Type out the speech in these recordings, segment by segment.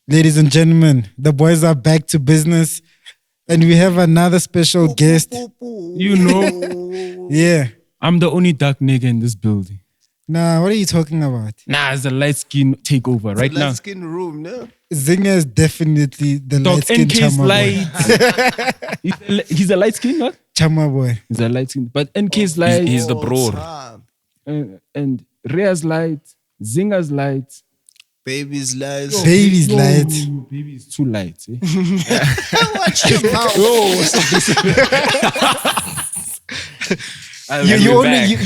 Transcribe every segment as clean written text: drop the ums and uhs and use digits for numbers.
Ladies and gentlemen, the boys are back to business and we have another special guest. You know, Yeah. I'm the only dark nigga in this building. Nah, what are you talking about? Nah, it's a light skin takeover right now. Light skin room, no? Zingah is definitely the Dog, light skin NK's chama boy. light. He's a light skin, what? Chama boy. He's a light skin. But NK's light. He's the bro. And Rhea's light. Zingah's light. Baby's lies. Baby's light. Baby is too light. Eh? Watch your mouth.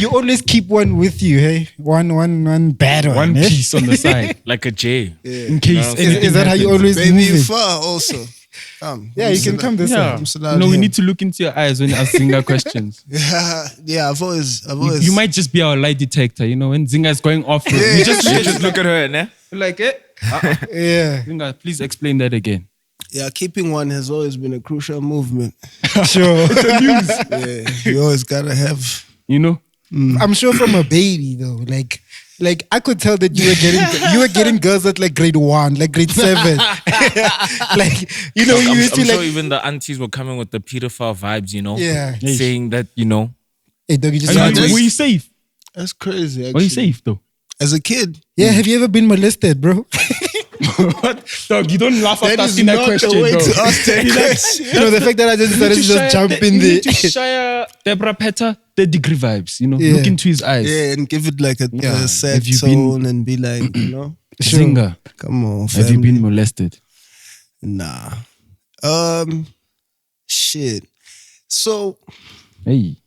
You always keep one with you, hey? One bad one. One eh? piece on the side. Like a J. In case anything Is that how you happens. always Baby move it? far also. Come. Yeah, you can come this Yeah. way. No, we need to look into your eyes when you ask Zingah questions. Yeah, I've always. You might just be our lie detector, you know, when Zingah is going off. Yeah. You just Look at her, ne? like it. Yeah, Zingah, please explain that again. Yeah, keeping one has always been a crucial movement. sure. Yeah, you always gotta have. You know? I'm sure from a baby though, like I could tell that you were getting girls at like grade 1, like grade 7. Like, you know, you I'm used to sure like, even the aunties were coming with the pedophile vibes, you know? yeah. Saying that, you know. Hey, dog, you just Were had you safe? That's crazy. Actually. Were you safe though? As a kid. Yeah, have you ever been molested, bro? What? Dog, you don't laugh after That is asking that not question, the way bro. to ask that question. You know, the fact that I just started to just jump in You there. need to share Deborah Petter, the degree vibes, you know? Yeah. Look into his eyes. Yeah, and give it like a sad Have you been- tone and be like, you know, Zingah, come on, have you family. been molested? Nah. Shit. So, Hey.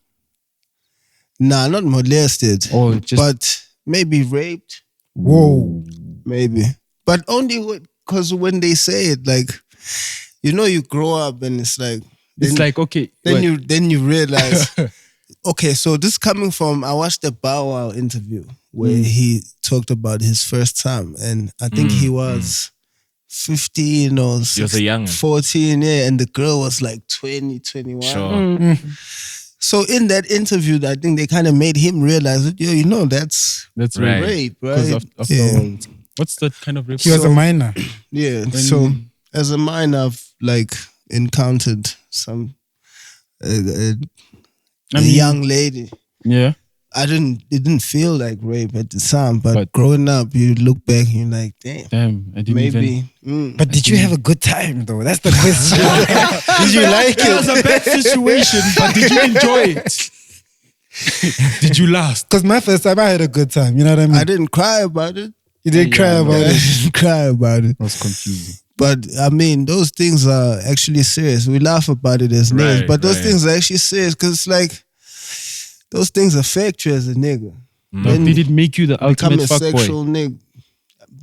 nah, not molested. Or just But maybe raped. Whoa. Maybe. But only because when they say it, like, you know, you grow up and it's like, it's like, okay. then you realize, okay, so this coming from, I watched the Bow Wow interview where he talked about his first time, and I think he was 15 or He was a young 14, yeah, and the girl was like 20, 21. Sure. So in that interview, I think they kind of made him realize that, yo, you know, that's That's Right. rape, Because right? after all, what's that kind of rape? He was a minor. Yeah. So as a minor, I've like encountered some a young lady. Yeah. It didn't feel like rape at the time, but growing up, you look back and you're like, Damn, I didn't maybe. even. But did you have a good time though? That's the question. Did you like It was it? a bad situation, but did you enjoy it? Did you last? Because my first time, I had a good time. You know what I mean? I didn't cry about it. You didn't cry about I it. didn't cry about it. It was confusing. But I mean, those things are actually serious. We laugh about it as niggas, Right, but those right. things are actually serious because it's like those things affect you as a nigga. But did it make you the Become ultimate a fuckboy? sexual nigga.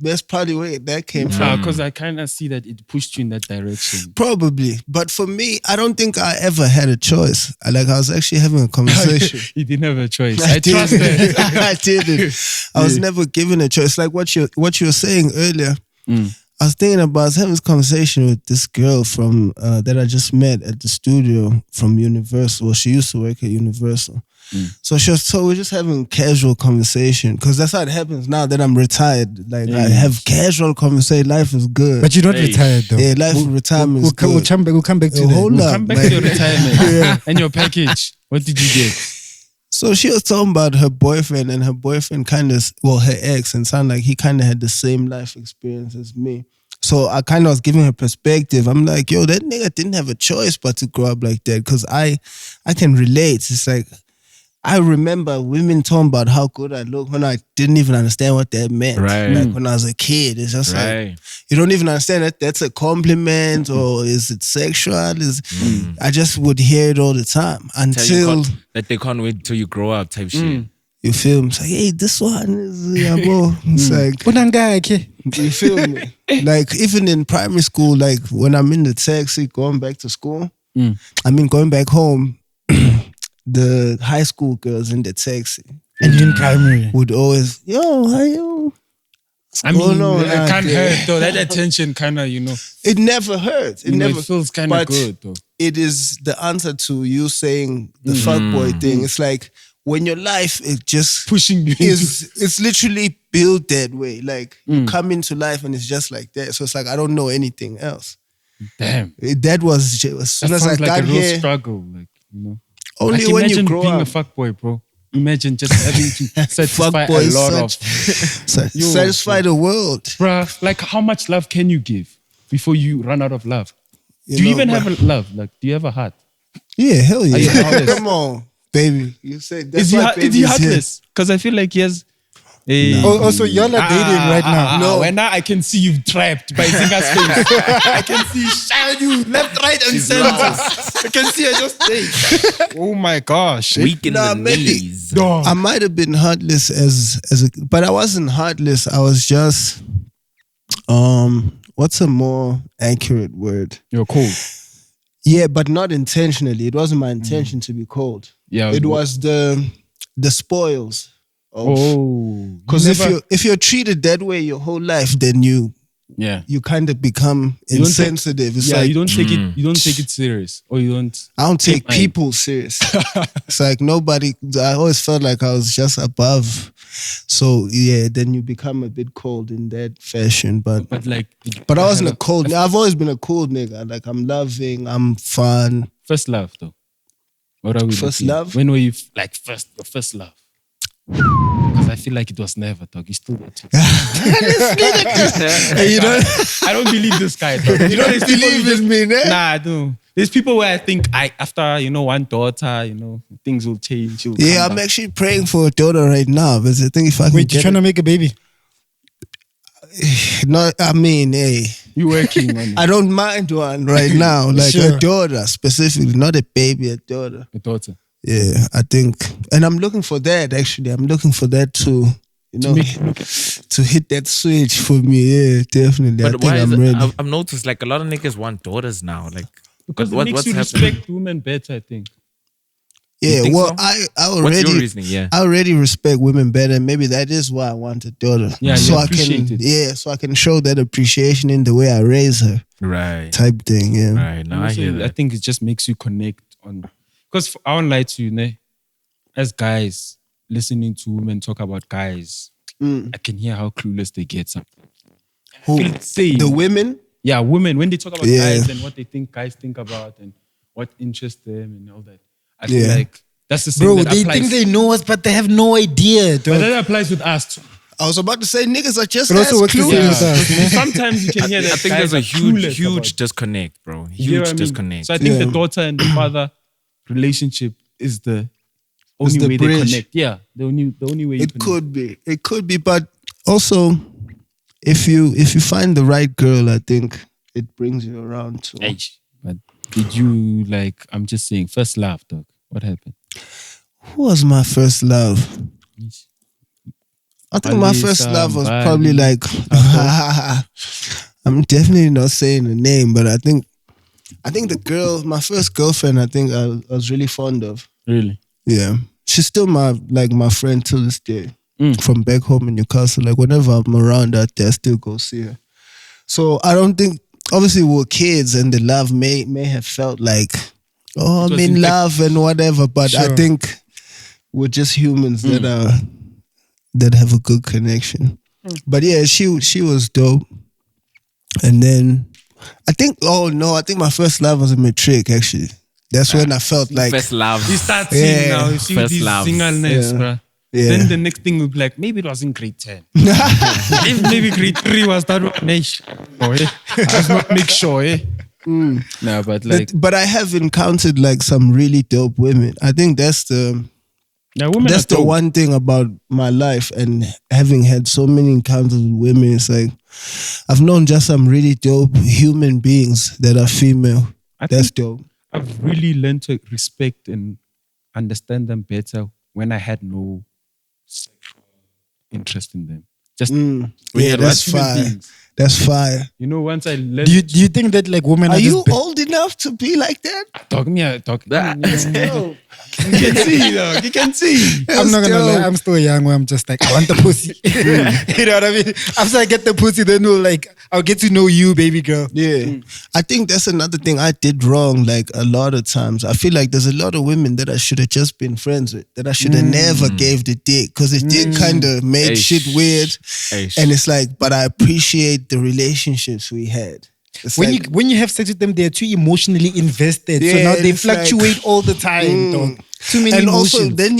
That's probably where that came from. Nah, because I kind of see that it pushed you in that direction. Probably. But for me, I don't think I ever had a choice. I was actually having a conversation. You didn't have a choice. I didn't. trust that. I didn't. I was never given a choice. Like what you were saying earlier. I was thinking about, I was having this conversation with this girl from that I just met at the studio from Universal. Well, she used to work at Universal. So we're just having casual conversation because that's how it happens now that I'm retired. Like I have casual conversation. Life is good. But you're not retired though. yeah, life retirement is good. We'll come back to that. Hold up, Come back man. to your retirement and your package. What did you get? So she was talking about her boyfriend, and her boyfriend her ex, and sounded like he kind of had the same life experience as me. So I kind of was giving her perspective. I'm like, yo, that nigga didn't have a choice but to grow up like that because I can relate. It's like, I remember women talking about how good I look when I didn't even understand what that meant. Right. Like when I was a kid, it's just Right. like, you don't even understand that that's a compliment or is it sexual? I just would hear it all the time until that they can't wait till you grow up type shit. you feel me. It's like, hey, this one is, it's like, you feel me? Like even in primary school, like when I'm in the taxi going back to school, going back home, the high school girls in the taxi And you in primary. would always, yo, how you? I mean, on it out can't there? hurt though. That attention kind of, It never hurts. It never it feels kind of but good though. it is the answer to you saying the fuckboy thing. It's like when your life it just Pushing you it's literally built that way. Like you come into life and it's just like that. So it's like I don't know anything else. Damn. That was just, as soon That as I sounds like got a real here, struggle. Like, you know. only like, when you imagine grow being up. a fuckboy, bro. Imagine just having to satisfy Fuckboy a lot of... satisfy the world. Bruh, like how much love can you give before you run out of love? You Do you know, even but- have a love? Like, do you have a heart? Yeah, hell yeah. you heartless? Come on, baby. You said that's Is he, why is he baby's here. heartless? Because I feel like he has... a- Also, y'all are dating right now. No. When now I can see you trapped by Zingah's face. I can see shine you left, right, and center. I can see her just stay. Oh my gosh. Weak in Nah, the maybe. knees. I might have been heartless but I wasn't heartless. I was just what's a more accurate word? You're cold. Yeah, but not intentionally. It wasn't my intention to be cold. Yeah. It was the spoils. Oh. Because you if you're treated that way your whole life, then you kind of become don't take- insensitive. It's like you don't take it. You don't take it serious, or you don't. I don't take mine. people serious. It's like nobody. I always felt like I was just above. So yeah, then you become a bit cold in that fashion. But But I wasn't a cold. I've always been a cold nigga. Like I'm loving. I'm fun. first love though. What are we? First looking? love? When were you your first love? Because I feel like it was never, dog. You still got to. You know, I don't believe this guy, dog. You know, there's people who believe just- in me, man. Nah, I don't. There's people where I think after one daughter, things will change. She'll Yeah, calm I'm down. actually praying for a daughter right now. But I think if I can Wait, you get trying to make a baby? no, I mean, hey, You working on it. I don't mind one right now. Like Sure. a daughter specifically, not a baby, a daughter. A daughter. Yeah, I think, and I'm looking for that. Actually, I'm looking for that to hit that switch for me. Yeah, definitely. I But think why I'm is ready. it? I've noticed like a lot of niggas want daughters now. Like, Because what, it makes what's you happening? respect women better, I think. Yeah, think well, so? I What's already, your reasoning? Yeah. I already respect women better. Maybe that is why I want a daughter. Yeah, so you I can, appreciate it. yeah, so I can show that appreciation in the way I raise her, Right. type thing. Yeah. Right. Now I Also, hear I that. think it just makes you connect on. Because I won't lie to you, ne? As guys listening to women talk about guys, I can hear how clueless they get sometimes. Who? Insane. The women? Yeah, women, when they talk about Yeah. guys and what they think guys think about and what interests them and all that, I feel Yeah. like that's the same Bro, that they applies. think they know us, but they have no idea, But dog. that applies with us too. I was about to say niggas are just But also as works the same clueless. with us. Yeah. Sometimes you can hear that I think guys there's a are clueless huge about- disconnect, bro. You know Huge what I mean? disconnect. So I think Yeah. the daughter and the father relationship is the only the way bridge. they connect. Yeah, the only way you It connect. could be, but also if you find the right girl, I think it brings you around too. Eish. But did you I'm just saying, first love, dog. What happened? Who was my first love? I think my Ali, first love was somebody. probably like I'm definitely not saying the name, but I think the girl, my first girlfriend, I think I was really fond of. Really? Yeah. She's still my friend to this day. From back home in Newcastle. Like whenever I'm around out there, I still go see her. So I don't think, obviously we were kids and the love may have felt like, oh, I'm was in infected. love and whatever. But I Sure. think we're just humans that have a good connection. But yeah, she was dope. And then I think my first love was a matric actually. That's when I felt like First love. You start seeing Yeah. now, you see First these loves. singleness, Yeah. bruh. Yeah. Then the next thing will be like, maybe it was in grade 10. If maybe grade 3 was that one. Oh, eh? Let's not make sure, eh? No, but but I have encountered like some really dope women. I think that's the women that's are the dope. one thing about my life and having had so many encounters with women. It's like I've known just some really dope human beings that are female. That's think dope. I've really learned to respect and understand them better when I had no sexual interest in them. Just Yeah, that's human fine. beings. That's fire. You know, once I learned. Do you think that like women Are are you just old enough to be like that? Talk me out. Talk. No. You can see, dog. You can see. I'm not gonna lie, I'm still young where I'm just like, I want the pussy. You know what I mean? After I get the pussy, then I'll get to know you, baby girl. Yeah. I think that's another thing I did wrong, like a lot of times. I feel like there's a lot of women that I should have just been friends with, that I should have never gave the dick, because it did kind of made shit weird. And it's like, but I appreciate the relationships we had. It's When you have sex with them, they're too emotionally invested. So Yeah, now they it's like- fluctuate all the time, dog. Too many and emotions. also then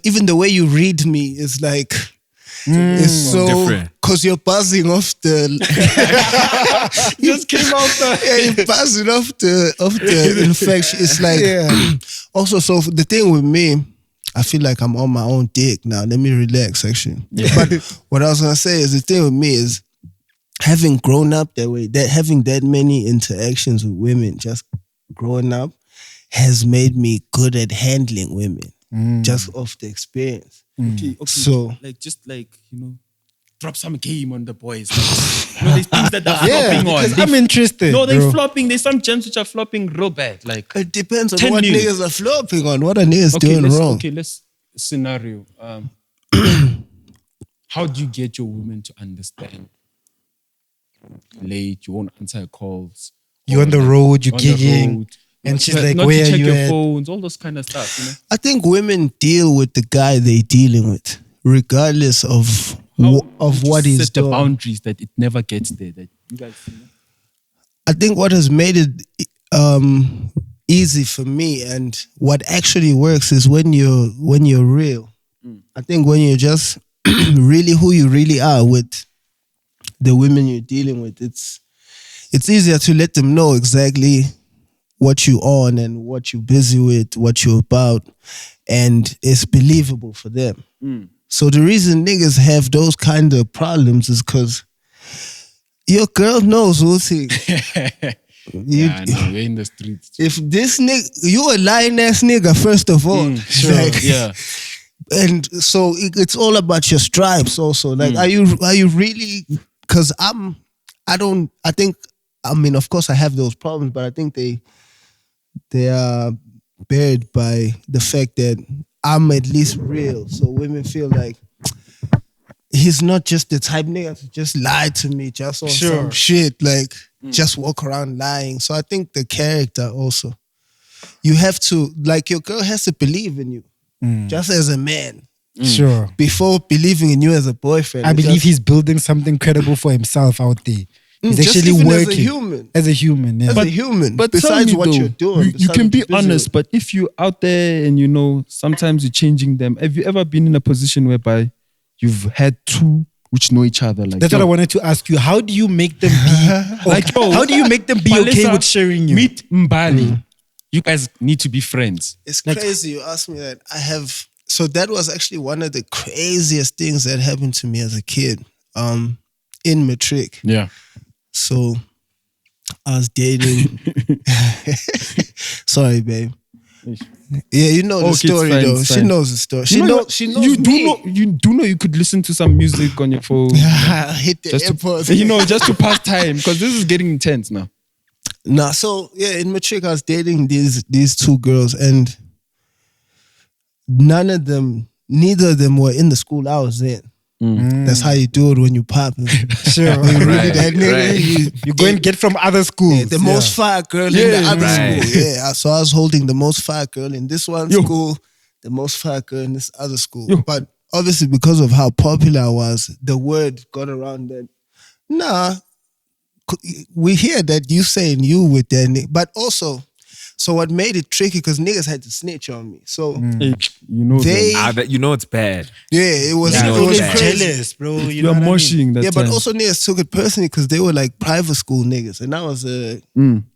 even the way you read me is like, it's so, different. because you're buzzing off the Just came out the. yeah, you're buzzing off the infection. It's like also, so the thing with me, I feel like I'm on my own dick now. Let me relax, actually. But what I was gonna say is, the thing with me is, having grown up that way, that having that many interactions with women, just growing up, has made me good at handling women, just off the experience. Okay. So- like, just like, drop some game on the boys. There's things that they're flopping on. because I'm interested. No, they're bro. flopping. There's some gems which are flopping real bad. Like, It depends on 10 what mil. niggas are flopping on. What are niggas doing wrong? let's scenario. How do you get your woman to understand? Late, you won't answer her calls. You're on the road, you're On the gigging, road. and Not she's to- like, not where to are check you your at? phones, all those kind of stuff. I think women deal with the guy they dealing with, regardless of How of would you what he's set the doing. boundaries that it never gets there. That you guys. I think what has made it easy for me, and what actually works, is when you're real. I think when you're just really who you really are with the women you're dealing with, it's easier to let them know exactly what you on and what you're busy with, what you're about, and it's believable for them. So the reason niggas have those kind of problems is because your girl knows who's he. Yeah, no, we're in the streets. If this nigga, you a lying ass nigga, first of all. Like, Yeah. And so it's all about your stripes also. Like, are you really, because I think, I mean, of course I have those problems, but I think they are bared by the fact that I'm at least real. So women feel like he's not just the type nigga to just lie to me just on some shit, like just walk around lying. So I think the character also, you have to, like, your girl has to believe in you, just as a man. Sure. Before believing in you as a boyfriend. I It's believe just- he's building something credible for himself out there. He's just actually even working as a human. As a human, yeah. As a human. But tell besides me what though, you're doing. you besides can what be you're busy honest, with. but if you're out there and sometimes you're changing them, have you ever been in a position whereby you've had two which know each other? Like, That's what I wanted to ask you. How do you make them be Like, yo, how do you make them be okay Palesa, with sharing you? Meet Mbali. You guys need to be friends. It's crazy you asked me that. So that was actually one of the craziest things that happened to me as a kid, in matric. Yeah. So I was dating. Sorry, babe. Yeah, you know the Okay, it's story fine, though. it's She fine. knows the story. She knows You me. do know you could listen to some music on your phone. Hit the just airpods. to, just to pass time, because this is getting intense now. Nah, so yeah, in matric I was dating these two girls, and neither of them were in the school I was in. That's how you do it when you popping. Sure. You really that nigga. right. You go and get from other schools. The most fire girl in the other right. school. Yeah, so I was holding the most fire girl in this one Yo. school, the most fire girl in this other school. Yo. But obviously because of how popular I was, the word got around that, nah, we hear that you saying you with that nigga. But also, so what made it tricky, because niggas had to snitch on me. So Hey, they, That you know it's bad. yeah, it was, Yeah, it was yeah. crazy. jealous, bro. You you're know what I mean? moshing that Yeah, but time. also niggas took it personally because they were like private school niggas, and I was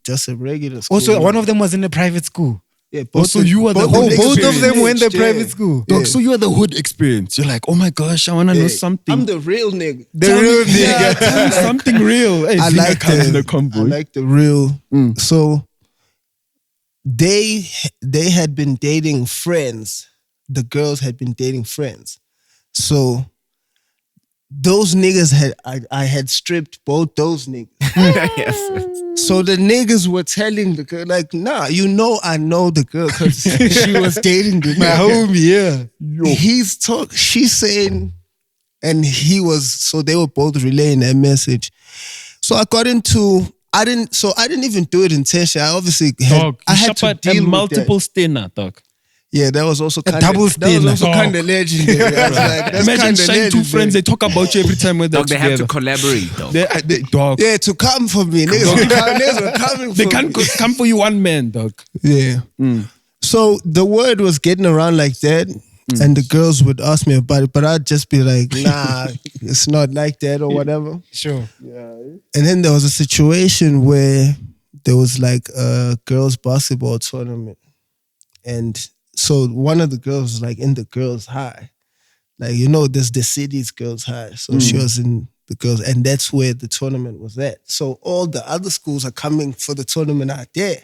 just a regular school. Also, nigga. one of them was in a private school. Yeah, Also, you were the both whole- niggas Both were of them went to snitched, private yeah. school. Dog, so you are the hood experience. You're like, oh my gosh, I want to know Yeah, something. I'm the real nigga. Tell me- real nigga. Yeah, tell me something real. Hey, I Zingah like comes in the the convoy. I like the real. So they had been dating friends. The girls had been dating friends. So those niggas I had stripped both those niggas. Yes. So the niggas were telling the girl, like, nah, I know the girl because she was dating the My nigga. homie, yeah. She's saying, and he was, so they were both relaying that message. So I didn't even do it intentionally. I obviously had to deal with multiple that. stinner, dog. Yeah, that was also kind double of stinner. kind of legendary. I was like, that's Imagine kinda shine two legendary. friends, they talk about you every time when they're Dog, they have together. to collaborate, dog. Dog. Yeah, to come for me. Niggas were coming They for can't me. come for you one man, dog. Yeah. So the word was getting around like that, and the girls would ask me about it, but I'd just be like, nah, it's not like that or whatever. Sure. And then there was a situation where there was like a girls' basketball tournament. And so one of the girls was like in the girls' high. Like, there's the city's girls' high. So she was in the girls, and that's where the tournament was at. So all the other schools are coming for the tournament out there.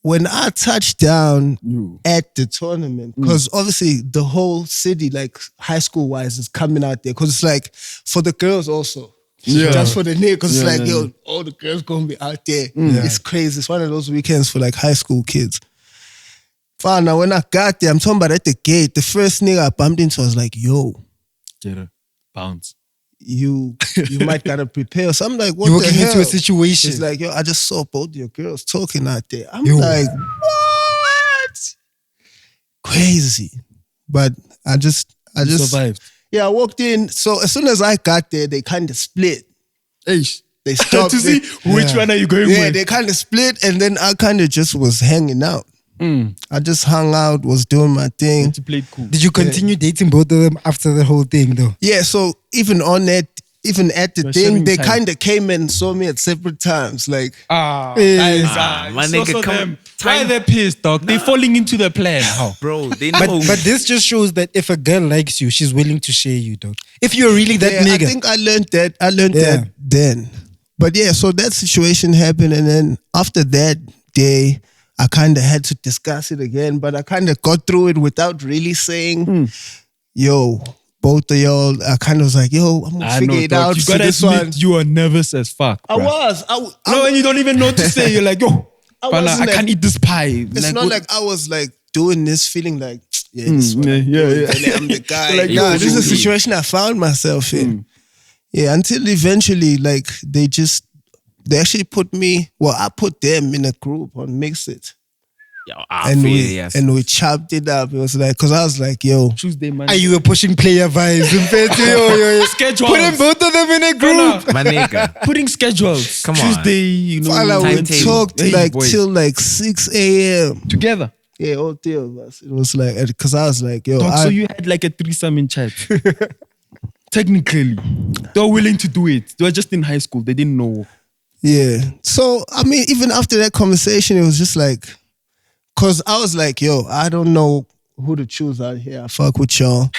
When I touched down at the tournament, because obviously the whole city, like high school wise, is coming out there. Because it's like for the girls also. Yeah. Just for the niggas. Because it's like, yeah. all the girls going to be out there. It's crazy. It's one of those weekends for like high school kids. Fine, now when I got there, I'm talking about at the gate, the first nigga I bumped into was like, yo, Get her. Bounce. you might gotta prepare. So I'm like, what You're the walking hell? into a situation. It's like, yo, I just saw both your girls talking out there. I'm Yo. like, what? Crazy. But I just Survived. yeah, I walked in. So as soon as I got there, they kind of split. Eish. They stopped. To see which one are you going Yeah, with? they kind of split, and then I kind of just was hanging out. I just hung out, was doing my thing. To play it cool. Did you continue dating both of them after the whole thing, though? Yeah, so even at the You're thing, sharing they time. kind of came and saw me at separate times. Like, Ah, Eh. My nigga, come- them. Why are they pissed, dog? They're falling into the plan. How? Bro, they know. But this just shows that if a girl likes you, she's willing to share you, dog. If you're really that yeah, nigga. I think I learned that. Yeah. That then. But yeah, so that situation happened, and then after that day, I kind of had to discuss it again. But I kind of got through it without really saying, "Yo, both of y'all." I kind of was like, "Yo, I'm gonna figure it out You for gotta this admit one." you are nervous as fuck. I bruh. was. No, and you don't even know what to say. You're like, yo, I Bana, wasn't I like- can't eat this pie. It's not what- like I was like doing this feeling like, yeah, this is what I'm yeah, doing. yeah. Really, I'm the guy. Like, nah, yo, this is a yo. situation I found myself in. Yeah, until eventually, like, they actually put me, well, I put them in a group on Mix It. Yo, And we chopped it up. It was like, because I was like, yo, Tuesday, man. Are you were pushing player vibes? Yo. Schedules. Putting both of them in a group. Bana, my nigga. putting schedules. Come on. Tuesday, you know, Fala, we timetable. talked Hey, like boy. till like 6 a.m. together. Yeah, all three of us. It was like, because I was like, yo, Dog, so you had like a threesome in chat. Technically, they were willing to do it. They were just in high school. They didn't know. yeah. So, I mean, even after that conversation, it was just like, because I was like, yo, I don't know who to choose out here. I fuck with y'all.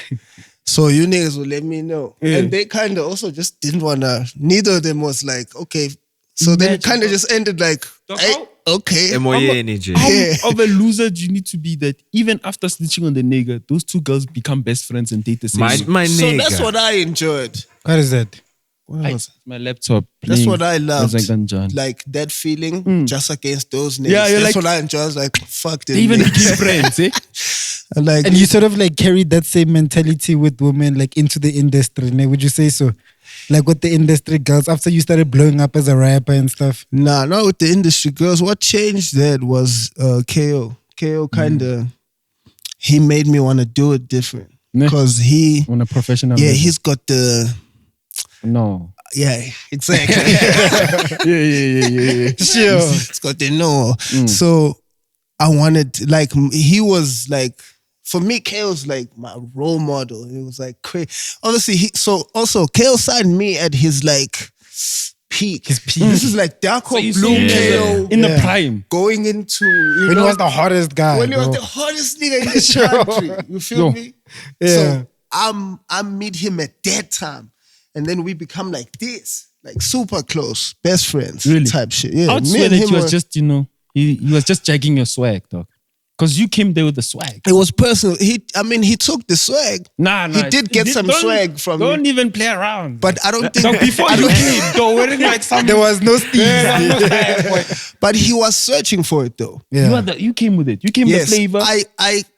So you niggas will let me know. Yeah. And they kind of also just didn't want to, neither of them was like, okay. So then it Imagine, kind of dog. just ended like, Dog, hey, how- okay. MOA energy. How Yeah. of a loser do you need to be that even after snitching on the nigga, those two girls become best friends and date the same? My So nigga. that's what I enjoyed. What is that? What I- was my laptop. That's playing what I loved. Azerbaijan. Like that feeling just against those niggas. Yeah, you're That's like- what I enjoyed. I was like, fuck them. They even niggas. became friends, eh? And like, And you sort of like carried that same mentality with women like into the industry, né? Would you say so? Like with the industry girls, after you started blowing up as a rapper and stuff. nah, not with the industry girls. What changed that was KO. KO kind of, he made me want to do it different. Ne? Because he, On a professional yeah, level. he's got the, No. yeah, exactly. Yeah. Sure. He's got the know. So I wanted, like, he was like, for me, KO's like my role model. It was like crazy. Obviously, also KO signed me at his like peak. His peak. This is like Darko you Blue see, KO in the Yeah. prime. going into, you When know, he was the hottest guy. when he was bro. the hottest nigga in this Sure. country. You feel Yo. me? Yeah. So I meet him at that time. And then we become like this. Like super close. Best friends Really? type shit. Yeah. I would me swear and that him he was were- just, he was just jagging your swag, dog. Because you came there with the swag. It was personal. He took the swag. Nah. He did get some swag from Don't me. even play around. But I don't think... Dog, before you came, though, wearing like some... There was no Steve. But he was searching for it though. Yeah. You came with it. You came with the flavor.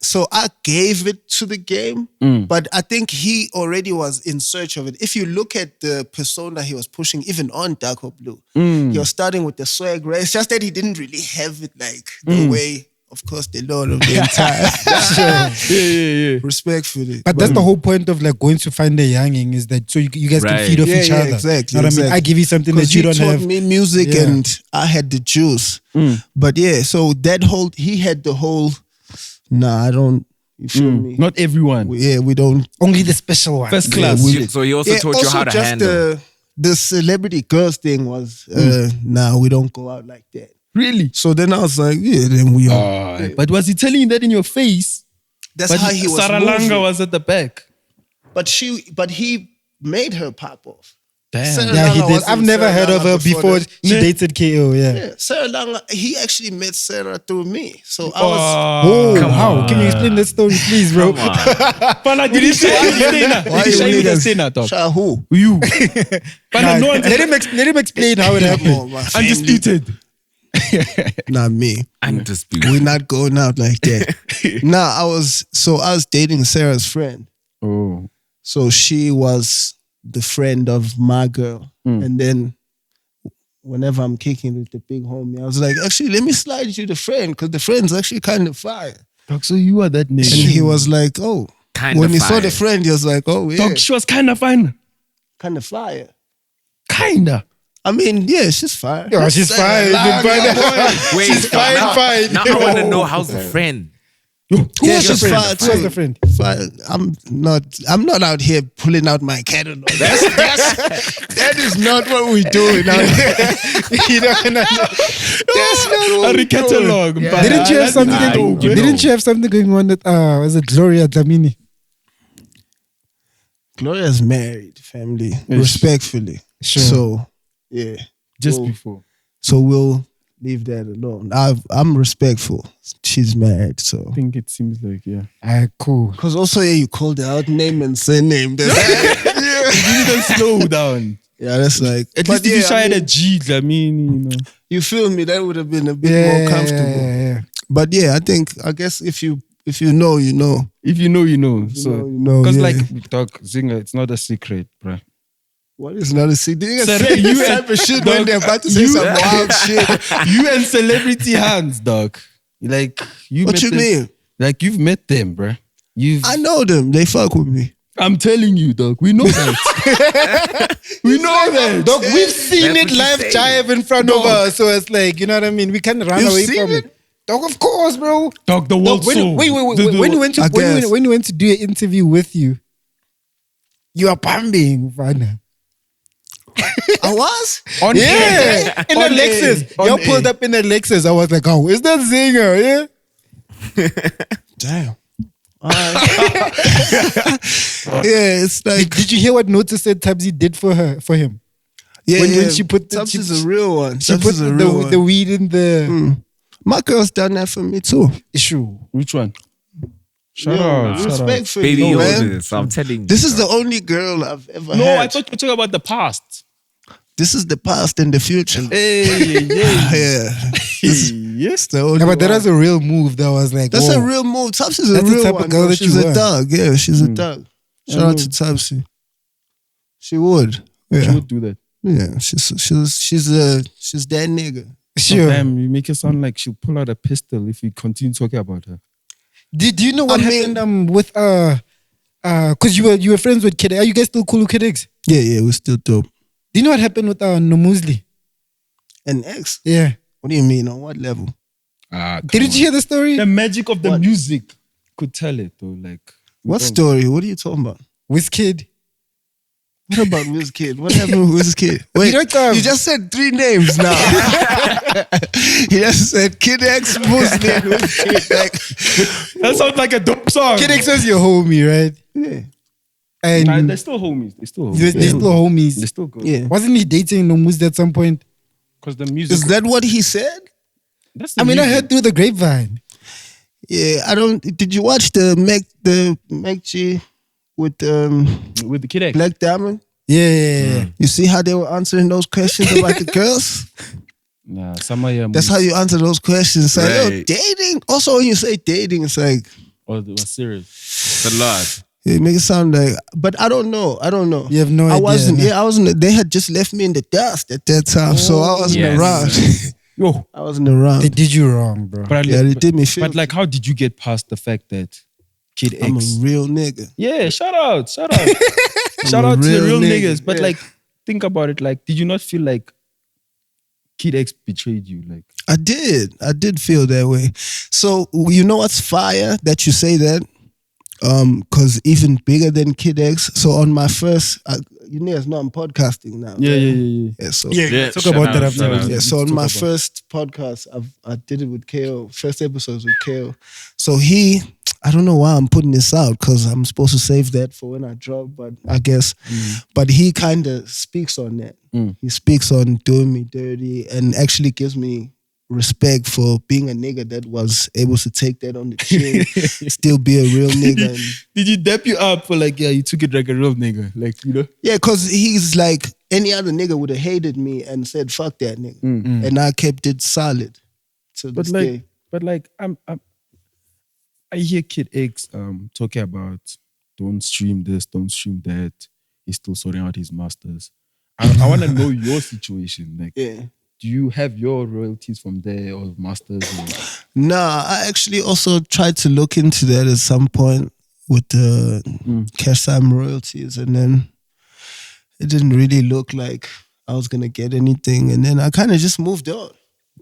So I gave it to the game, but I think he already was in search of it. If you look at the persona he was pushing, even on Dark or Blue, he was starting with the swag, right? It's just that he didn't really have it like the way, of course, the Lord of the entire. Yeah. Respectfully. But that's the whole point of like going to find a younging is that so you guys can Right. feed off each other. Exactly. You know what I mean? I give you something that you don't taught have. me music Yeah. and I had the juice. But yeah, so he had the whole, I don't, you feel me? Not everyone. We don't. Only the special one. First class. So he also taught you how to just handle. the celebrity girls thing was, we don't go out like that. Really? So then I was like, then we are. But was he telling you that in your face? That's But how he was Saralanga moving. was at the back. But he made her pop off. Damn. Sarah Yeah, he Langa did. wasn't I've never Sarah heard of Langa her before that. she dated KO. Yeah. Yeah, Sarah Langa, he actually met Sarah through me. So I was... Oh, how? Can you explain that story, please, bro? Come on. Fala, did he show you the Stena? Why Did he you show you the niggas- Stena, dog? Shout out who? You. Fala, no one Let him explain how it happened. Oh, my family. undisputed. Not me. Undisputed. We're not going out like that. I was dating Sarah's friend. Oh. So she was the friend of my girl. And then whenever I'm kicking with the big homie, I was like, actually, let me slide you the friend because the friend's actually kind of fire. Dog, so you are that nigga. And he was like, oh. Kinda when he saw fire. the friend, he was like, oh, yeah, Dog, she was kind of fine. kind of fire. Kinda. I mean, yeah, she's fire. Yeah, she's fine. Wait, She's fine. Now I want to know how's the friend. Who Yeah, was the she's friend? fine Who was too. the friend? Fire. I'm not out here pulling out my catalog. That is not what we're doing out here. You know, That's not what A we're doing. catalog. but Didn't you have that's something? nice. you Didn't know. you have something going on with was it Gloria Dlamini? Gloria's married, family, Yes. respectfully. Sure. So, yeah. Just Well, before. So we'll leave that alone. I'm respectful. She's married, so. I think it seems like, yeah. Cool. Because also, you called out name and surname. You didn't slow down. Yeah, that's like. At but least if you yeah, shy I at mean, a G, I mean, you know. you feel me? That would have been a bit Yeah, more comfortable. yeah. But yeah, I guess if you know, you know. If you know, you know. You So, know, you know. because Yeah. like, dog, Zingah, it's not a secret, bruh. What is not a CD? You Sir, say you this and- type of shit dog, when they're about to say you- some wild shit. You and celebrity hands, dog. Like, you What met you them, mean? Like, you've met them, bruh. I know them. They fuck with me. I'm telling you, dog. We know that. We know that. Dog, we've seen That's it what live you say. jive in front of us, so it's like, you know what I mean? We can't run You've away seen from it? it. Dog, of course, bro. Dog, the world Dog, when, saw. wait, when you went to I guess. when you went to do an interview with you are pumping, Fana. I was? On Yeah, air. in a On Lexus. air. Y'all On pulled air. up in a Lexus. I was like, oh, is that Zingah? Yeah. Damn. Yeah, it's like Did you hear what Notice said Tabsy did for him? yeah, when she put the- Tubbs is a real one. She Tubbs put is a real one. the weed in the My girl's done that for me too. issue. Which one? Shout Yo, out. Shout out. respect for Baby, you, you man. this. I'm telling you. This is the only girl I've ever No, had. I thought you were talking about the past. This is the past and the future. Hey, yeah. Yeah. This Yes. the only Yeah, but that one. was a real move. That was like, That's whoa. a real move. Tubbs is a That's the real type of one. girl bro. that She's you a are. dog. Yeah, she's a dog. Shout out to Tubbsy. She would. She Yeah. would do that. Yeah. She's that nigga. Sure. Damn, you make it sound like she'll pull out a pistol if you continue talking about her. Do you know what I mean- happened with because you were friends with Kid? Are you guys still cool with Kid X? Yeah, we're still dope. Do you know what happened with Nomuzli? An ex? Yeah. What do you mean? On what level? Didn't you hear the story? The magic of the What? music could tell it though. Like What story? What are you talking about? With Kid. What about Wizkid? What happened with Wizkid? Wait, don't, you just said 3 names now. You just said Kid X, Muslim, Wizkid. Like, that sounds like a dope song. Kid X was your homie, right? yeah. And Nah, they're still homies. They're still homies. they're still homies. They're still good. Yeah. Wasn't he dating Nomuzli at some point? Because the music. Is that what he said? That's the I mean, I music. heard through the grapevine. Yeah, I don't. Did you watch the Mac G with With the kid X. Black Diamond? Yeah. You see how they were answering those questions about the girls? Nah, Samaya. That's how you answer those questions. It's like, yo, Right. dating. Also, when you say dating, it's like, Oh, it was serious. It's a lot. it makes it sound like, but I don't know. You have no I idea. wasn't. no? Yeah, I wasn't. They had just left me in the dust at that time, so I wasn't Yes. around. Yo, I wasn't around. They did you wrong, bro. but Yeah, they did me But filthy. like, how did you get past the fact that Kid I'm a X? real nigga. Yeah, shout out, shout out a to the real real nigga, niggas. But yeah. like, think about it. Like, did you not feel like Kid X betrayed you? Like, I did feel that way. So you know what's fire that you say that? Cause even bigger than Kid X. So on my first, you know, it's not I'm podcasting now. Yeah. So Yeah, talk shout about out, that shout afterwards. out. yeah. Yeah. So on talk my about- first podcast, I did it with KO. First episodes with KO. So he, I don't know why I'm putting this out because I'm supposed to save that for when I drop, but I guess. But he kind of speaks on that. He speaks on doing me dirty and actually gives me respect for being a nigga that was able to take that on the chin, still be a real nigga. And, did he dap you up for like, yeah, you took it like a real nigga, like, you know? yeah, because he's like, any other nigga would have hated me and said, fuck that nigga. And I kept it solid to But this like, day. I hear Kid X talking about don't stream this, don't stream that. He's still sorting out his masters. I want to know your situation. Like, Yeah. do you have your royalties from there or masters? Or... Nah, I actually also tried to look into that at some point with the Cash Time royalties, and then it didn't really look like I was gonna get anything, and then I kind of just moved on.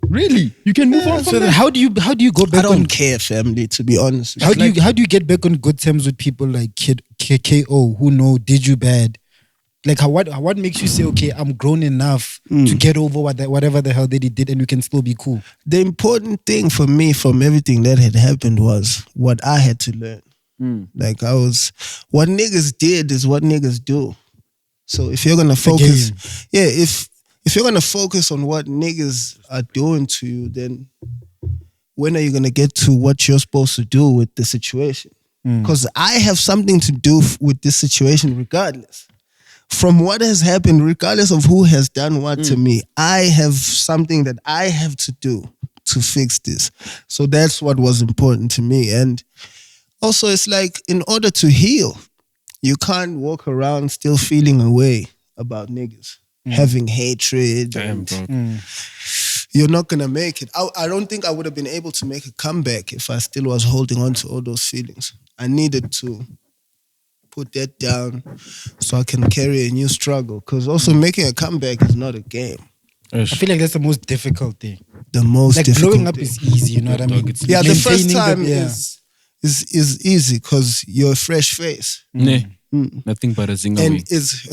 Really? You can move on from So then that? how do you go I back don't on? care, family. To be honest, with How you. do you get back on good terms with people like KO who did you bad? Like what makes you say, okay, I'm grown enough to get over whatever the hell that he did and we can still be cool? The important thing for me from everything that had happened was what I had to learn. Like what niggas did is what niggas do. So if you're gonna focus, if you're gonna focus on what niggas are doing to you, then when are you gonna get to what you're supposed to do with the situation? Because I have something to do with this situation regardless. From what has happened, regardless of who has done what to me, I have something that I have to do to fix this. So that's what was important to me. And also, it's like, in order to heal, you can't walk around still feeling a way about niggas, having hatred. Damn, and bro. you're not gonna make it. I don't think I would have been able to make a comeback if I still was holding on to all those feelings. I needed to put that down so I can carry a new struggle. Because also making a comeback is not a game. I feel like that's the most difficult thing. The most Like difficult blowing up thing. is easy, you know what I mean? Yeah, the first Maintaining time yeah. is easy because you're a fresh face. Nah, nothing but a Zingah And way. it's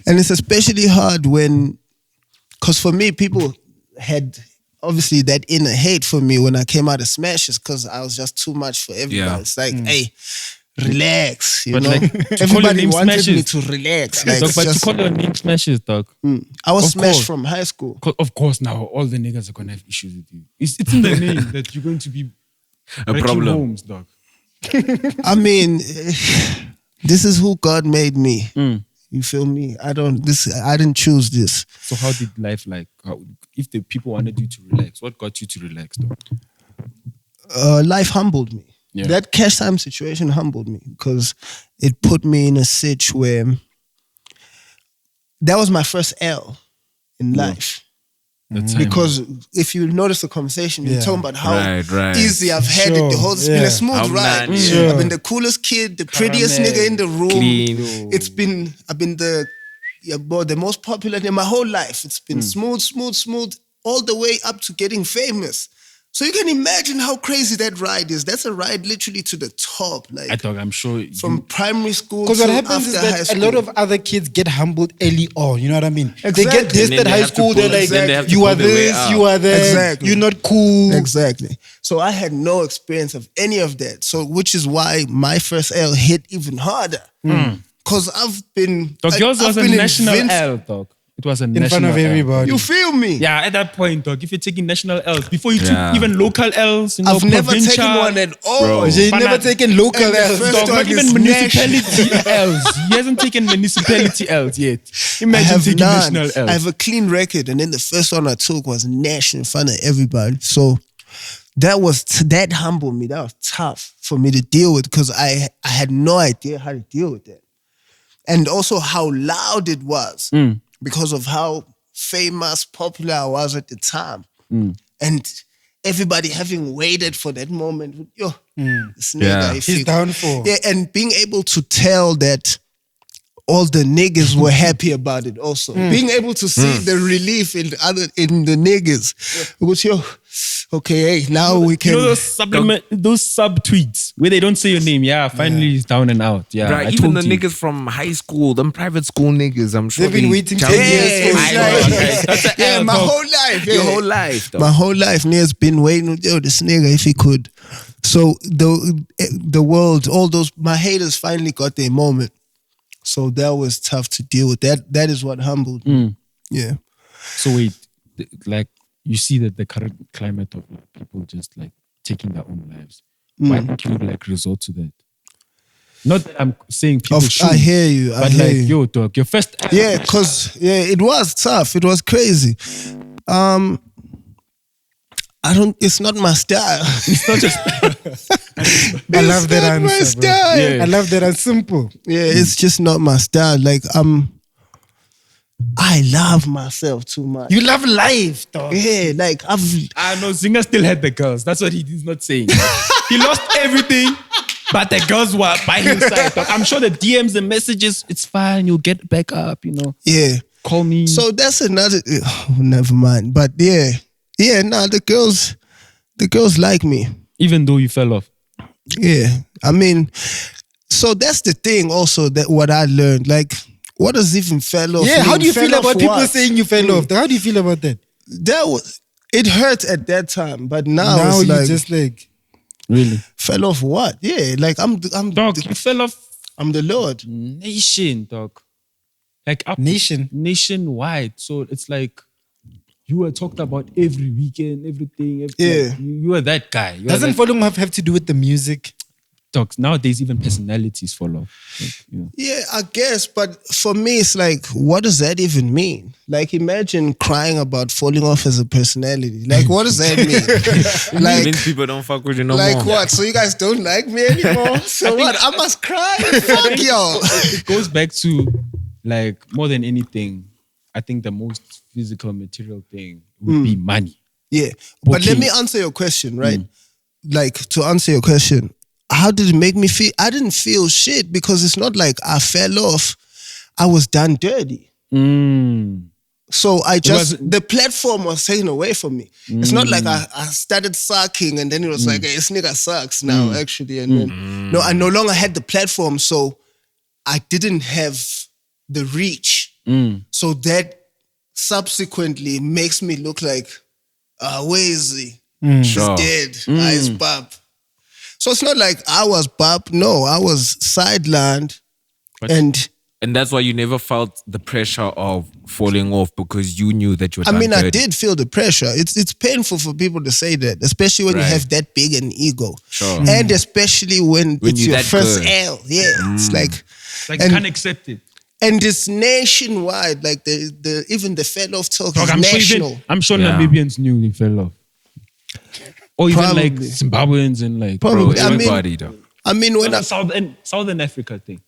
and it's especially hard when, because for me, people had obviously that inner hate for me when I came out of Smashes because I was just too much for everybody. Yeah. It's like, hey, relax, you But know. like, to call your Everybody name wanted me Smashes. to relax. Like, Dog, but just- to call your name smashes, dog. I was of smashed course. from high school. Of course, now all the niggas are gonna have issues with you. It's in the name that you're going to be A wrecking problem. homes, dog. I mean, this is who God made me. You feel me? I didn't choose this. So how did life if the people wanted you to relax, what got you to relax, though? Life humbled me. Yeah. That Cash Time situation humbled me because it put me in a sitch where that was my first L in life. That time, Because if you notice the conversation, you're talking about how Right. easy I've had it. Sure, The whole it's been yeah. a smooth How ride. man, yeah. I've been the coolest kid, the prettiest nigga in the room. Clean. I've been the most popular in my whole life. It's been smooth, all the way up to getting famous. So you can imagine how crazy that ride is. That's a ride literally to the top. Like I'm sure from primary school Because to what happens is after high that a school. lot of other kids get humbled early on, you know what I mean? They Exactly. get this And then at they high have to school, they're pull- like, then they have to you are pull their way this, up. you are that, Exactly. you're not cool. Exactly. So I had no experience of any of that. So which is why my first L hit even harder. Because I've been... Dog, yours I've was a been national invincible. L, dog. It was a in national front of L. everybody. You feel me? Yeah, at that point, dog, if you're taking national L's, before you Yeah. took even local L's, you know, I've never provincial, taken one at all. Bro. He's never taken local And the L's. first dog, one not even is municipality L's. He hasn't taken municipality L's yet. I Imagine have taking none. national L's. I have a clean record, and then the first one I took was national in front of everybody. So that humbled me. That was tough for me to deal with because I had no idea how to deal with that, and also how loud it was because of how famous, popular I was at the time, and everybody having waited for that moment. Yo, this nigga, Yeah. if His you- downfall. Yeah, and being able to tell that all the niggas were happy about it also. Being able to see the relief in the niggas. Because yo, okay, hey, now we can. You know those sub tweets where they don't say your name. Yeah, finally he's down and out. Yeah, Right, I even told the you. niggas from high school, them private school niggas, I'm sure They've been waiting 10 Yeah, years for I his know, life. okay. That's an yeah, L, my dog. whole life. your yeah. whole life, though. My whole life, niggas been waiting. Yo, this nigga, if he could. So the world, all those, my haters finally got their moment. So that was tough to deal with. That is what humbled me. Yeah. So wait, like you see that the current climate of like, people just like taking their own lives. Why don't you like resort to that? Not that I'm saying people should. I hear you. I But hear like, you. yo, dog, your first. Yeah, because it was tough. It was crazy. It's not my style. It's not just. I love that not my answer, bro. style. Yeah. I love that answer. Simple. Yeah, it's just not my style. Like I love myself too much. You love life, dog. Yeah, like I know Zingah still had the girls. That's what he's not saying. He lost everything, but the girls were by his side. Dog. I'm sure the DMs, the messages, it's fine. You'll get back up. You know, yeah. call me. So that's another. Never mind. But the girls like me. Even though you fell off. Yeah, I mean, so that's the thing. Also, that what I learned, like, what does even fell off? Yeah, mean? how do you Fell feel off about people what? saying you fell off? How do you feel about that? That was it hurt at that time, but now Now it's you like just like Really? fell off what? Yeah, like I'm Dog, you fell off I'm the Lord. nation, dog. Like up nationwide. So it's like you were talked about every weekend, everything. Yeah. Like, you were that guy. You were doesn't that, following have to do with the music? dog. Nowadays, even personalities fall off. Like, you know. Yeah, I guess, but for me, it's like, what does that even mean? Like, imagine crying about falling off as a personality. Like, what does that mean? It like, means people don't fuck with you no like more. what? So you guys don't like me anymore? So what? I must cry? Fuck y'all. It goes back to like more than anything. I think the most physical, material thing would be money. Yeah, but let Booking. me answer your question, right? Like, to answer your question, how did it make me feel? I didn't feel shit because it's not like I fell off. I was done dirty. So I just, the platform was taken away from me. It's not like I started sucking and then it was like, hey, this nigga sucks now, actually. And then, no, I no longer had the platform, so I didn't have the reach. So that subsequently makes me look like, where is he? He's dead. He's Bab. So it's not like I was Bab. No, I was sidelined. And that's why you never felt the pressure of falling off because you knew that you were I mean, I dirty. did feel the pressure. It's painful for people to say that, especially when you Right. have that big an ego. Sure. And especially when it's you're your that first good. L. Yeah. It's like, Like, And- can't accept it. and it's nationwide. Like the even the fell off talk Dog, is national. I'm sure Yeah. Namibians knew he fell off. Or even like Probably. Zimbabweans and like Probably. Bro, I mean, everybody, though. I mean, when I, Southern Africa thing.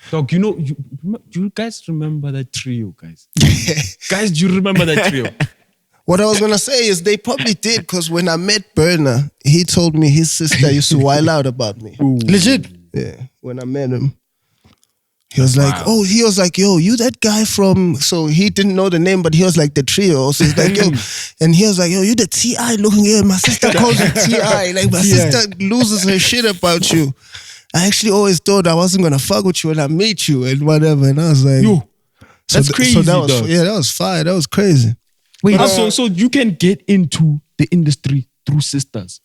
Dog, you know, do you guys remember that trio, guys? Guys, do you remember that trio? what I was gonna say is they probably did, because when I met Burner, he told me his sister used to wild out about me. Legit. Yeah, when I met him. He was like, yo, you that guy from, so he didn't know the name, but he was like the trio. So he's like, yo, and he was like, yo, you the T.I. looking here. My sister calls you T.I. Like, my sister loses her shit about you. I actually always thought I wasn't going to fuck with you when I meet you and whatever. And I was like, Yo, that's crazy, So that was, dog. yeah, that was fire. That was crazy. Wait, so you can get into the industry through sisters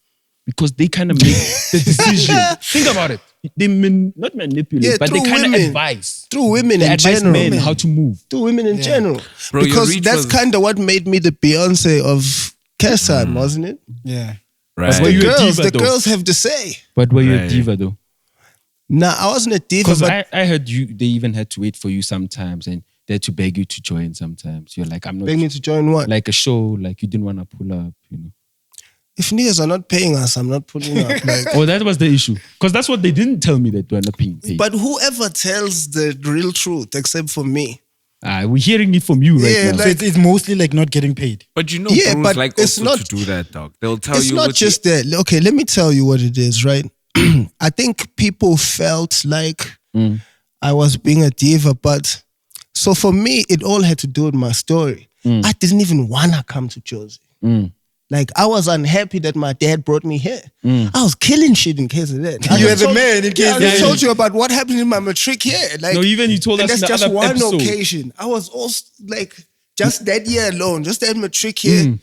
because they kind of make the decision. Think about it. not manipulate, but they through kind of women. advise. Through women They in advise general. men how to move. Through women in general. Bro, your because reach that's was- kind of what made me the Beyonce of Cash Time, wasn't it? Yeah. Right. Were you a Girls, diva, the though? girls have to say. But were you a Right. diva though? Nah, I wasn't a diva, Because but I heard they even had to wait for you sometimes and they had to beg you to join sometimes. You're like, I'm not beg me to join what? like a show, like you didn't want to pull up, you know. If niggas are not paying us, I'm not pulling up. Like, Oh, that was the issue. Because that's what they didn't tell me, that they were not paying. but whoever tells the real truth, except for me. We're hearing it from you right Yeah, now. So like- it's mostly like not getting paid. But you know, Yeah, bros but like it's also not- to do that, dog. They'll tell It's you not with just that. Okay, let me tell you what it is, right? I think people felt like I was being a diva, but so for me, it all had to do with my story. I didn't even want to come to Jersey. Like, I was unhappy that my dad brought me here. I was killing shit in case of that. You were the man in case I of just that. told you about what happened in my matric here. Like, No, even you told and us that's in the just other one episode. occasion. I was also like, just that year alone, just that matric here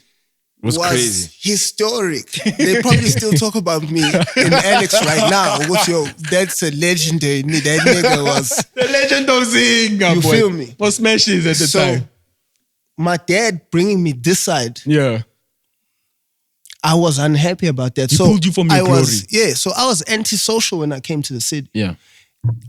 was crazy. historic. They probably still talk about me in Alex right now. That's a legendary. That nigga was. The legend of Zingah, You boy. feel me? Was smashes at the So, time. my dad bringing me this side, Yeah. I was unhappy about that. He so pulled you from your glory. So I was antisocial when I came to the city. Yeah.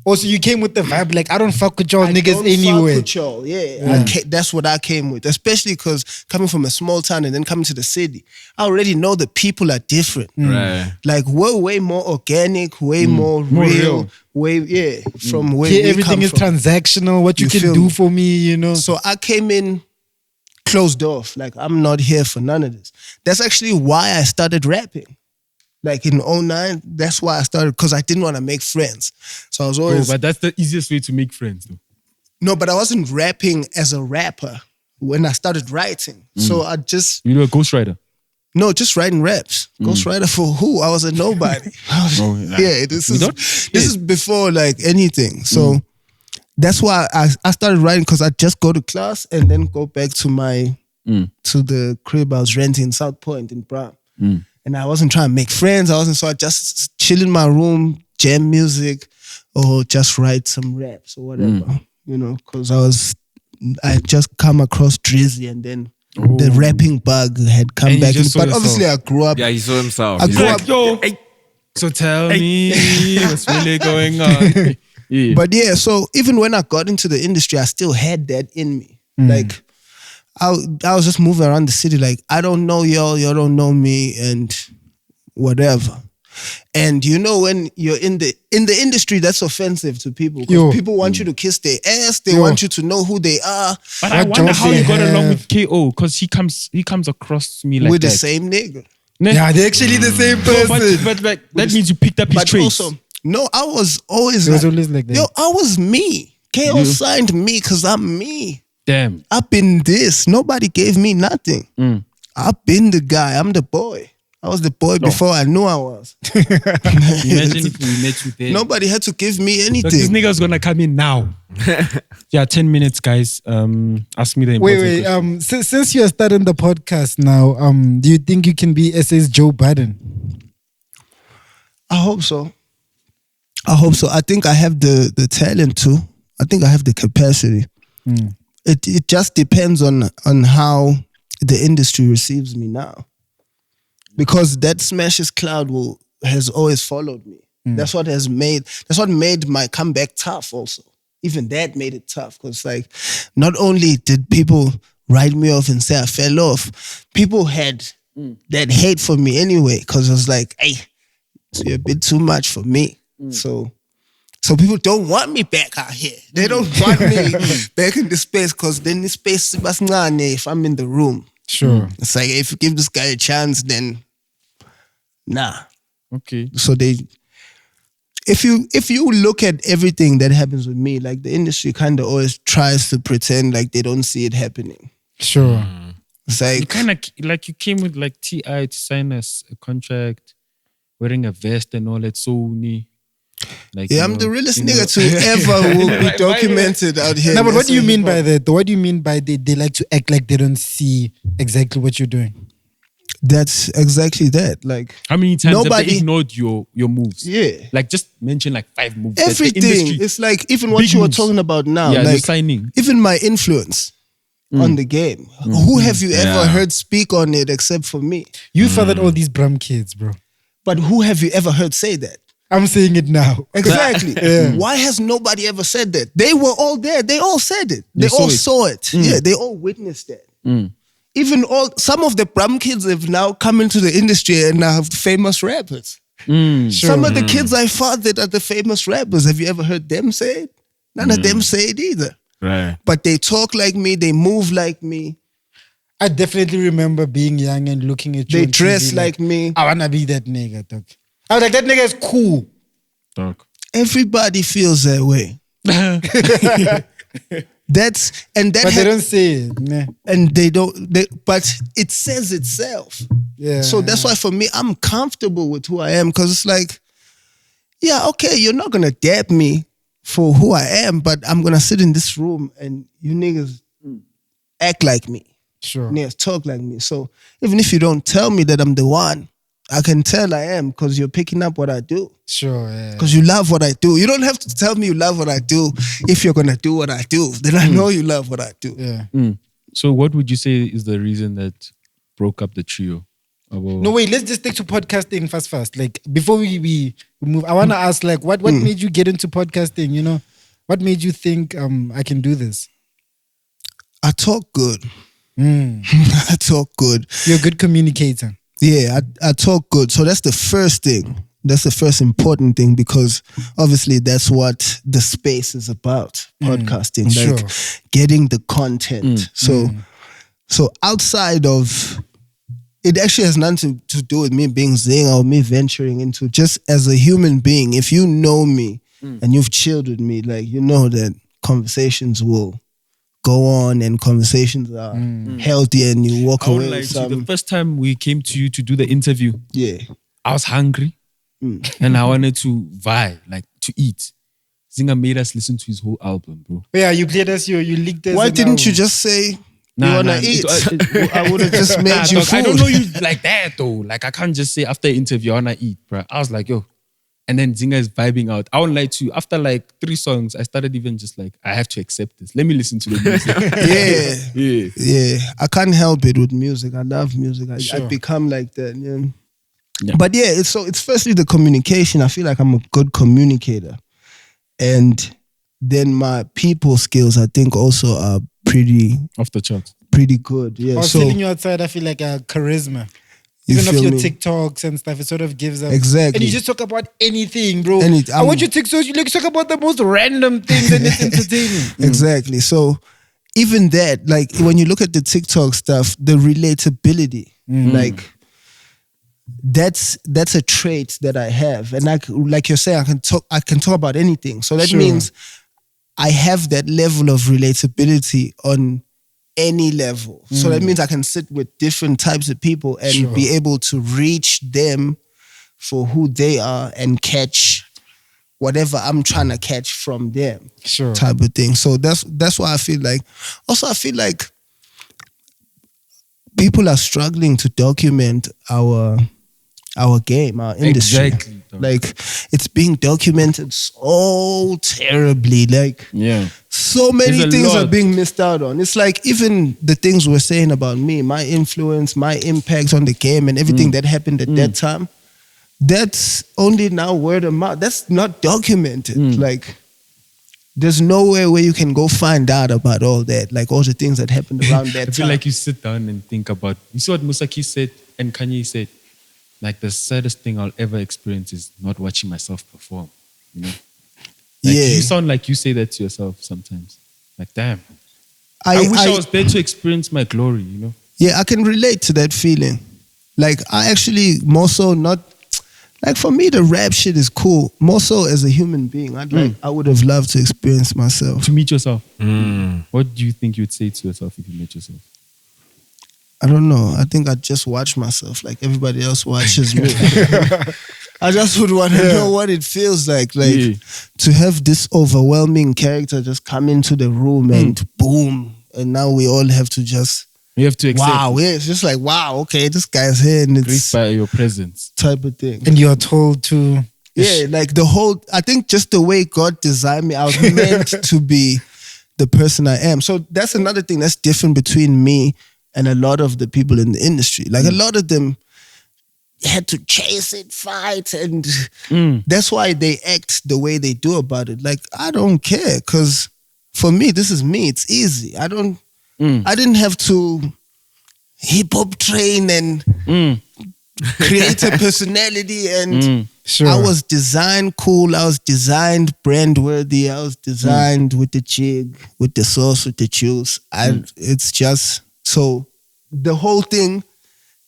Also, you came with the vibe like, I don't fuck with y'all I niggas don't fuck anyway. with y'all. Yeah. That's what I came with. Especially because coming from a small town and then coming to the city, I already know the people are different. Right. Like, we're way more organic, way more real, real. from where Here, we everything come is from. transactional. What you, You can feel do me? for me, you know. So I came in closed off. Like, I'm not here for none of this. That's actually why I started rapping. Like in 2009, that's why I started, because I didn't want to make friends. So I was always, But that's the easiest way to make friends, though. no, but I wasn't rapping as a rapper when I started writing. So I just, You know, a ghostwriter. no, just writing raps. Ghostwriter for who? I was a nobody. Yeah, this is before like anything. So that's why I started writing, because I just go to class and then go back to my to the crib I was renting in South Point in Bram. And I wasn't trying to make friends. So I just chill in my room, jam music, or just write some raps or whatever. You know, because I just come across Drizzy, and then the rapping bug had come And you back. just saw But obviously I grew up. Yeah, he saw himself. I He's grew like, up- Yo. Hey. So tell me what's really going on. Yeah. But yeah, so even when I got into the industry, I still had that in me. Like, I was just moving around the city like, I don't know y'all don't know me, and whatever. And you know, when you're in the industry, that's offensive to people, Yo. because people want you to kiss their ass. They Yo. want you to know who they are. But I What wonder jobs how they you got along have. with KO, because he comes across to me like with that. the same nigga. Ne? Yeah, they're actually the same No, person. but like that means you picked up his But traits. also, no, I was always It was like, always like that. yo, I was me. KO signed me because I'm me. Damn. I've been this. Nobody gave me nothing. I've been the guy. I'm the boy. I was the boy before I knew I was. Imagine if we met you there. Nobody had to give me Look, this anything. nigga's gonna come in now. Yeah, 10 minutes, guys. Ask me the important Wait. question. Since you're starting the podcast now, do you think you can be SA's Joe Biden? I hope so. I think I have the talent too. I think I have the capacity. It just depends on how the industry receives me now. Because that Smashes cloud has always followed me. That's what made my comeback tough also. Even that made it tough, because like, not only did people write me off and say I fell off, people had that hate for me anyway, because it was like, hey, so you're a bit too much for me. So people don't want me back out here. They don't want me back in the space, because then the space is if I'm in the room. Sure. It's like, if you give this guy a chance, then nah. Okay. So if you look at everything that happens with me, like, the industry kind of always tries to pretend like they don't see it happening. Sure. It's You like, kind of like you came with like TI to sign us a contract, wearing a vest and all that. Sony. Like, yeah, you I'm know, the realest you know. nigga to ever will be documented out here. No, but what do you mean by that? that? What do you mean by they like to act like they don't see exactly what you're doing? That's exactly that. Like How many times have Nobody- they ignored your moves? Yeah. Like just mention like 5 moves. that the everything. industry- It's like even what Big you were moves. talking about now. Yeah, you're like signing. even my influence on the game. Who have you ever heard speak on it except for me? You fathered all these Brum kids, bro. But who have you ever heard say that? I'm saying it now. Exactly. Why has nobody ever said that? They were all there. They all said it. They saw all it. saw it. Yeah, they all witnessed that. Even some of the Brum kids have now come into the industry and now have famous rappers. Some of the kids I fathered are the famous rappers. Have you ever heard them say it? None of them say it either. Right. But they talk like me. They move like me. I definitely remember being young and looking at you. They on dress TV like me. I wanna be that nigga, dog. I was like, that nigga is cool. Dog. Everybody feels that way. That But they don't say it. Nah. and but it says itself. Yeah. So that's why for me, I'm comfortable with who I am, because it's like, yeah, okay, you're not gonna dab me for who I am, but I'm gonna sit in this room and you niggas act like me. Sure. Niggas talk like me. So even if you don't tell me that I'm the one, I can tell I am, because you're picking up what I do. Sure, yeah. Because you love what I do. You don't have to tell me you love what I do if you're gonna do what I do. Then I know you love what I do. Yeah. So what would you say is the reason that broke up the trio? No, wait, let's just stick to podcasting fast. Like, before we move, I want to ask, like, what made you get into podcasting, you know? What made you think I can do this? I talk good. I talk good. You're a good communicator. Yeah, I talk good. So that's the first thing. That's the first important thing, because obviously that's what the space is about, podcasting. Like getting the content. So outside of, it actually has nothing to do with me being Zingah or me venturing into, just as a human being. If you know me and you've chilled with me, like, you know that conversations will go on and conversations are healthy and you walk I away would like with to, some. the first time we came to you to do the interview, Yeah. I was hungry and I wanted to vibe, like to eat. Zingah made us listen to his whole album, bro. Yeah, you played us, you leaked us. Why an didn't you album. just say you wanna eat? I would have just made Nah, you dog, food. I don't know you like that though. Like I can't just say after an interview I wanna eat, bro. I was like, yo. And then Zingah is vibing out. I won't lie to you. After like 3 songs, I started even just like, I have to accept this. Let me listen to the music. Yeah. I can't help it with music. I love music. I become like that. Yeah. But yeah, it's firstly the communication. I feel like I'm a good communicator. And then my people skills, I think, also are pretty Off the chart. good. Yeah. I was telling you outside, I feel like a charisma. You Even of feel your me? TikToks and stuff, it sort of gives up. Exactly. And you just talk about anything, bro. And I want your TikToks, you like talk about the most random things and it's entertaining. Exactly. So even that, like when you look at the TikTok stuff, the relatability, like that's a trait that I have. And like you're saying, I can talk about anything. So that means I have that level of relatability on any level. So that means I can sit with different types of people and be able to reach them for who they are and catch whatever I'm trying to catch from them. Type of thing. So that's why I feel like, also I feel like people are struggling to document our game, our industry. Exactly. Like it's being documented so terribly. Like so many There's a things are lot. being missed out on. It's like even the things we're saying about me, my influence, my impact on the game and everything that happened at that time, that's only now word of mouth. That's not documented. Like there's nowhere where you can go find out about all that, like all the things that happened around that I feel time. like you sit down and think about, you see what Musaki said and Kanye said, like the saddest thing I'll ever experience is not watching myself perform, you know? Like you sound like you say that to yourself sometimes. Like, damn. I wish I was there to experience my glory, you know? Yeah, I can relate to that feeling. Like I actually more so not, like for me the rap shit is cool. More so as a human being, I would have loved to experience myself. To meet yourself. What do you think you'd say to yourself if you met yourself? I don't know. I think I'd just watch myself like everybody else watches me. I just would want to know what it feels like to have this overwhelming character just come into the room and boom, and now we all have to just You have to accept. Wow, yeah, it's just like, wow, okay, this guy's here and it's Graced by your presence. type of thing. And you are told to. Yeah, like the whole, I think just the way God designed me, I was meant to be the person I am. So that's another thing that's different between me and a lot of the people in the industry. Like a lot of them had to chase it, fight, and that's why they act the way they do about it. Like, I don't care, because for me, this is me. It's easy. I didn't have to hip hop train and create a personality, and Sure. I was designed cool. I was designed brand worthy. I was designed with the jig, with the sauce, with the juice. It's just, so the whole thing,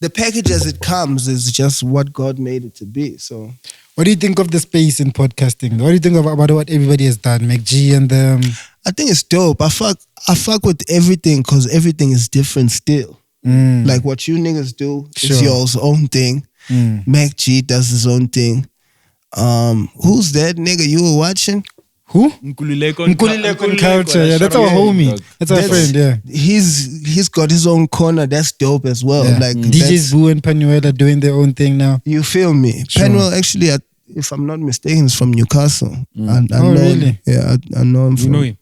the package as it comes is just what God made it to be. So What do you think of the space in podcasting? What do you think about what everybody has done? McG and them. I think it's dope. I fuck with everything because everything is different still. Like what you niggas do is your own thing. Mac G does his own thing. Who's that nigga you were watching? Who? Nkululeko Culture. Yeah, that's our homie. That's our friend, yeah. He's got his own corner. That's dope as well. Yeah. Like DJs Boo and Panuel are doing their own thing now. you feel me? Sure. Panuel actually, if I'm not mistaken, is from Newcastle. I know really? him. Yeah, I know him You from know him?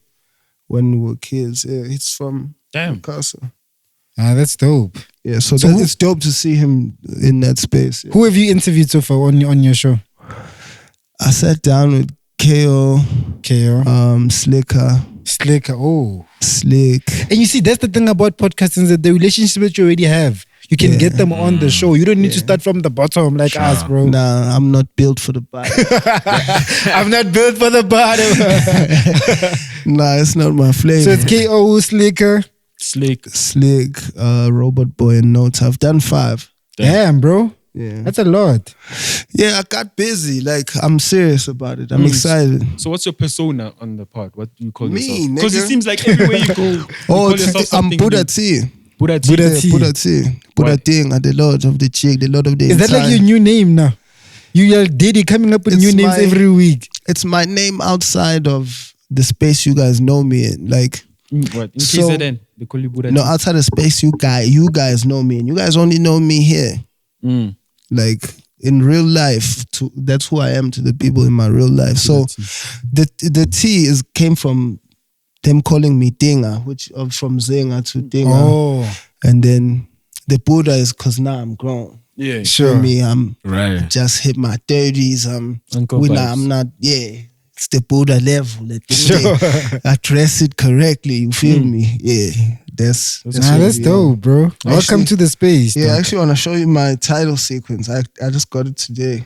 when we were kids. Yeah, he's from Newcastle. Ah, that's dope. Yeah, so who- it's dope to see him in that space. Yeah. Who have you interviewed so far on your show? I sat down with KO, KO. Slicker, Slicker. Oh. Slick. And you see, that's the thing about podcasting, is that the relationship that you already have, you can get them on the show. You don't need to start from the bottom like us, bro. Nah, I'm not built for the bottom. I'm not built for the bottom. Nah, it's not my flavor. So it's KO, Slicker. Slick, Robot Boy, and Notes. I've done 5. Damn, bro. Yeah. That's a lot. Yeah, I got busy. Like, I'm serious about it. I'm excited. So what's your persona on the pod? What do you call Me, yourself? Because it nigga. seems like everywhere you go, you call yourself I'm something Bhuda new. T. Bhuda T. Bhuda T. Bhuda T. Why? Bhuda Ting, the Lord of the Chick, the Lord of the Is that like your new name now? You are Diddy coming up with It's new names my- every week. It's my name outside of the space you guys know me in. Like, What? In So- KZN, they call you Bhuda no, T. outside the space you guys know me in. You guys only know me here. Like, in real life, that's who I am to the people in my real life. So the T came from them calling me Dinga, which from Zingah to Dinga. Oh, And then the Bhuda is because now I'm grown. Yeah. sure. For me, I'm Right. just hit my 30s. Uncle vibes. I'm not, it's the Bhuda level. At the Sure. day. I dress it correctly, you feel me? Yeah, that's Nah, what that's we are. dope, bro. Welcome to the space. Yeah, I dog. actually want to show you my title sequence. I just got it today.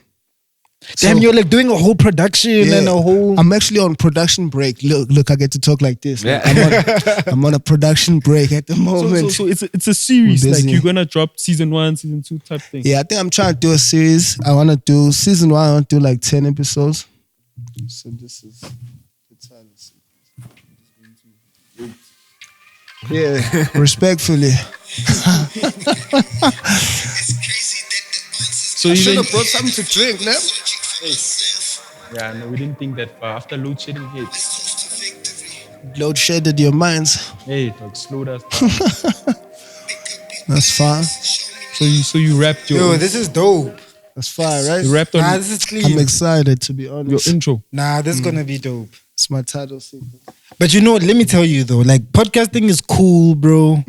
Damn, So- you're like doing a whole production and a whole. I'm actually on production break. Look, I get to talk like this. Yeah. I'm on a production break at the moment. So it's a series. I'm Like busy. you're gonna drop season 1, season 2 type thing. Yeah, I think I'm trying to do a series. I want to do season 1. I want to do like 10 episodes. So this is the title sequence. Yeah, respectfully. So I you should didn't, have brought something to drink, no? yeah, no, we didn't think that far. After load shedding hit, Load shedded your minds. hey, dog, slowed us down. That's fine. So you rapped your Yo, this is dope. That's fine, right? you rapped on Nah, this is I'm clean. excited, to be your honest. intro. Nah, this is gonna be dope. It's my title sequence. But you know, let me tell you though, like podcasting is cool, bro.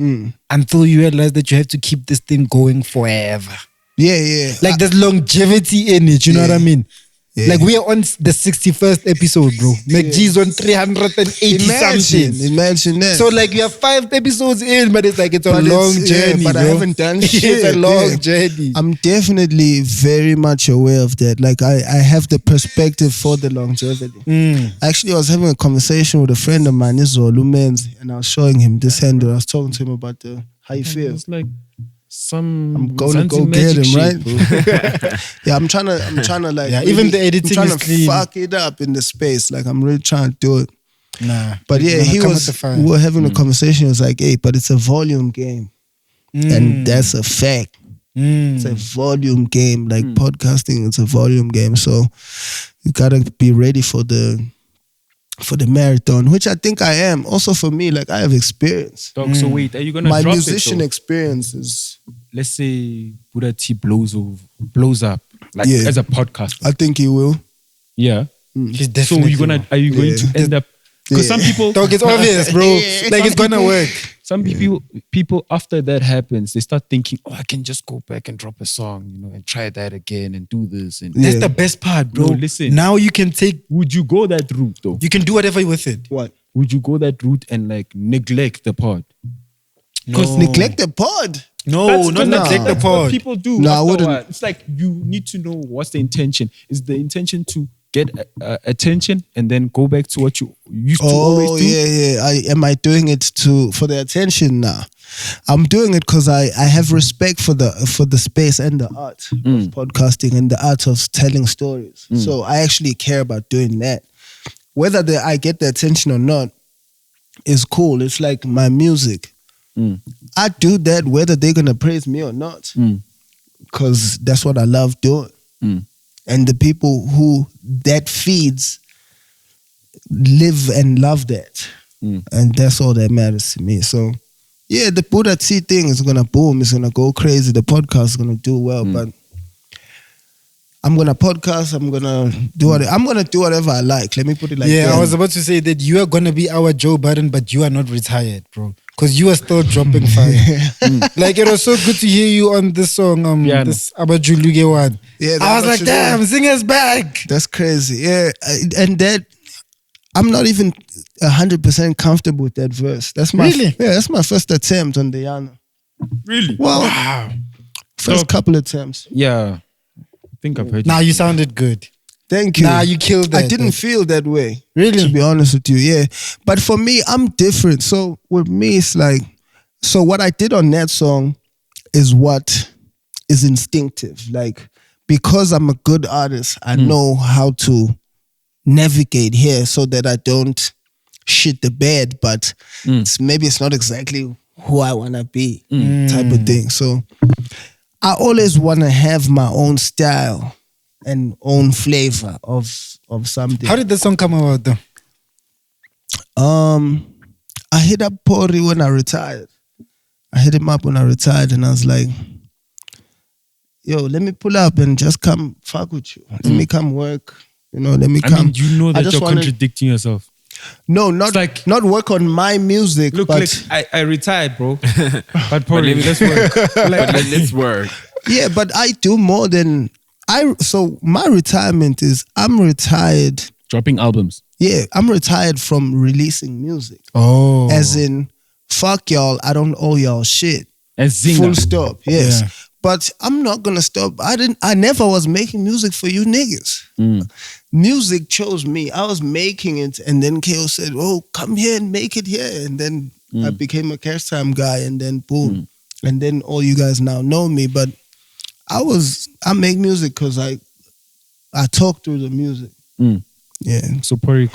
Until you realize that you have to keep this thing going forever. Yeah. Like there's longevity in it. You know what I mean? Yeah. Like we are on the 61st episode, bro. McG's on 380 something. Imagine that. So like you have 5 episodes in, but it's like it's a But long it's- journey, but bro. I haven't done shit. It's a long yeah. journey. I'm definitely very much aware of that. Like I have the perspective for the longevity. Actually, I was having a conversation with a friend of mine, Izolo Menz, and I was showing him this handle. I was talking to him about how he feels. It's like some I'm gonna go Zanzi get magic him, right? shit, bro. Yeah, I'm trying to like. Yeah, even the editing I'm trying is to clean. fuck it up in the space. Like I'm really trying to do it. Nah. But you're yeah, gonna he come with was. the fire. We were having a conversation. He was like, "Hey, but it's a volume game, and that's a fact. It's a volume game. Like podcasting, it's a volume game. So you gotta be ready for the for the marathon, which I think I am. Also for me, like I have experience. Dog, so wait, are you gonna My drop musician it, experience is. let's say Bhuda T blows up, like Yeah. as a podcast. I think he will. Yeah. He's So definitely. are you going to end up? Because some people, Dog, it's obvious, bro. Like it's gonna work. some people after that happens, they start thinking, oh, I can just go back and drop a song, and try that again and do this. And That's the best part, bro. No, listen. Now you can would you go that route though? you can do whatever with it. What? Would you go that route and like neglect the pod? Because neglect the pod. No, not neglect the That's what pod. people do. No, I after a wouldn't. while. It's like you need to know what's the intention. Is the intention to get attention and then go back to what you used to always do? Yeah. Am I doing it for the attention now? I'm doing it because I have respect for the space and the art of podcasting and the art of telling stories. So I actually care about doing that. Whether I get the attention or not is cool. It's like my music. I do that whether they're gonna praise me or not, because that's what I love doing. And the people who that feeds live and love that. And that's all that matters to me. So yeah, the Bhuda T thing is gonna boom, it's gonna go crazy, the podcast is gonna do well, but I'm gonna podcast, I'm gonna do whatever I like. Let me put it like that. Yeah, I was about to say that you are gonna be our Joe Budden, but you are not retired, bro. Because you are still dropping fire. Like it was so good to hear you on this song, this Abajuluge one. Yeah, I was like, damn, Zingah's back. That's crazy. Yeah, and that I'm not even 100% comfortable with that verse. That's my that's my first attempt on the Yana. Really? Well, Wow. first couple attempts. Yeah. I think I've heard Now you sounded good. Thank you. Nah, you killed that. I didn't feel that way. Really? To be honest with you, yeah. But for me, I'm different. So with me, it's like, so what I did on that song is what is instinctive. Like, because I'm a good artist, I know how to navigate here so that I don't shit the bed, but maybe it's not exactly who I want to be type of thing. So I always want to have my own style and own flavor of something. How did the song come about though? I hit up Pori when I retired. I hit him up when I retired and I was like, yo, let me pull up and just come fuck with you. Let me come work. Let me come. I mean, you know that you're contradicting yourself. No, not work on my music. Look, but I retired, bro. But probably let's work. Let's work. Yeah, but I do more than so my retirement is I'm retired. Dropping albums. Yeah, I'm retired from releasing music. Oh. As in, fuck y'all, I don't owe y'all shit. As Zingah. Full stop. Yes. Yeah. But I'm not gonna stop. I never was making music for you niggas. Music chose me. I was making it and then KO said, oh, come here and make it here. And then I became a cash time guy and then boom. And then all you guys now know me. But I make music because I talk through the music. Yeah. So Pori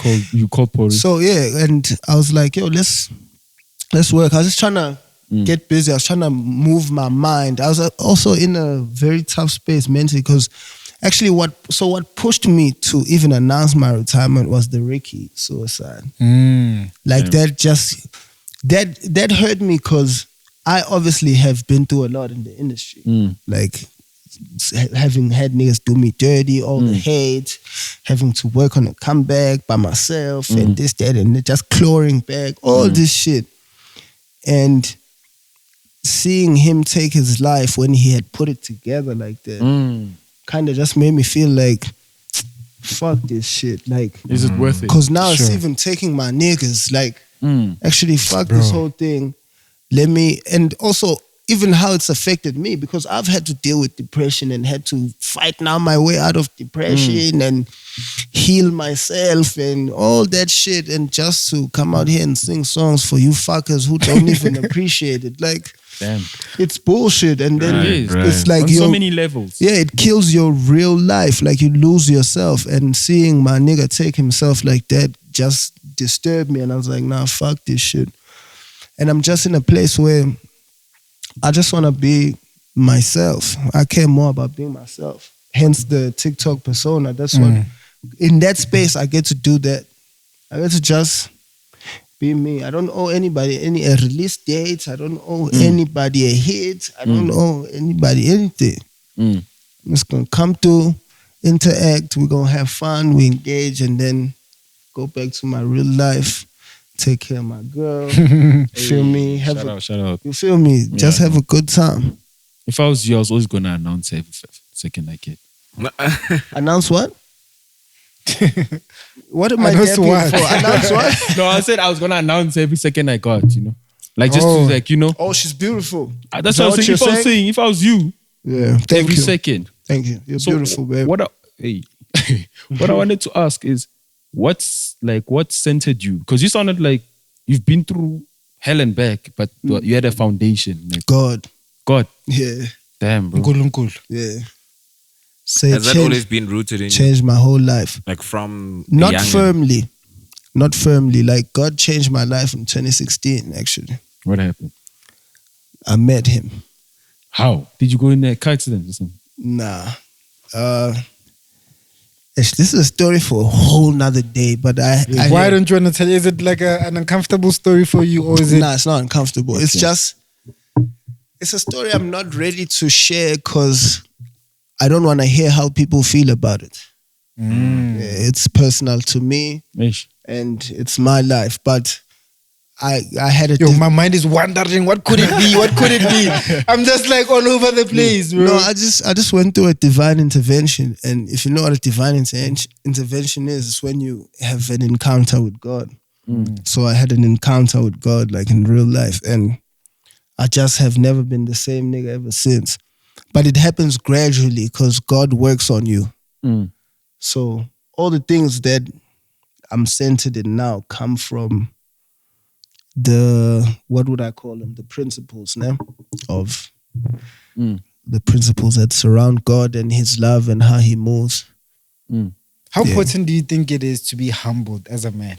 called Pori. So yeah, and I was like, yo, let's work. I was just trying to get busy. I was trying to move my mind. I was also in a very tough space mentally because actually what pushed me to even announce my retirement was the Ricky suicide. Like that hurt me because I obviously have been through a lot in the industry. Like having had niggas do me dirty, all the hate, having to work on a comeback by myself and this, that, and just clawing back, all this shit. And seeing him take his life when he had put it together like that kind of just made me feel like, fuck this shit. Like, is it worth it? Because now it's even taking my niggas. Like, actually, fuck this whole thing. And also, even how it's affected me, because I've had to deal with depression and had to fight now my way out of depression and heal myself and all that shit. And just to come out here and sing songs for you fuckers who don't even appreciate it. Like, damn, it's bullshit. And then it's like on so many levels. Yeah, it kills your real life. Like, you lose yourself. And seeing my nigga take himself like that just disturbed me. And I was like, nah, fuck this shit. And I'm just in a place where I just want to be myself. I care more about being myself. Hence the TikTok persona. That's what, in that space, I get to do that. I get to just be me. I don't owe anybody any a release date. I don't owe anybody a hit. I don't owe anybody anything. I'm just gonna come to interact. We're gonna have fun. We engage, and then go back to my real life. Take care of my girl. Feel me? Shout out. You feel me? Just have a good time. If I was you, I was always gonna announce every second I get. Announce what? What am I Announce dapping what? for? Announce what? No, I said I was gonna announce every second I got, you know. Like just to like, you know. Oh, she's beautiful. That's what I was saying. If I was saying, if I was you, yeah, thank every you. second. Thank you. You're beautiful, babe. What I wanted to ask is, what centered you? Because you sounded like you've been through hell and back, but you had a foundation. Like God. Yeah. Damn, bro. Yeah. Has that always been rooted in you? Changed my whole life. Like from Not firmly. Like God changed my life in 2016, actually. What happened? I met him. How? Did you go in a car accident or something? Nah. This is a story for a whole nother day, but Why don't you want to tell? Is it like an uncomfortable story for you, or is it? Nah, it's not uncomfortable. Okay. It's a story I'm not ready to share because I don't want to hear how people feel about it. It's personal to me, and it's my life. But I had a... my mind is wandering. What could it be? What could it be? I'm just like all over the place, bro. No, I just went through a divine intervention. And if you know what a divine intervention is, it's when you have an encounter with God. So I had an encounter with God, like in real life. And I just have never been the same nigga ever since. But it happens gradually because God works on you. So all the things that I'm centered in now come from what would I call them? The principles, of the principles that surround God and His love and how He moves. How important do you think it is to be humbled as a man?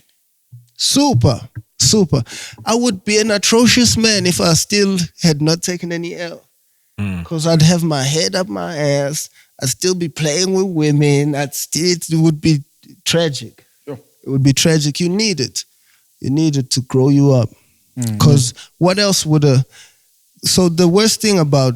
Super. I would be an atrocious man if I still had not taken any L. Because I'd have my head up my ass. I'd still be playing with women. It would be tragic. It would be tragic. You need it. You need it to grow you up. Because what else would So the worst thing about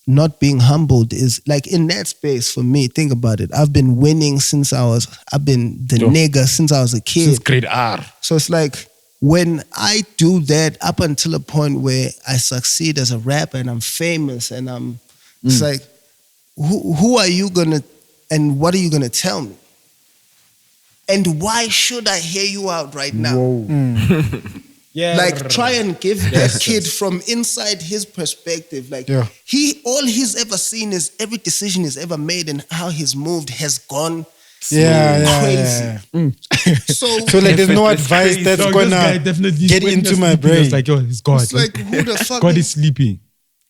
not being humbled is, like, in that space for me, think about it. I've been winning I've been the nigga since I was a kid. Since grade R. So it's like, when I do that up until a point where I succeed as a rapper and I'm famous and it's like, who are you gonna, and what are you gonna tell me? And why should I hear you out right now? Like, try and give that kid from inside his perspective. Like, all he's ever seen is every decision he's ever made and how he's moved has gone crazy. So like, there's no advice that's gonna get into my brain. It's like, yo, it's God. It's like, who the fuck? God is sleeping.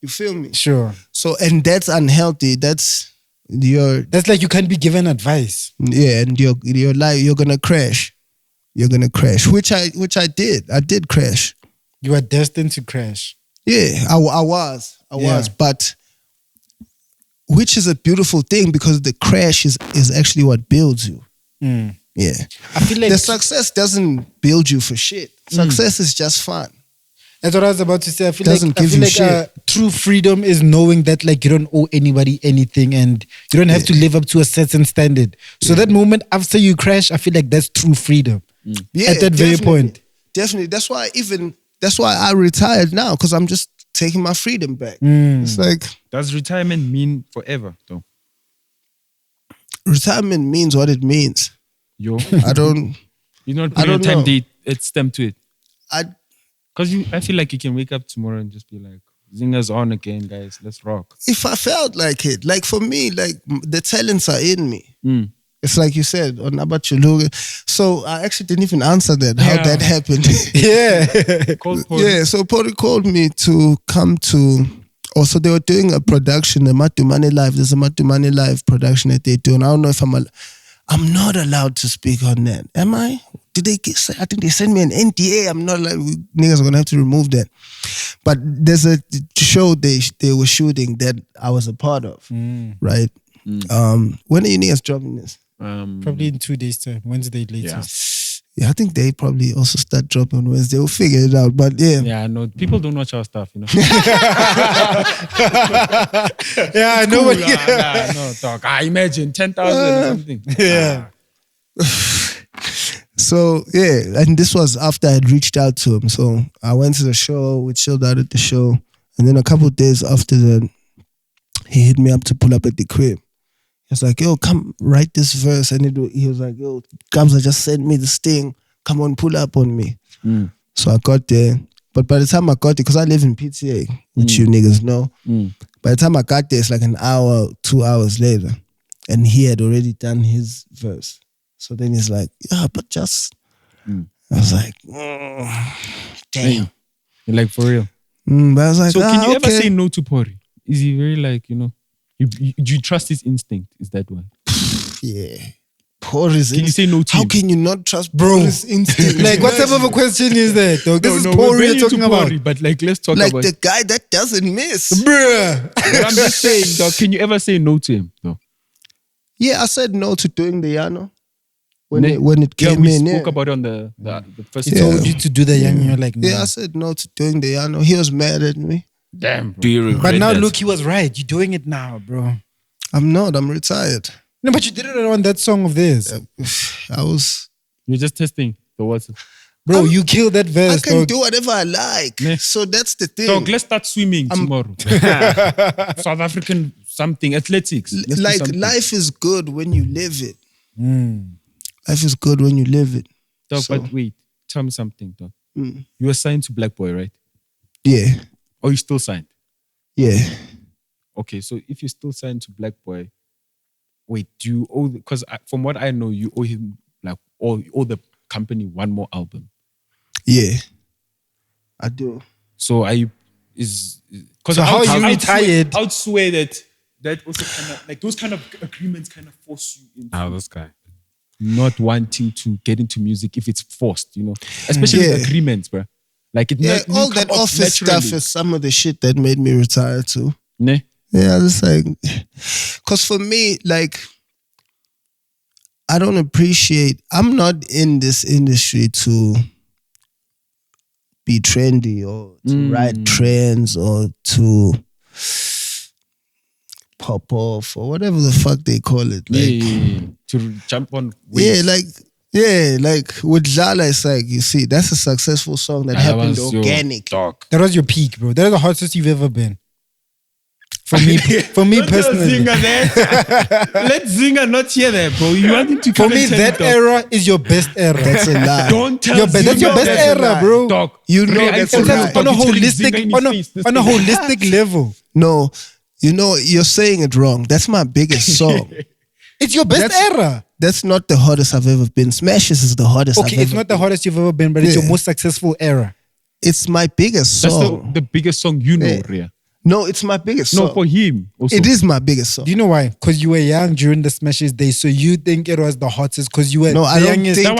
You feel me? Sure. So, and that's unhealthy. That's like, you can't be given advice. Yeah, and you're like, you're gonna crash. You're gonna crash, which I did. I did crash. You are destined to crash. Yeah, I was, but which is a beautiful thing, because the crash is actually what builds you. Yeah, I feel like the success doesn't build you for shit. Success is just fun. That's what I was about to say. I feel like true freedom is knowing that, like, you don't owe anybody anything and you don't have to live up to a certain standard. So that moment after you crash, I feel like that's true freedom. Yeah, at that very point. Definitely. That's why I retired now, because I'm just taking my freedom back. It's like, does retirement mean forever though? Retirement means what it means. I don't. You're not putting a time date. It's stamp to it. Because I feel like you can wake up tomorrow and just be like, Zingah's on again, guys. Let's rock. If I felt like it, like, for me, like, the talents are in me. It's like you said, on Abachuluga. So I actually didn't even answer that, how that happened. So Pori called me to come to, also they were doing a production, the Matumani Live. There's a Matumani Live production that they do. And I don't know if I'm not allowed to speak on that. Am I? I think they sent me an NDA. I'm not like, niggas are gonna have to remove that. But there's a show they were shooting that I was a part of, right? When are you niggas dropping this? Probably in 2 days' time. Wednesday latest. Yeah, I think they probably also start dropping on Wednesday. We'll figure it out. But yeah. Yeah, no, people don't watch our stuff, you know. Yeah, nobody. No, dog. I imagine 10,000 or something. Yeah. So yeah, and this was after I had reached out to him. So I went to the show, we chilled out at the show, and then a couple of days after that, he hit me up to pull up at the crib. He was like, yo, come write this verse. And he was like, yo, Gamza just sent me this thing. Come on, pull up on me. So I got there. But by the time I got there, because I live in PTA, which you niggas know, by the time I got there, it's like an hour, 2 hours later. And he had already done his verse. So then he's like, yeah, but just... I was like, damn. You're like, for real. But I was like, so can you ever okay. say no to Pori? Is he very like, you know, do you trust his instinct? Is that why? Yeah. Pori's Can you say no to How him? can you not trust Pori's instinct? Like, what type of a question is that, dog? This is Pori you're talking about. Pori, but like, let's talk like about the guy that doesn't miss. Bruh. But I'm just saying, dog, can you ever say no to him? No. Yeah, I said no to doing the Yano when Ne- it came we in. spoke about it on the first. He told you to do the young, you're like, no. Yeah, I said no to doing the Yano. He was mad at me. Damn, bro. Do you regret But now that? look, he was right. You're doing it now, bro. I'm not. I'm retired. No, but you did it on that song of this. I was... You're just testing the words. Bro, you killed that I verse, can dog. do whatever I like. Ne. So that's the thing. Dog, let's start swimming tomorrow. South African something, athletics. Let's do Like, something. life is good when you live it. Life is good when you live it. Dog, So- but wait, tell me something, dog. You were signed to Black Boy, right? Yeah. Or you still signed? Yeah. Okay, so if you're still signed to Black Boy, wait, do you owe? Because from what I know, you owe him like or the company one more album. Yeah. I do. So are you? Because So how are you retired? I would swear that also kind of like those kind of agreements kind of force you into Oh, this guy. not wanting to get into music if it's forced, you know, especially Yeah. with agreements, bro. Like it, Yeah, not all come that off office stuff naturally. is some of the shit that made me retire too. Ne? Yeah, just like, because for me, like, I don't appreciate, I'm not in this industry to be trendy or to ride trends or to pop off or whatever the fuck they call it. Like, Yeah. To jump on. yeah, waves. like with Zala, it's like, you see, that's a successful song that happened was your organic. dog. That was your peak, bro. That is the hottest you've ever been. For me personally. Let Zingah not hear that, bro. You want him to For come me, and tell that you, dog. era is your best era. That's a lie. Don't tell That's your Zingah best that's a era, lie. bro. Dog. You know Really, that's I a told lie. you, On a dog, you're telling Zingah in holistic, his face, on a holistic level. No, you know, you're saying it wrong. That's my biggest song. It's your best era. That's not the hottest I've ever been. Smashes is the hottest I've Okay, ever it's not the hottest you've ever been, but it's your Yeah. most successful era. It's my biggest That's song. the biggest song you know, Yeah. Ria. No, it's my biggest No, song. for him also. It is my biggest song. Do you know why? Because you were young during the Smashes days, so you think it was the hottest because you were No, I the don't youngest. think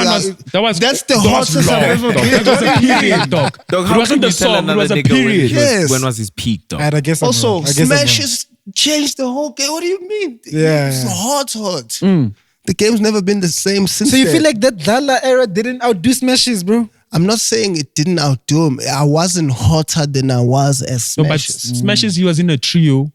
that's the hottest I've ever been. That was a period, dog. Dog, It how wasn't can the you tell song, it another was a nigga when, period. Yes. when was his peak, dog? I guess I'm Also, wrong. I guess I'm wrong. Smashes changed the whole game. What do you mean? Yeah, It's yeah. hot. The game's never been the same since So you then. feel like that Dala era didn't outdo Smashes, bro? I'm not saying it didn't outdo him. I wasn't hotter than I was as No, but Smashes. Smashes, he was in a trio.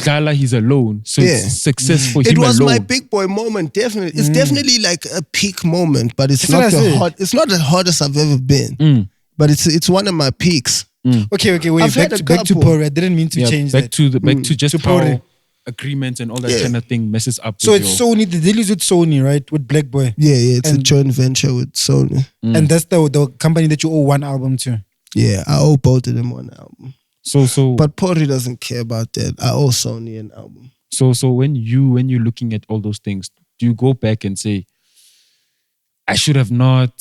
Gala, he's alone. So Yeah. it's success for It him was alone. my big boy moment, definitely. It's definitely like a peak moment, but it's That's not what I the said. hot. It's not the hottest I've ever been. But it's one of my peaks. Okay, wait. I've had Back a to couple. Pori. I didn't mean to Yeah, change back that. to just To how Pori. agreements and all that Yeah. kind of thing messes up. So with it's your- Sony. The deal is with Sony, right? With Black Boy. Yeah, it's a And- joint venture with Sony. And that's the company that you owe one album to. Yeah, I owe both of them one album. So But Pori doesn't care about that. I owe Sony an album. So when you're looking at all those things, do you go back and say, I should have not,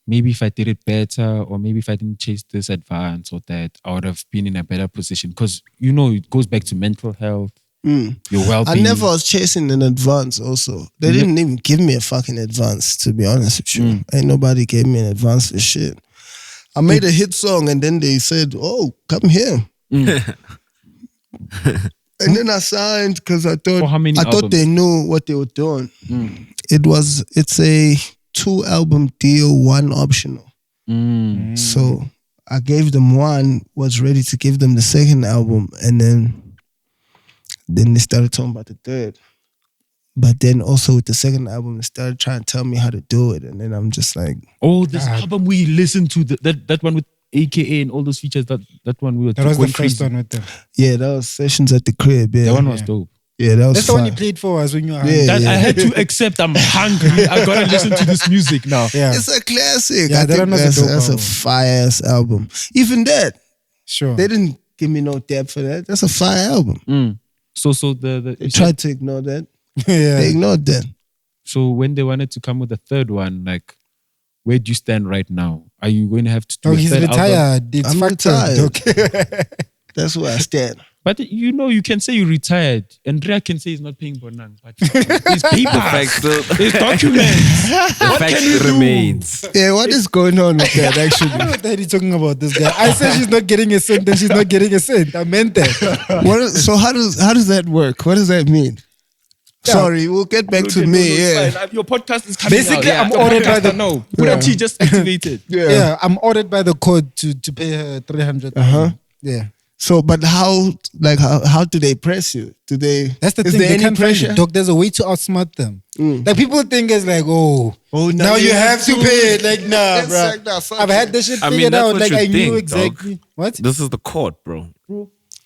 maybe if I did it better, or maybe if I didn't chase this advance or that, I would have been in a better position? Because, you know, it goes back to mental health, your I well-being. never was chasing an advance also. They didn't even give me a fucking advance, to be honest with you. Ain't nobody gave me an advance for shit. I made a hit song and then they said, oh, come here. And then I signed because I For how many thought they albums? knew what they were doing. It's a 2-album deal, 1 optional. So I gave them 1, was ready to give them the 2nd album, and then they started talking about the 3rd. But then also with the 2nd album, they started trying to tell me how to do it, and then I'm just like, oh, this album we listened to, that one with AKA and all those features, that one we were that was the crazy. first one with them. yeah, that was Sessions at the Crib. Yeah, That one was dope. Yeah, that was That's the one fire. you played for us when you were Yeah. hungry. I had to accept I'm hungry. I gotta listen to this music now. Yeah, It's a classic. Yeah, I that think one was a that's dope that's a album. fire-ass album. Even that, sure. they didn't give me no depth for that. That's a fire album. So the They tried to ignore that. Yeah. They ignored that. so when they wanted to come with the 3rd one, like, where do you stand right now? Are you going to have to do Oh, a he's 3rd album? retired. It's I'm fucked up. retired. Okay. That's where I stand. But you can say you retired. And Ria can say he's not paying Bonang. But his papers, his documents. The fact remains. Yeah, what is going on with that I actually? don't know what the hell he's talking about, this guy. I said she's not getting a cent and she's not getting a cent. I meant that. So how does that work? What does that mean? Yeah. Sorry, we'll get back to me. Yeah. Your podcast is coming Basically, out. I'm ordered by the... No, Bhuda T just activated. Yeah, I'm ordered by the court to pay her 300. Yeah. So, but how do they press you? Do they? That's the is thing. there They any can't find pressure? it. Dog, there's a way to outsmart them. Like people think it's like, now you have to pay it. Like, nah, It's bro. like, nah, fuck I've had this shit I mean, figured that's out. what Like you I knew think, exactly. What? This is the court, bro.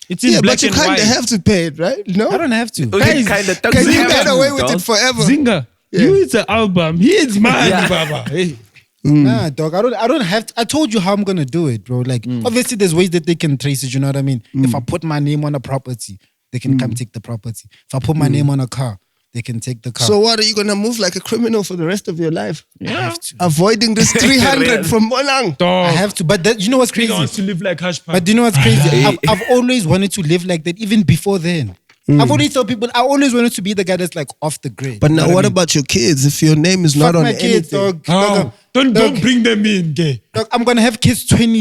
It's in Yeah, black but you and kind white. of have to pay it, right? No, I don't have to. Okay, Guys, kinda Can you have get to, away with dog. it forever? Zingah, you it's an album. He is mine, Baba. Hey. Nah, dog. I don't have to. I told you how I'm gonna do it, bro. Like obviously there's ways that they can trace it, you know what I mean? If I put my name on a property, they can come take the property. If I put my name on a car, they can take the car. So what, are you gonna move like a criminal for the rest of your life? I have to. Avoiding this 300 from Bonang. I Dog. have to. But that, you know what's He wants crazy? to live like Hush But do you know what's crazy? I've always wanted to live like that, even before then. I've always told people I always wanted to be the guy that's like off the grid. But You know now, what I mean? about your kids? If your name is Fuck not on my kids, anything, dog. Oh, don't bring them in, gay. Dog, I'm gonna have kids 20,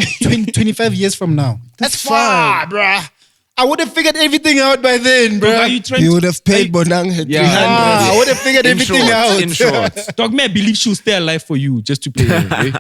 25 years from now. That's far, bruh. I would have figured everything out by then, Dog, are bruh. you trying you to would have paid Bonang at 300. I would have figured everything out. In short. Dog, man, I believe she'll stay alive for you just to pay her. Eh?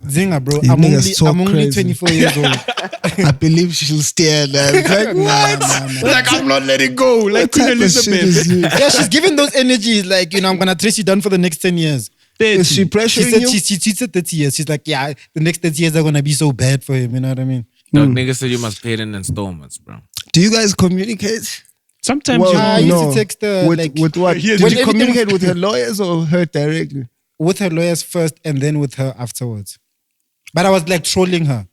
Zingah, bro. You I'm niggas talk only crazy. 24 years old. I believe she'll stare at that. It's like, what? Nah. Like, I'm not letting go. Like What Queen type of shit is Elizabeth. this? Yeah, she's giving those energies like, I'm gonna trace you down for the next 10 years. Is she She pressuring said you? she said 30 years. She's like, yeah, the next 30 years are gonna be so bad for him. You know what I mean? Dog, nigga said you must pay it in installments, bro. Do you guys communicate? Sometimes Well, you I used to text her, with, like- with what? Here, Did when you everything communicate was- with her lawyers or her directly? With her lawyers first and then with her afterwards. But I was like trolling her.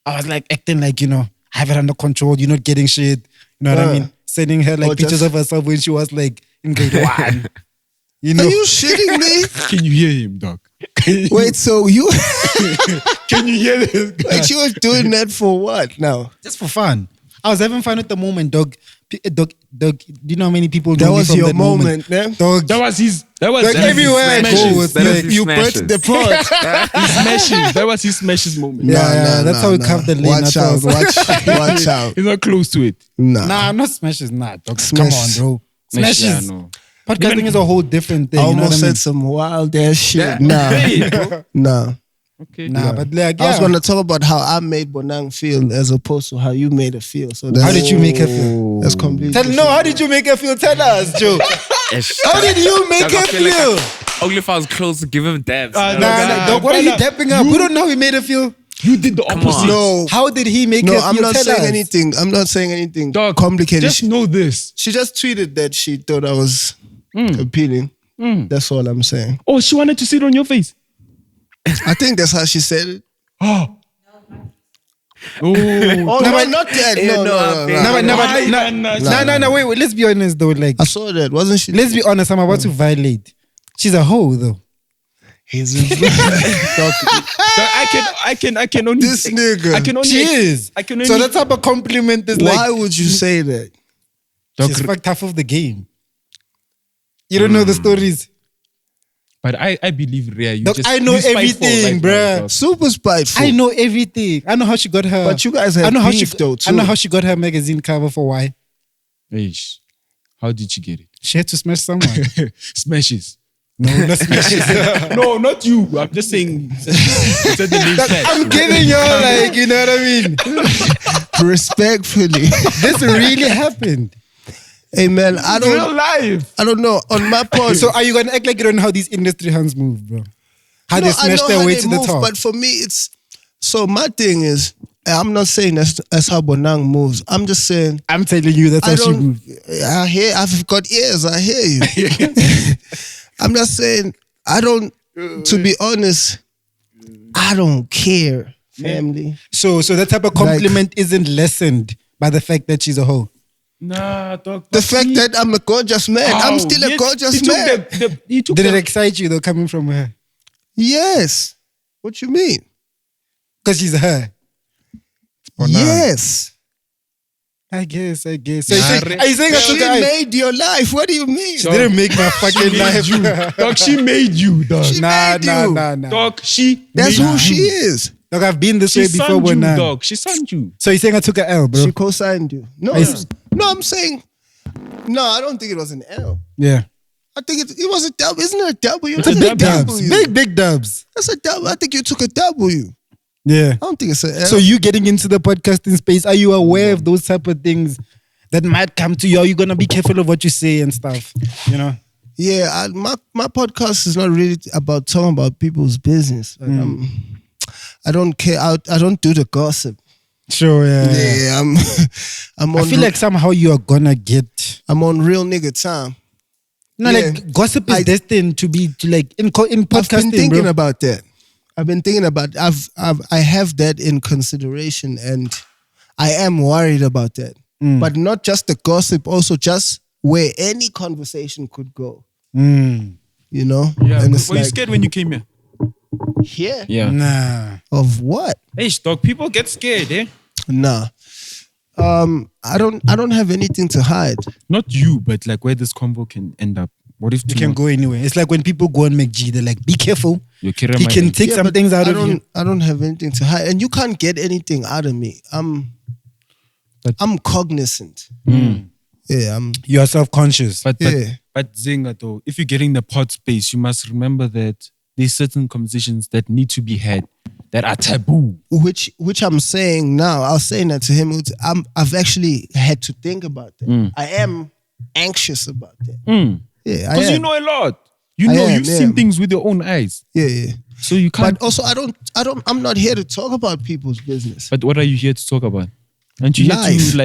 I was like acting like, I have it under control. You're not getting shit. You know what I mean? Sending her like Or pictures just- of herself when she was like in grade 1. You know? Are you shitting me? Can you hear him, dog? Wait, so you Can you hear this guy? wait, you was doing that for what now? Just for fun. I was having fun at the moment, dog. Dog, do you know how many people That know me was from your that moment, yeah? Dog, That was his. That was like his everywhere I smashes. go, it's That was like, his You smashes. burnt the pot. His smashes. That was his smashes moment. Yeah, that's how we carved the lane. Watch out, ourselves. watch out. He's not close to it. Nah. Nah, not smashes, nah, dog. Smash. Come on, bro. Smashes. Yeah, no. Podcasting is a whole different thing. I You know what almost I mean? said some wild ass shit. Yeah. Nah. Hey, bro. Nah. Okay. Nah, but like, I was yeah. gonna talk about how I made Bonang feel as opposed to how you made her feel. So that's, How did you make her feel? That's completely How did you make her feel? Tell us, Joe. How did you make her feel? Only if I was close to give him dabs. Nah, Nah, dog, what are you brother, dapping up? We don't know how he made her feel. You did the on. opposite. No, How did he make her no, feel? I'm not Tell saying us. anything. I'm not saying anything Dog, complicated. Just know this. She just tweeted that she thought I was appealing. That's all I'm saying. Oh, she wanted to see it on your face. I think that's how she said it. Oh. Oh. Oh, no, not that. No, No, wait, let's be honest though. Like, I saw that. Wasn't she? let's be honest, I'm about to violate. She's a hoe though. He's I can only. This nigga. I can only. She is. I can only. So that type of compliment is Why like, would you say that? she's fucked half of the game. You don't know the stories. But I believe Rhea. You Dog, just I know you spiteful everything, right now, bruh. dog. Super spiteful. I know everything. I know how she got her. But you guys have I know how beef she, though, too. I know how she got her magazine cover for why. Eish. How did she get it? She had to smash someone. Smashes. No, not smashes. No, not you. I'm just saying. It's at the name tag. I'm giving you like, you know what I mean? Respectfully. This really happened. Hey man, I Real life. don't know. On my part, So are you gonna act like you don't know how these industry hands move, bro? How they smash their way to the top? But for me, it's so my thing is. I'm not saying that's how Bonang moves. I'm just saying. I'm telling you that's how she moves. I've got ears. I hear you. I'm just saying. I don't. To be honest, I don't care. Family. So that type of compliment isn't lessened by the fact that she's a hoe. Nah, dog. The fact that I'm a gorgeous man. I'm still a gorgeous man. Did it excite you though, coming from her? Yes. What you mean? Because she's her. Yes. I guess. So are you saying I took She her? made your life. What do you mean? She didn't make my fucking life. Dog, she made you, dog. Nah. Dog, she That's made who you. she is. Dog, I've been this She way before, signed you, Bonang. dog. She signed you. So you're saying I took an L, bro? She co-signed you. No, I'm saying. No, I don't think it was an L. Yeah. I think it was a W. Isn't it a W? It's a big dubs. Big dubs. That's a W. I think you took a W. Yeah. I don't think it's an L. So you getting into the podcasting space, are you aware of those type of things that might come to you? Are you gonna be careful of what you say and stuff? You know? Yeah, my podcast is not really about talking about people's business. Like, I don't care. I don't do the gossip. Sure, yeah. Yeah, I'm on. I feel like somehow you are gonna get. I'm on real nigga time. No, Yeah. like gossip is destined to be in podcasting. I've been thinking bro. about that. I have that in consideration, and I am worried about that. But not just the gossip, also just where any conversation could go. You know? Yeah. And it's Were you scared when you came here? Here? Yeah. Nah. Of what? Hey, dog, people get scared, eh? Nah. I don't have anything to hide. Not you, but like where this convo can end up. What if You can go anywhere. It's like when people go on McG, they're like, be careful. He can take some but things out I of you. I don't have anything to hide. And you can't get anything out of me. I'm cognizant. Yeah, You are self-conscious. But Yeah. Zingah though, if you're getting the pod space, you must remember that there's certain conversations that need to be had that are taboo. which I'm saying now. I was saying that to him. I've actually had to think about that. I am anxious about that. Yeah, Because you know a lot. You've seen things with your own eyes. Yeah. So you can't. But also, I'm not here to talk about people's business. But what are you here to talk about? Aren't you here Life. to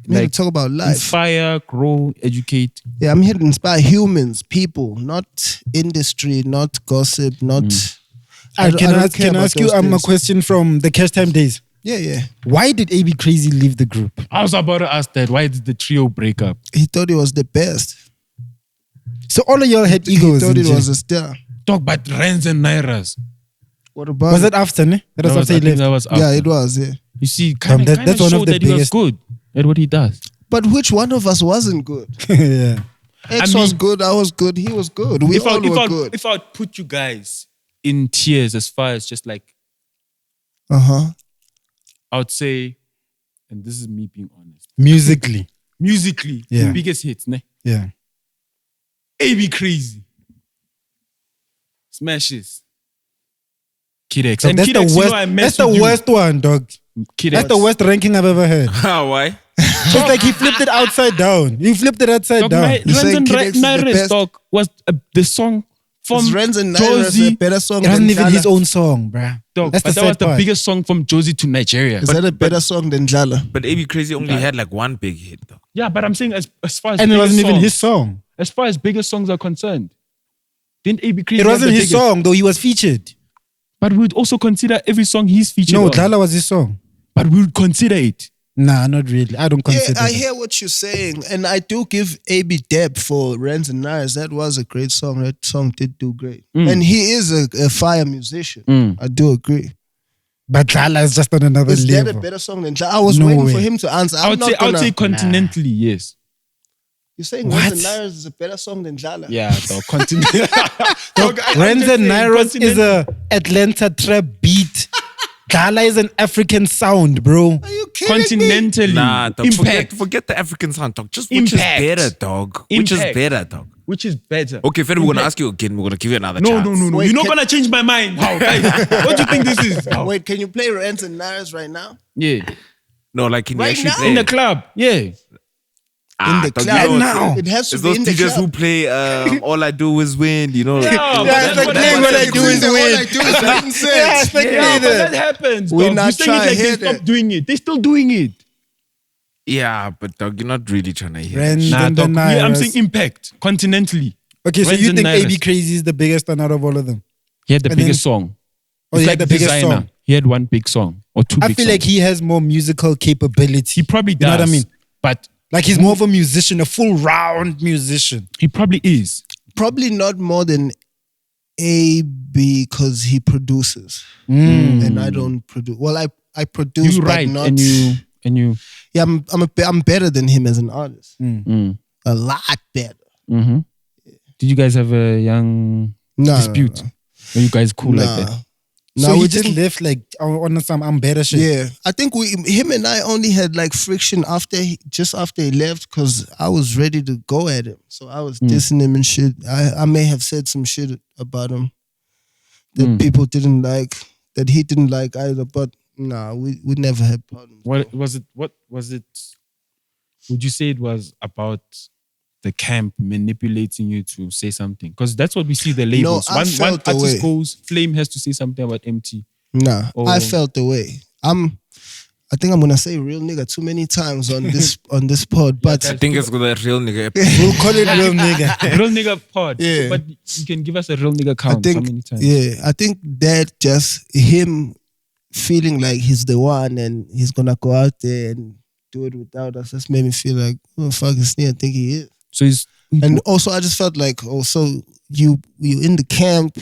I'm here to talk about life. inspire, grow, educate? Yeah, I'm here to inspire humans, people, not industry, not gossip, not. Can I care about ask you those a things. question from the Cash Time days? Yeah. Why did AB Crazy leave the group? I was about to ask that. Why did the trio break up? He thought he was the best. So all of y'all had egos. He thought and he was shit. a star. Talk about Rands and Nairas. What about? Was it after, ne? That was after he left. That was after. Yeah, it was. Yeah. You see, kind that's of one of showed the that he was biggest- good at what he does. But which one of us wasn't good? Yeah. X was good. I was good. He was good. We all were good. If I would put you guys in tiers as far as just like, I I would say, and this is me being honest, Musically. the biggest hits, ne? Yeah. AB Crazy. Smashes. Kid X. So And that's Kid the X, worst. you know I That's messed the with you. worst one, dog. Kid That's X. the worst ranking I've ever heard. Why? It's like he flipped it upside down. He flipped it upside Dog, down. You're saying Kid X is the Naira's best? dog was the song from Renz and Naira is a Josie. better song It wasn't than even Dlala. his own song, bruh. Dog, That's but the that was sad the part. biggest song from Josie to Nigeria. Is that a better song than Dlala? But AB Crazy only had like one big hit though. Yeah, but I'm saying as far as And it biggest wasn't even songs- his song. As far as biggest songs are concerned, didn't AB Crazy It have wasn't the his biggest? song, though. He was featured. But we would also consider every song he's featured No, on. Dlala was his song. But we would consider it. Nah, not really. I don't consider Yeah, I that. hear what you're saying, and I do give AB Deb for Renz and Naira. That was a great song. That song did do great, and he is a fire musician. I do agree. But Dlala is just on another Is that a level. better song than Dlala? I was No waiting way. for him to answer. I would say continentally, yes. You're saying What? Renz and Naira is a better song than Dlala? Yeah, the continent. Renz and Nairos is a Atlanta trap beat. Dlala is an African sound, bro. Are you kidding me? Continentally. Nah, dog, Impact. forget the African sound, dog. Just which Impact. is better, dog. Which is Impact. better, dog. Which is better? Okay, Fred, we're gonna ask you again. We're gonna give you another chance. No. Wait, You're not gonna change my mind. How? What do you think this is? How? Wait, can you play Rents and Naras right now? Yeah. No, like can you Right actually now? play In the club. Yeah. In the dog, club you know, now. It has to It's be those in the DJs who club. play All I Do Is Win, you know. Yeah, but it's like playing What I Do Is All Win. I do is making Yeah, sense. it's like Yeah, but neither. that happens. We're dog. not You're saying it trying like to hear they stopped that. doing it. They're still doing it. Yeah, but dog, you're not really trying to hear. Rand that shit. Nah, and dog. the I'm Nairas. saying impact continentally. Okay, so Rand you and think Nairas. AB Crazy is the biggest one out of all of them? He had the And biggest then- song. Oh, It's he like had the biggest Designer. song. He had one big song or two I big feel songs. like he has more musical capability. He probably does. You know what I mean? But Like he's more of a musician, a full round musician. he probably is. Probably not more than AB because he produces. And I don't produce. Well, I produce, You but write not. and you. Yeah, I'm better than him as an artist. A lot better. Mm-hmm. Did you guys have a young No, dispute? Or you guys cool like that? So we he just didn't- left like on some I'm better shit. Yeah, I think him and I only had like friction just after he left because I was ready to go at him. So I was dissing him and shit. I may have said some shit about him that people didn't like, that he didn't like either. But nah, we never had problems. What was it? What was it? Would you say it was about the camp manipulating you to say something? Because that's what we see the labels. I one felt the artist way. goes, Flame has to say something about MT. Nah, Oh. I felt the way. I think I'm gonna say real nigga too many times on this pod, but I think it's got a real nigga. We'll call it real nigga. Real nigga pod. Yeah. But you can give us a real nigga I count how think many times? I think that just him feeling like he's the one and he's gonna go out there and do it without us. Just made me feel like, oh fuck, this nigga think he is. So he's And also, I just felt like, oh, so you in the camp,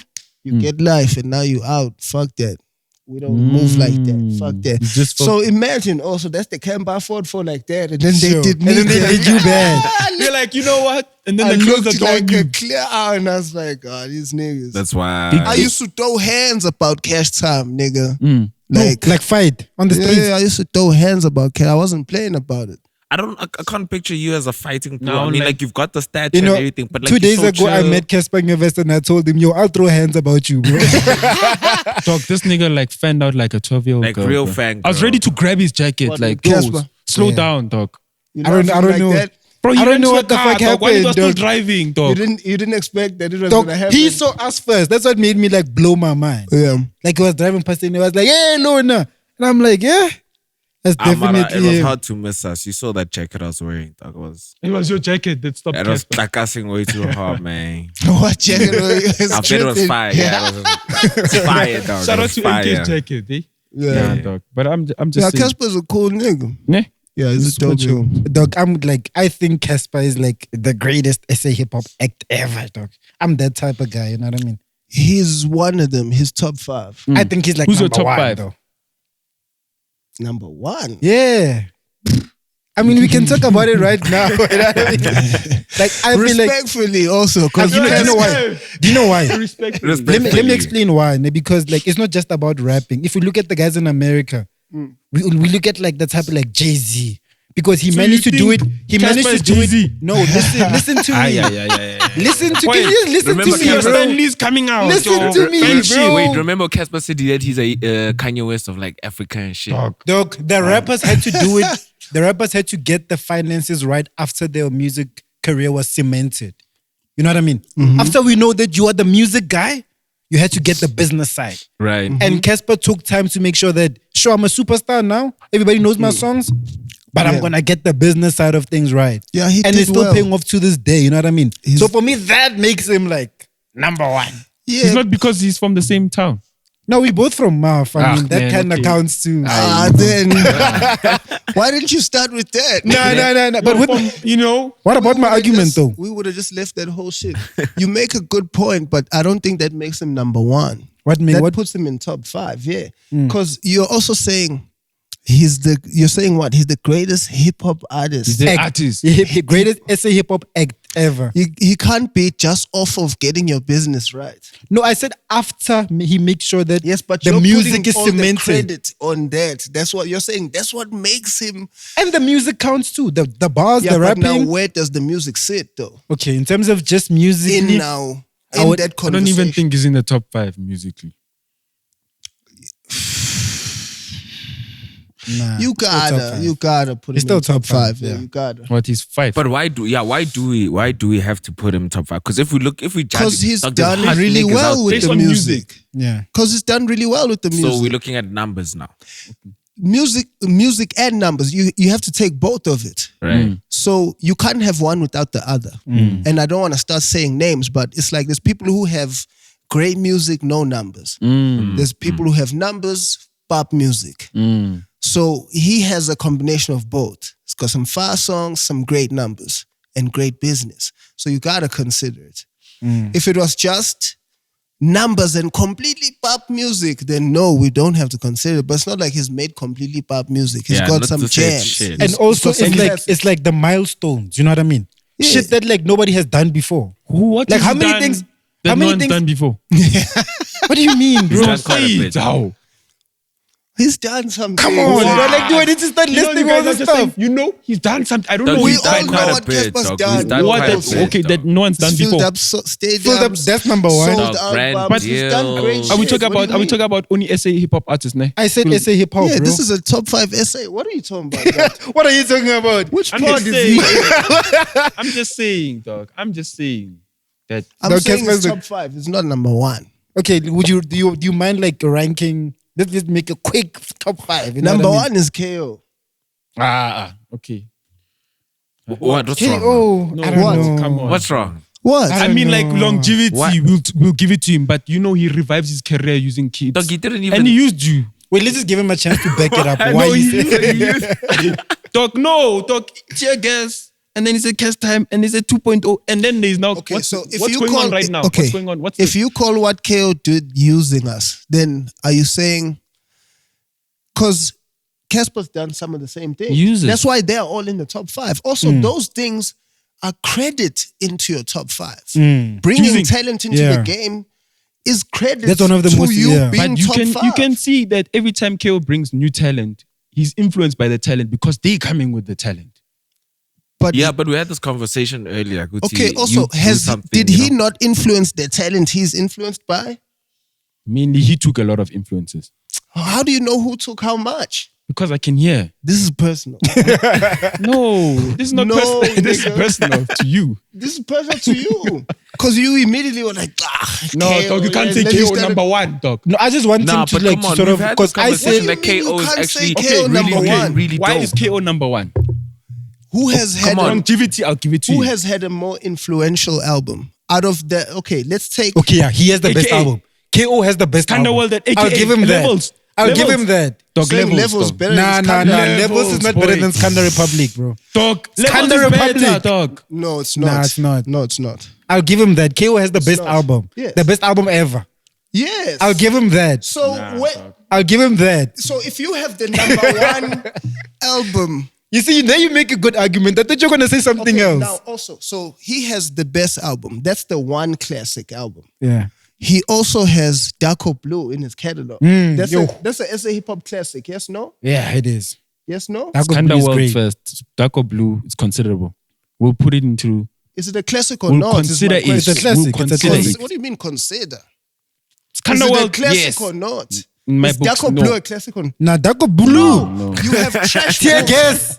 you get life, and now you out. Fuck that. We don't move like that. Fuck that. You just So imagine also that's the camp I fought for like that, and then they Sure. did me. And then they did you bad. you're like, you know what? And then I they close the looked door on like you. a clear eye, and I was like, oh, these niggas. That's why. I used to throw hands about cash time, nigga. Like fight on the streets. Yeah, I used to throw hands about cash. I wasn't playing about it. I can't picture you as a fighting pro. No, I mean, like- like you've got the stats You know, and everything, but like 2 you're days so ago I chill. met Casper Nyovest and I told him, yo, I'll throw hands about you, bro. Dog, this nigga like fanned out like a 12-year-old Like girl, real bro. fan I was girl. ready to grab his jacket. What, like, Casper? Casper, slow Yeah. down, dog. You I don't laughing know. that? Bro, you I don't went know to what the car, fuck dog, while he was happened, still dog. driving, dog. You didn't expect that it was Dog, gonna happen. he saw us first. That's what made me like blow my mind. Yeah. Like he was driving past and he was like, yeah, Lona. And I'm like, yeah. That's Amara, definitely it was him. hard to miss us. You saw that jacket I was wearing. Dog. It was your jacket that stopped It was Casper. placasing way too hard, man. What jacket? I bet it was fire. Yeah, it was fire, dog. Shout It out was to fire. MK's jacket, eh? Yeah. Nah, dog. But I'm Yeah, just saying. Casper's a cool nigga. Yeah. Yeah, he's a Super dope chill. nigga. Dog, I'm like, I think Casper is like the greatest SA hip hop act ever, dog. I'm that type of guy, you know what I mean? He's one of them. He's top 5. I think he's like Who's your number top one, 5? though. Number 1. Yeah. I mean, we can talk about it right now. You know what I mean? Like, I feel like, Respectfully also, because you know why? Do you know why? Respect. Let me explain why. Because like it's not just about rapping. If we look at the guys in America, we look at like the type of like Jay-Z. Because he So managed you to do it. think He managed Casper to is do Jay-Z? it. No, listen to me. Yeah. Listen to Wait, can you listen remember to me, Casper bro. Stanley's coming out. Listen dog. to me, Benji. bro. Wait, remember Casper said that he's a Kanye West of like Africa and shit. Dog. Dog, the rappers had to do it. The rappers had to get the finances right after their music career was cemented. You know what I mean? After we know that you are the music guy, you had to get the business side. Right. And Casper took time to make sure that, sure, I'm a superstar now. Everybody knows my songs. But I'm going to get the business side of things right. Yeah, he And did it's still well. paying off to this day. You know what I mean? He's- So for me, that makes him like number one. Yeah. It's not because he's from the same town. No, we both from Maf. I Ah, mean, that man, kind of okay. counts too. Then why didn't you start with that? No. But what, You know, what about my argument though? We would have just left that whole shit. You make a good point, but I don't think that makes him number 1. That puts him in top 5, yeah. Because you're also saying you're saying what? He's the greatest hip hop artist. he's the artist. Greatest SA hip hop act ever. He can't be just off of getting your business right. No, I said after he makes sure that Yes, but the you're music putting is all cemented. the credit on that. That's what you're saying. That's what makes him. And the music counts too. The bars, Yeah, the but now rapping. where does the music sit though? Okay, in terms of just music, In that I don't conversation. even think he's in the top 5 musically. nah, You gotta put him He's in still the top top five, 5. Yeah, yeah. you gotta. What is 5? But why do we have to put him top 5? Because if we judge, Because he's like, there's done hot really niggas well out with there. Based the on music. yeah. Because he's done really well with the music. So we're looking at numbers now, music and numbers. You have to take both of it. right? So you can't have one without the other. And I don't want to start saying names, but it's like there's people who have great music, no numbers. There's people who have numbers, pop music. So he has a combination of both. He's got some fire songs, some great numbers, and great business. So you gotta consider it. If it was just numbers and completely pop music, then no, we don't have to consider it. But it's not like he's made completely pop music. He's got not some to say jams. shit. And also, got some it's like the milestones. You know what I mean? Yeah. Shit that like nobody has done before. What Like has how he many done things? that How no many one's things? done before? What do you mean, He's bro? done quite a bit. How? He's done some Come things. on, bro. Like, do I need to start listing all this stuff? He's done something. I don't Dog, know. We he's all done know quite a what bit, Casper's dog. done. He's done What quite a that's bit, okay dog. that no one's done Filled before. up stadiums. Filled up, that's number one. Sold Dog, brand albums. He's done deal. great Are we shit. talking What do about? you Are we mean? talking about only SA hip hop artists? Ne? I said SA hip hop, Yeah, bro. this is a top 5 essay. What are you talking about? dog? What are you talking about? Which I'm part just is saying. he? I'm just saying, dog. I'm just saying that. I'm No, saying Casper's it's top 5. It's not number 1. Okay, do you mind like ranking? Let's just make a quick top 5. You know Number what I mean? 1 is KO. Okay. What's Okay, wrong? oh, No, I don't what? know. Come on. What's wrong? What? I I don't mean, like know. longevity, What? we'll give it to him, but you know he revives his career using kids. Dog, he didn't even. And he used you. Wait, let's just give him a chance to back it up. Why No, you he say? used Dog, tear gas. And then he said cast time, and he said 2.0, and then there's now Okay, what's so if what's you going call on right now? okay, What's going on? What's if the, you call what KO did using us, then are you saying? Because Casper's done some of the same things. Users. That's why they're all in the top 5. Also, those things are credit into your top 5. Bringing Using- talent into Yeah. the game is credit. That's one of the to most- you yeah. being but you top can 5. you can see that every time KO brings new talent, he's influenced by the talent because they coming with the talent. But Yeah, but we had this conversation earlier. Guti. okay. You Also, do something, did you he know? not influence the talent he's influenced by? Mainly, he took a lot of influences How do you know who took how much? because I can hear. This is personal. No, this is not No, personal. This is nigga. personal to you. This is personal to you. Because you immediately were like, No, KO, dog, you can't yeah, say then you KO started- number 1, dog. No, I just want Nah, him to but like come on, sort of we've had because this I conversation said that What do you mean KO you is can't say actually KO really, number really, one? really Why dope. is KO number 1? Who has had Come on. Longevity, I'll give it to who you. has had a more influential album out of the? Okay, let's take. okay, yeah, he has the best AKA. album. KO has the best album. Underworld, that AKA I'll give him that. Levels. I'll give Levels. him that. Dog, Saying levels dog. better Nah, than nah, Scandal. nah. Levels is not boy. better than Scandal Republic, bro. Dog, Scandal Levels is better, Republic. dog. No, it's not. Nah, it's not. No, it's not. I'll give him that. KO has the best not. album. Yes. The best album ever. Yes. I'll give him that. So I'll give him that. So if you have the number 1 album, You see, there you make a good argument. I thought you were gonna say something okay, else. now also, so he has the best album. That's the one classic album. Yeah. He also has Darko Blue in his catalog. That's a SA hip hop classic. Yes, no? Yeah, it is. Yes, no? That is Underworld great. first. Darko Blue is considerable. We'll put it into. Is it a classic or We'll not? is consider my it. question. It's a classic. We'll It's a consider classic. it. What do you mean consider? Is Underworld, it a classic yes. or not? In my Is books, Darko no. Blue a classic or not? Nah, Darko Blue. No. You have trash. Tear gas.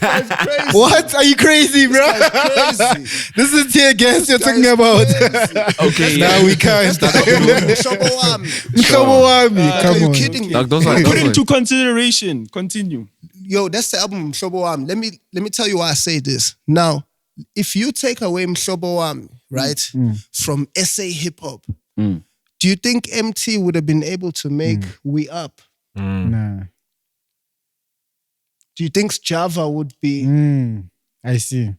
That's crazy. What? Are you crazy, bro? That's crazy. This is tear gas you're talking about. Okay, Now we can't. Shobo Wami. Nkhaotic Wami. Are Come you on. kidding me? Dog, those are Put those it are- into consideration. Continue. Yo, that's the album Mhlobo Wami. Let me tell you why I say this. Now, if you take away Mhlobo Wami, right, from SA hip hop, do you think MT would have been able to make We Up? Nah. Do you think Java would be? I see.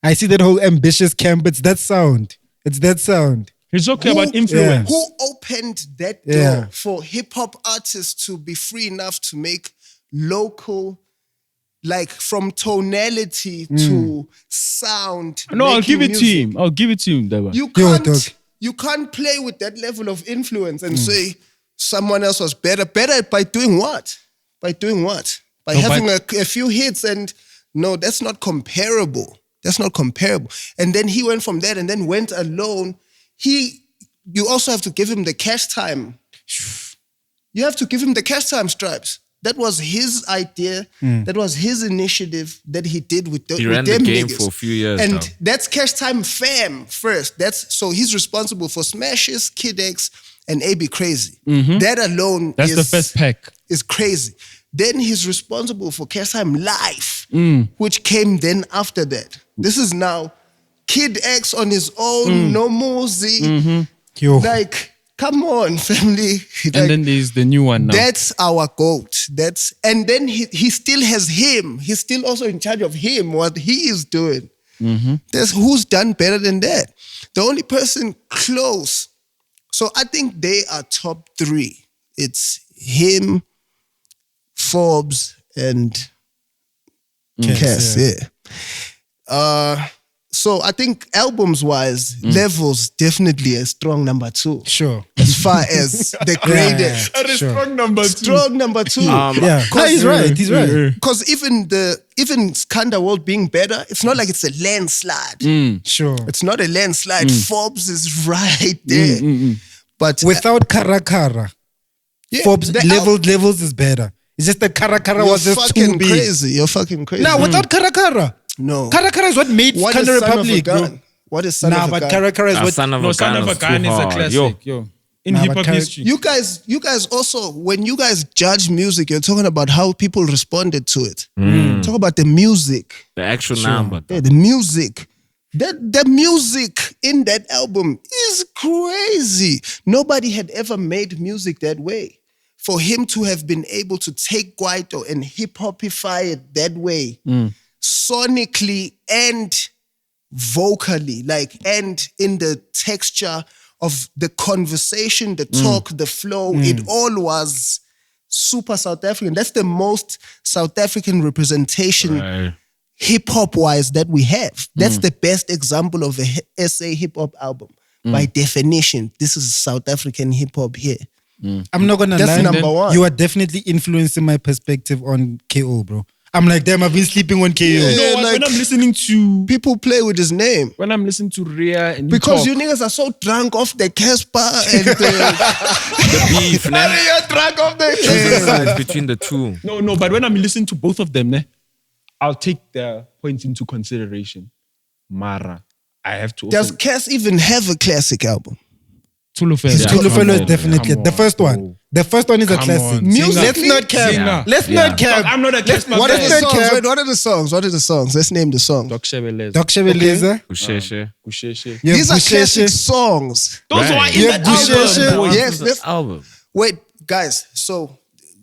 I see that whole ambitious camp. It's that sound. It's that sound. He's talking Who- about influence. Who opened that door Yeah. for hip hop artists to be free enough to make local like from tonality to sound. No, I'll give it music. to him. I'll give it to him, Daba. You can't play with that level of influence and say someone else was better. Better by doing what? By having a few hits and no, that's not comparable. That's not comparable. And then he went from that and then went alone. You also have to give him the cash time. You have to give him the cash time, Stripes. That was his idea. That was his initiative that he did with them. He ran the game for a few years. And now. that's cash time fam first. So he's responsible for Smashes, Kid X, and AB Crazy. That alone That's the first pack. Is crazy. Then he's responsible for Cash Time Live, which came then after that. This is now Kid X on his own, no Mosey. Like, come on, family. Like, And then there's the new one now. that's our GOAT. And then he still has him. He's still also in charge of him, what he is doing. Who's done better than that? The only person close. So I think they are top 3. It's him, Forbes, and Cass. So I think albums-wise, Levels definitely a strong number 2. Sure. As far as the greatest. Strong number 2. Strong number 2. No, he's right. He's right. Because even Skanda World being better, it's not like it's a landslide. Sure. It's not a landslide. Forbes is right there. But Without Karakara, Forbes levels is better. It's just that Karakara was just too big. You're fucking crazy. Now, without Karakara. No. Karakara is what made Skanda Republic, bro. What is Son of a but Gun? Karakara is what... Son of a Gun is a classic. In hip-hop history. You guys also, when you guys judge music, you're talking about how people responded to it. Talk about the music. The actual number. Yeah, the music. The music in that album is crazy. Nobody had ever made music that way. For him to have been able to take Kwaito and hip-hopify it that way, sonically and vocally, and in the texture of the conversation, the talk, the flow, it all was super South African. That's the most South African representation hip-hop wise that we have. That's the best example of a SA hip-hop album. By definition, this is South African hip-hop here. I'm not gonna lie. That's number 1. You are definitely influencing my perspective on KO, bro. I'm like, damn, I've been sleeping on KO. When I'm listening to... People play with his name. When I'm listening to Rhea and because you niggas are so drunk off the Casper and the beef, man. You're drunk off the between the two. No, but when I'm listening to both of them, I'll take their points into consideration. Mara, I have to... Does Cass even have a classic album? Tulufelo. Tulufelo is definitely the first one. The first one is a classic. Let's not cap. Let's not cap. I'm not a Casper. What are the songs? Wait, what are the songs? What are the songs? Let's name the songs. Doc Shebeleza. Kusheshe. These are classic songs. Those are in that album. Yes, this album. Wait, guys. So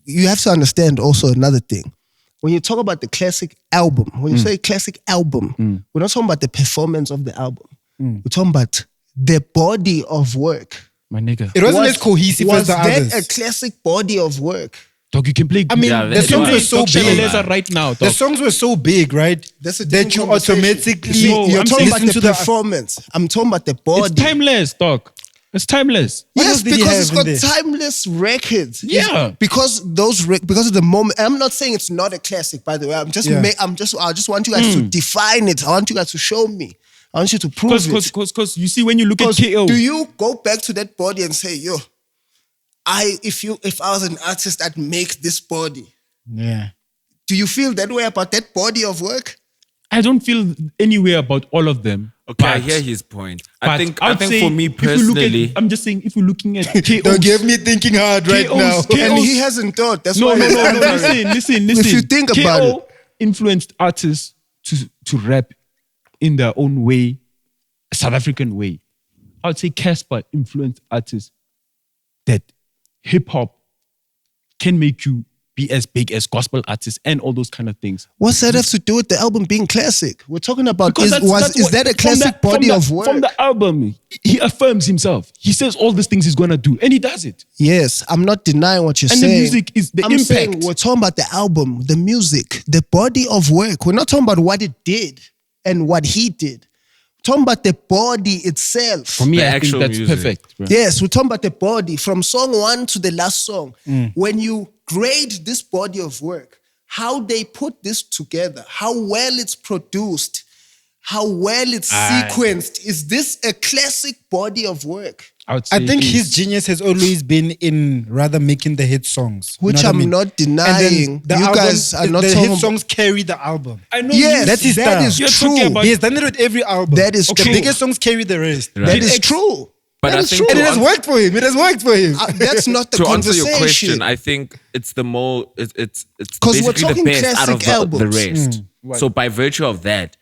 you have to understand also another thing. When you talk about the classic album, when you say classic album, we're not talking about the performance of the album. We're talking about the body of work. My nigga. It wasn't as cohesive as the others. Was that a classic body of work? Dog, you can play... I mean, the songs were so big. Right now, the songs were so big, right? That you automatically... You're talking about the performance. I'm talking about the body. It's timeless, dog. It's timeless. Yes, because it's got timeless records. Yeah. Because of the moment. I'm not saying it's not a classic, by the way. I just want you guys to define it. I want you guys to show me. I want you to prove it. Because you see, when you look at KO... Do you go back to that body and say, yo, if I was an artist, I'd make this body. Yeah. Do you feel that way about that body of work? I don't feel any way about all of them. Okay, I hear his point. I think for me personally... I'm just saying, if you're looking at KO... Don't get me thinking hard right now. And he hasn't thought. That's why. No. Listen. If you think about it. KO influenced artists to rap in their own way, a South African way. I would say Casper influenced artists that hip-hop can make you be as big as gospel artists and all those kind of things. What's that have to do with the album being classic? We're talking about Because is that a classic body of work? From the album, he affirms himself. He says all these things he's gonna do, and he does it. Yes, I'm not denying what you're saying. And the music is the impact. Saying we're talking about the album, the music, the body of work. We're not talking about what it did and what he did. We're talking about the body itself. For me, I think that's perfect. Bro. Yes, we're talking about the body from song 1 to the last song. When you grade this body of work, how they put this together, how well it's produced, how well it's sequenced. Is this a classic body of work? I think his genius has always been in rather making the hit songs. Which I'm not denying. You guys are not the talking... hit songs carry the album. I know. Yes, that is true. He has done it with every album. That is true. The biggest songs carry the rest. Right. That is true. But that I is think true. It has worked for him. It has worked for him. That's not the to conversation. answer your question, I think it's the more it's because we're basically talking the best out of the rest. Right. So by virtue of that,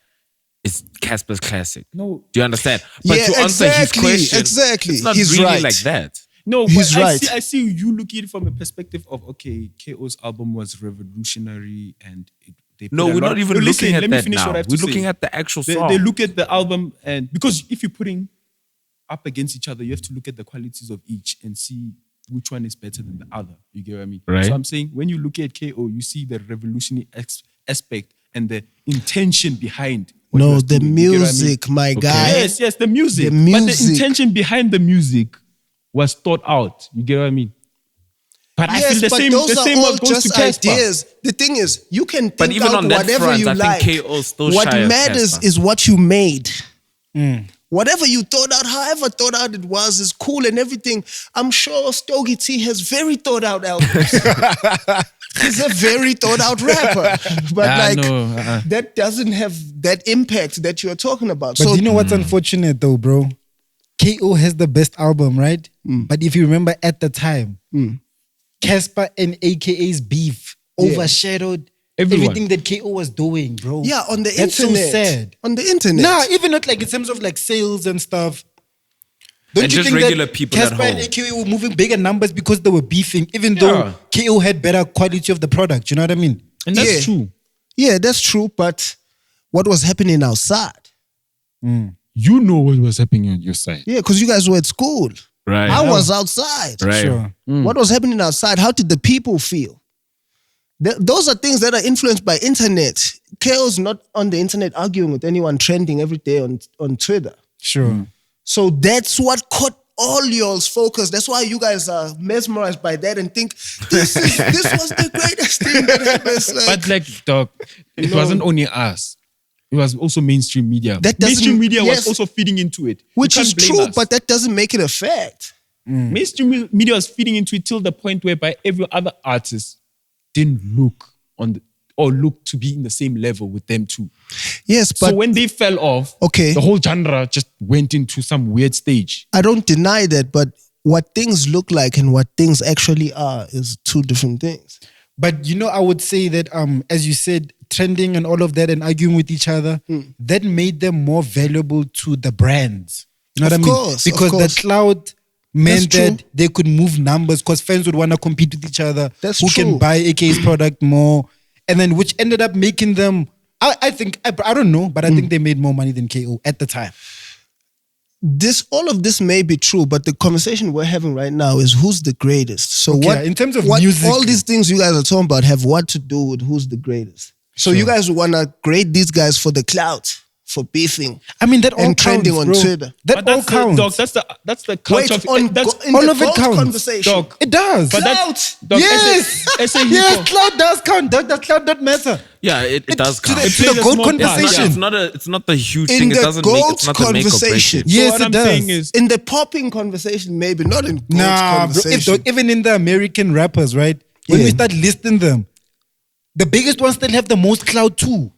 it's Casper's classic. No, do you understand? But to answer his question, it's not He's really right. like that. No, he's but right. I see you looking at it from a perspective of, okay, KO's album was revolutionary and we're not even looking at that now. We're looking at the actual song. They look at the album, and because if you're putting up against each other, you have to look at the qualities of each and see which one is better than the other. You get what I mean? Right. So I'm saying when you look at KO, you see the revolutionary aspect and the intention behind what he was the doing. music, my guy. Yes, the music. The music. But the intention behind the music was thought out. You get what I mean? But I feel the same. Those the same are all goes just to Casper. ideas. The thing is, you can But think even out on that whatever front, you I like. think KO still What shy of matters Casper. is what you made. Whatever you thought out, however thought out it was, is cool and everything. I'm sure Stogie T has very thought out albums. He's a very thought out rapper. But that doesn't have that impact that you're talking about. But so, you know what's unfortunate though, bro? KO has the best album, right? But if you remember at the time, Casper and AKA's beef overshadowed everything that KO was doing, bro. Yeah, on the That's internet. so sad. On the internet. Nah, even not like in terms of like sales and stuff. Don't and you just think regular that people at Casper home. and AKA were moving bigger numbers because they were beefing, even though KO had better quality of the product? You know what I mean? And that's true. Yeah, that's true. But what was happening outside? You know what was happening on your side. Yeah, because you guys were at school. Right. I was outside. Right. Sure. What was happening outside? How did the people feel? Those are things that are influenced by internet. KO's not on the internet arguing with anyone trending every day on Twitter. Sure. So that's what caught all y'all's focus. That's why you guys are mesmerized by that and think this was the greatest thing that happened. But like, dog, it wasn't only us. It was also mainstream media. Mainstream media was also feeding into it. Which is true, but that doesn't make it a fact. Mainstream media was feeding into it till the point whereby every other artist didn't look to be in the same level with them too. Yes, but so when they fell off, the whole genre just went into some weird stage. I don't deny that, but what things look like and what things actually are is two different things. But you know, I would say that as you said, trending and all of that and arguing with each other, that made them more valuable to the brands. You know what I mean? Because the cloud meant that they could move numbers because fans would want to compete with each other. That's who true. Can buy AK's product more. And then which ended up making them, I think, I don't know, but I think they made more money than KO at the time. All of this may be true, but the conversation we're having right now is who's the greatest. So in terms of music, all these things you guys are talking about have what to do with who's the greatest. So you guys want to grade these guys for the clout, for beefing. I mean, that all and trending counts, on bro. Twitter. That all counts. Dog, that's the culture of all of it counts. Conversation. Dog, it does. But clout. Yes, clout does count. Does clout not matter? Yeah, it does count. To the GOAT conversation. It's not the huge thing. It doesn't make it's not the make or break it. Yes, what it I'm does. saying is, In the popping conversation, maybe not in GOAT conversation. Bro, even in the American rappers, right? When we start listing them, the biggest ones still have the most clout too.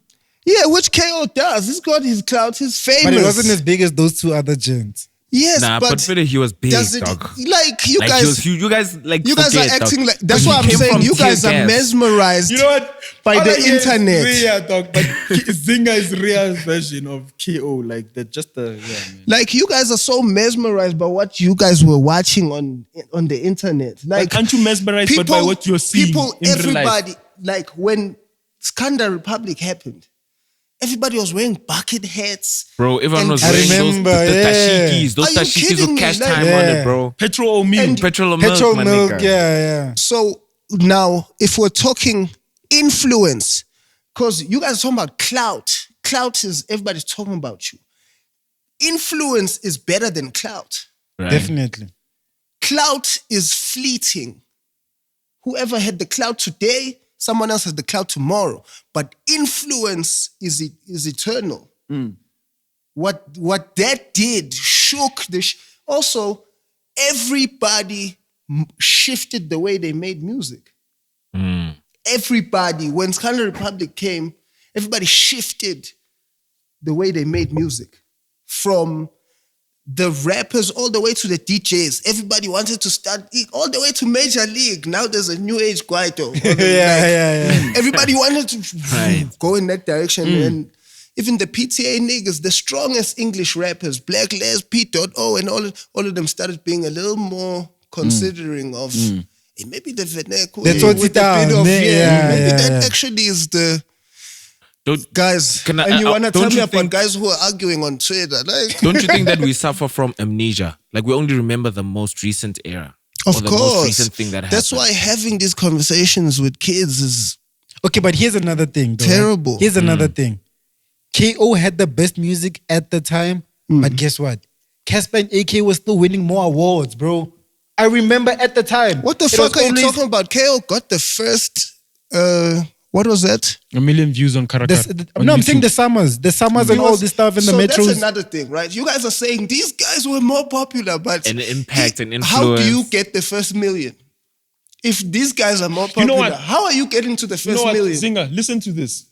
Yeah, which KO does. He's got his clout. He's famous. But it wasn't as big as those two other gents. Yes, Nah, but Bhuda, he was big, dog. Like you Like, guys, he was huge. You guys are acting like. That's what I'm saying. You guys are mesmerized. You know what? By the internet. Rhea, dog, but Zingah is Rhea's version of KO. Like that, just the man. Like you guys are so mesmerized by what you guys were watching on the internet. Like, aren't you mesmerized by what you're seeing? People, in everybody, real life? like when Skandar Republic happened. Everybody was wearing bucket hats. Bro, everyone was I wearing remember, those yeah. Those Are you tashikis kidding with me? cash Like, time on it, bro. Petrol or milk. Petrol or milk, Petrol my milk, nigga. yeah. So now, if we're talking influence, because you guys are talking about clout. Clout is everybody's talking about you. Influence is better than clout. Right. Definitely. Clout is fleeting. Whoever had the clout today, someone else has the clout tomorrow. But influence is eternal. What that did shook the... Also, everybody shifted the way they made music. Everybody, when Skandar Republic came, everybody shifted the way they made music. From the rappers all the way to the DJs. Everybody wanted to start all the way to Major League. Now there's a new age Kwaito. Yeah. Everybody wanted to go in that direction. And even the PTA niggas, the strongest English rappers, Blaq, Les, P.O, and all of them started being a little more considering of maybe the vernacular. That's what with it a bit of, maybe that yeah. actually is the... Guys, and you want to tell me about guys who are arguing on Twitter? Like, don't you think that we suffer from amnesia? Like we only remember the most recent era. Of or the course. most recent thing that happened. That's why having these conversations with kids is Okay, but here's another thing, though. terrible. Here's another thing. KO had the best music at the time, but guess what? Casper and AK was still winning more awards, bro. I remember at the time. What the It fuck was are you always- talking about? KO got the first, what was that? 1 million views on Karakar. No, I'm saying the summers and all this stuff in the so metros. that's another thing, right? You guys are saying these guys were more popular, but And impact and how do you influence. get the first million? If these guys are more You popular, know what? how are you getting to the first You know what, million? Zingah, listen to this.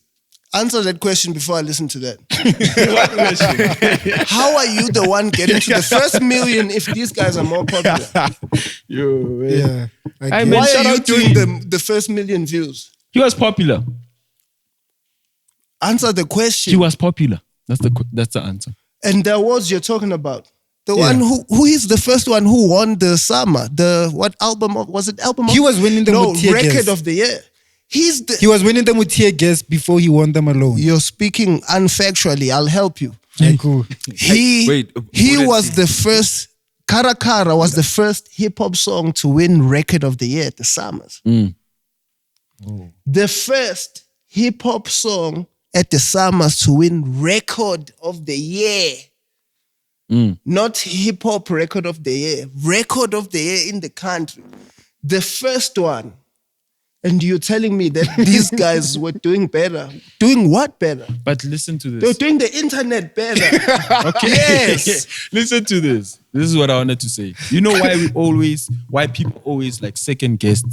Answer that question before I listen to that. What question? How are you the one getting to the first million if these guys are more popular? Yeah. I guess. mean, Why shout are you out to doing him. the first million views? He was popular. Answer the question. He was popular. That's the answer. And the awards you're talking about. The one who is the first one who won the summer. What album was it? Album He was winning them with tear record gas. of the year. He was winning them with tear gas before he won them alone. You're speaking unfactually. I'll help you. Yeah, cool. He Wait, was the first. Karakara was the first hip hop song to win record of the year at the Summers. The first hip hop song at the Summers to win record of the year. Not hip hop record of the year. Record of the year in the country. The first one. And you're telling me that these guys were doing better. Doing what better? But listen to They're this. doing the internet better. Okay. Yes. Listen to this. This is what I wanted to say. You know why people always like second guess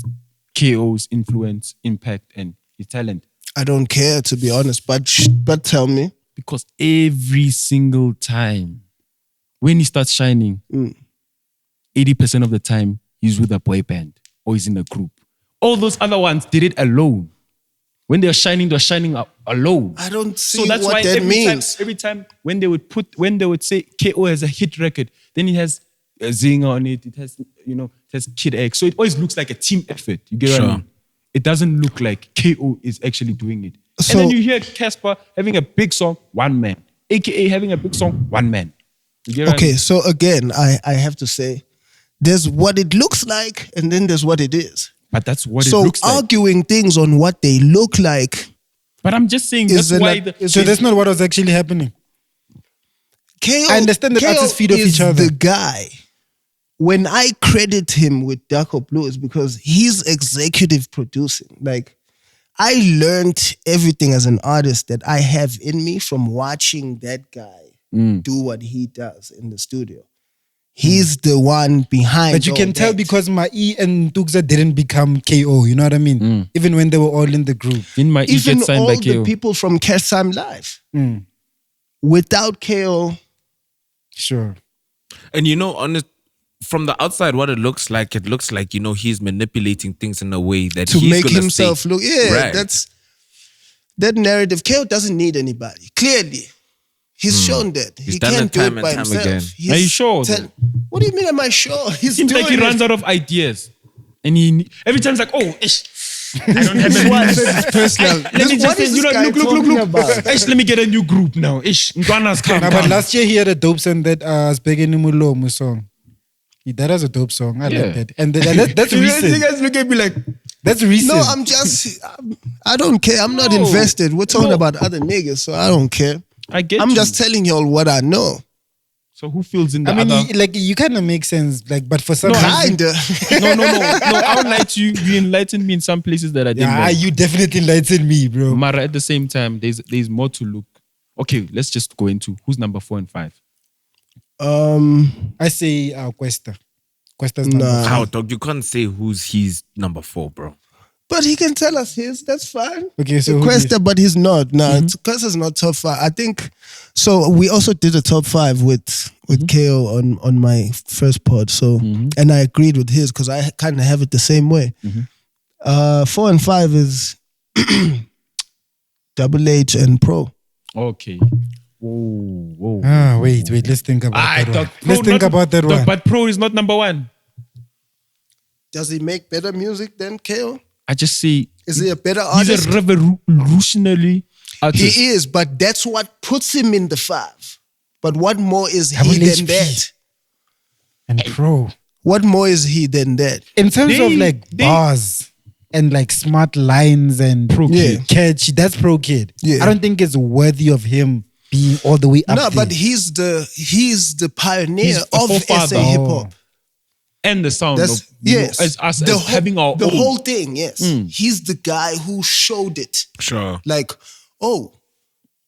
KO's influence, impact, and his talent? I don't care, to be honest, but tell me. Because every single time when he starts shining, 80% of the time he's with a boy band or he's in a group. All those other ones did it alone. When they're shining alone. I don't see So that's what why that means. every time when they would say KO has a hit record, then it has a Zingah on it. It has it has Kid X. So it always looks like a team effort. You get what I mean? It doesn't look like KO is actually doing it. So- And then you hear Casper having a big song, one man. AKA having a big song, one man. You get what I Okay, mean? so again, I have to say, there's what it looks like, and then there's what it is. But that's what it So looks like. arguing things on what they look like, But I'm just saying Is that's it why like- So that's not what was actually happening. KO, I understand that KO artists feed off is each other. the guy. When I credit him with Darko Blues because he's executive producing. Like, I learned everything as an artist that I have in me from watching that guy do what he does in the studio. He's the one behind. But you all can tell that. because Mai and Tukza didn't become KO, you know what I mean? Even when they were all in the group. in my E even get signed all by the KO. people from Cash Time Live, without KO, Sure. And from the outside, what it looks like, he's manipulating things in a way that to he's make gonna himself stay. look. Yeah, Right. that's that narrative. KO doesn't need anybody. Clearly, he's shown that He's he done can't it do time it by and time himself. again. He's Are you sure, though? What do you mean? Am I sure? He's Seems like he doing runs it. out of ideas. And he every time he's like, oh, ish. I don't have a Why? It's personal. Let me just What say, is this guy look. talking about? Ish, let me get a new group now. Ish, Nkana's come. Nah, but last year he had a dope song that Spaghetti Mulomo song. That was a dope song. I like that. And that's You recent. guys look at me like, That's recent. no, I don't care. I'm not invested. We're talking about other niggas, so I don't care. I get I'm you. just telling y'all what I know. So who feels in the I mean, other? you kind of make sense, but for some Kinda. No. I would like you. You enlightened me in some places that I didn't know. you definitely enlightened me, bro. Mara, at the same time, there's more to look. Okay, let's just go into who's number 4 and 5. I say Cuesta. Cuesta's number Nah. How, dog? You can't say who's his number 4, bro. But he can tell us his. That's fine. Okay, so who Cuesta, but he's not. Nah, Cuesta's not top 5. I think so. We also did a top 5 with KO on my first pod. So and I agreed with his because I kind of have it the same way. 4 and 5 is Double H and Pro. Okay. Whoa. Wait. Let's think about that one. Let's think about that one. But Pro is not number 1. Does he make better music than KO? I just say Is he a better he's artist? a revolutionary artist. He is, but that's what puts him in the 5. But what more is he Double than HP. that? And Pro. What more is he than that? In terms of They- bars and smart lines and Pro Kid. catchy, that's Pro Kid. Yeah. I don't think it's worthy of him being all the way up No, there. but he's the pioneer He's the of forefather. SA hip hop. And the sound That's of yes, as us the as having our the own. whole thing. Yes, he's the guy who showed it. Sure. Like, oh,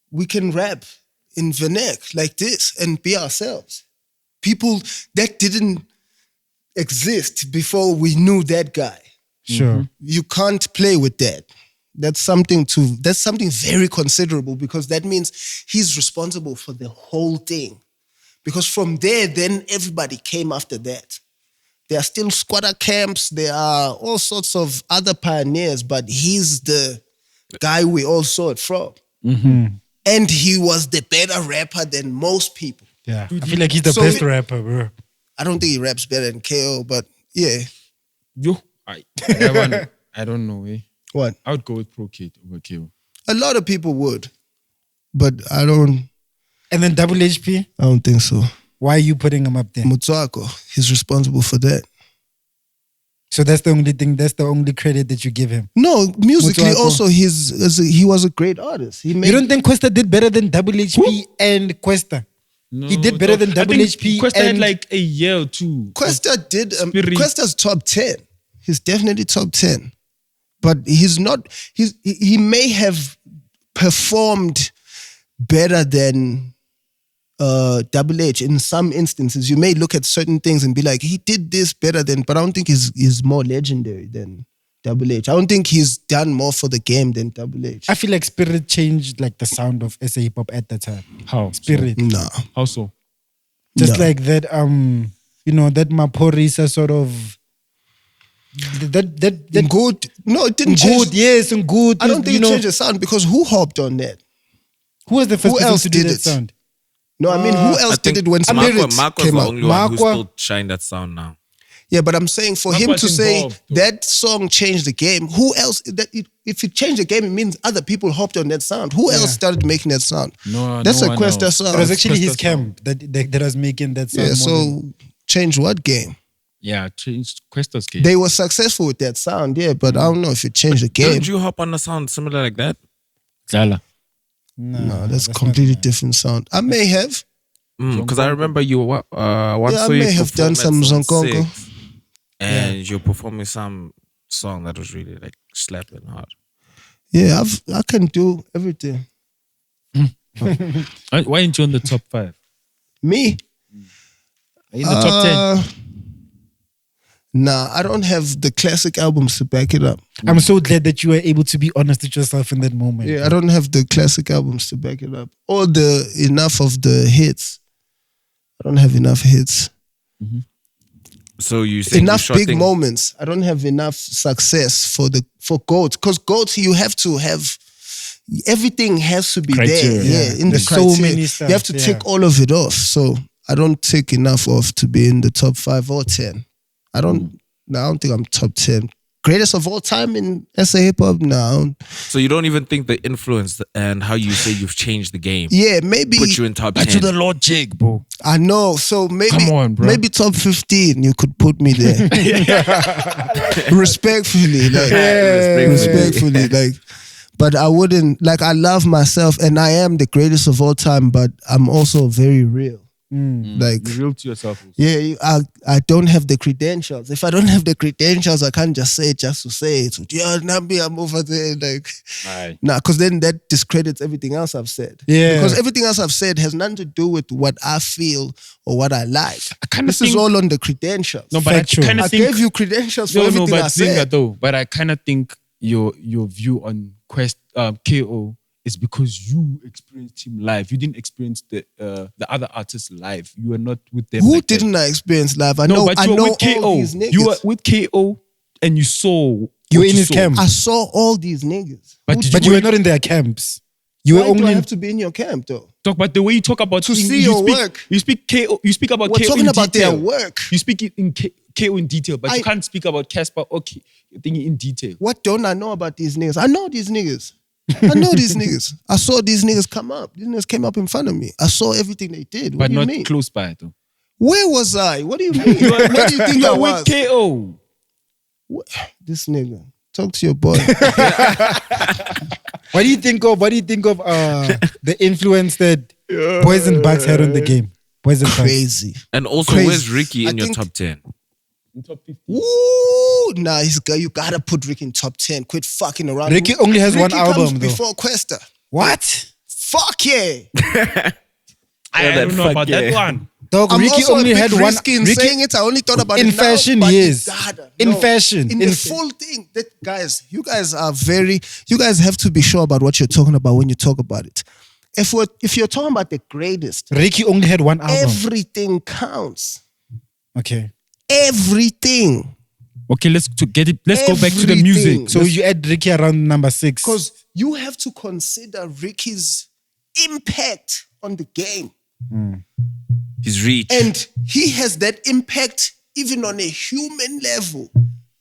we can rap in vernac like this and be ourselves. People that didn't exist before we knew that guy. Sure. You can't play with that. That's something very considerable because that means he's responsible for the whole thing. Because from there, then everybody came after that. There are still squatter camps. There are all sorts of other pioneers, but he's the guy we all saw it from. And he was the better rapper than most people. Yeah. I feel like he's the So best we- rapper, bro. I don't think he raps better than KO, but yeah. I don't know. What? I would go with Pro Kid over KO. A lot of people would, but I don't And then Double HP, think so. why are you putting him up there? Mutsako, he's responsible for that. So that's the only credit that you give him. No, musically Mutsako. also he was a great artist. He made You don't think Cuesta did better than Double HP and Cuesta? No, He did better than Double I think HP Questa had and- like a year or two. Cuesta did. Spirit. Cuesta's top 10. He's definitely top 10, but he's not. He may have performed better than Double H in some instances. You may look at certain things and be like, he did this better than. But I don't think he's more legendary than Double H. I don't think he's done more for the game than Double H. I feel like Spirit changed the sound of SA hip hop at that time. How? Spirit. No. How so? Just No. like that, that Maphorisa sort of that Good. No, it didn't good, change. yes, and good. I don't think it changed the sound because who hopped on that? Who was the first Who person else to do did that it? sound? No, I mean, who else did it when Spirit Marco's came the out? only one who's Marco- still shine that sound now. Yeah, but I'm saying for Marco him was to say involved, though. that song changed the game, who else? If it changed the game, it means other people hopped on that sound. Who else started making that sound? No, That's no a one Cuesta else. sound. It was actually his Cuesta camp that was making that sound. Yeah, more than- so change what game? Yeah, changed Questa's game. They were successful with that sound, yeah, but I don't know if it changed the game. Didn't you hop on a sound similar like that? Zala. No, that's completely different sound. I may have. Because I remember you once Yeah, I saw you may have done perform some at Zone Zonkonko. 6, and you're performing some song that was really slapping hard. Yeah, I can do everything. Why ain't you on the top 5? Me? In the top 10? Nah, I don't have the classic albums to back it up. I'm so glad that you were able to be honest with yourself in that moment. Yeah, I don't have the classic albums to back it up. Or enough of the hits. I don't have enough hits. So you say enough big moments. I don't have enough success for GOAT. Because GOAT, you have to have everything has to be criteria, there. In the criteria. So many stuff. You have to tick all of it off. So I don't tick enough off to be in the top 5 or 10. I don't think I'm top 10. Greatest of all time in SA hip hop now. So you don't even think the influence and how you say you've changed the game? Yeah, maybe put you in top 10. To the logic, bro. I know. So maybe, come on, bro. Maybe top 15. You could put me there. Respectfully, respectfully, like. But I wouldn't like. I love myself, and I am the greatest of all time. But I'm also very real. Like You're real to yourself also. Yeah, I don't have the credentials. If I don't have the credentials, I can't just say it just to say it. Yeah, Nambi, I'm over there. Like, nah, because then that discredits everything else I've said. Yeah, because everything else I've said has nothing to do with what I feel or what I like. This is all on the credentials. No, but I kind of think gave you credentials for everything I said. Zingah, though, but I kind of think your view on KO is because you experienced him live. You didn't experience the other artists live. You were not with them. Who didn't I experience live? I know with KO. All these niggas. You were with KO and you saw. You were in his camp. I saw all these niggas. But you were not in their camps. You were only have to be in your camp though. But the way you talk about see your work. You speak KO. You speak about KO talking in about detail. their work. You speak in KO in detail, but you can't speak about Casper. Okay, you're thinking in detail. What don't I know about these niggas? I know these niggas. I know these niggas. I saw these niggas come up. These niggas came up in front of me. I saw everything they did. What but do you not mean? Close by though. Where was I? What do you mean? Where do you think I was? With KO. This nigga. Talk to your boy. What do you think of the influence that Boys and Bucks had on the game? Boys and Crazy. Bucks. And also, where's Ricky in your top 10? In top 50. Ooh, nah, you gotta put Ricky in top 10. Quit fucking around. Ricky only has one album comes though. before Questa. What? Fuck yeah. I don't know about that one. Dog, I'm Ricky also only a bit had one. risky in saying it. I only thought about in it fashion, now, yes. In No. fashion, In the full thing. You guys have to be sure about what you're talking about when you talk about it. If you're talking about the greatest, Ricky only had one album. everything counts. Okay. Everything. Okay, let's go back to the music. So you add Ricky around number 6. Because you have to consider Ricky's impact on the game. His reach. And he has that impact even on a human level,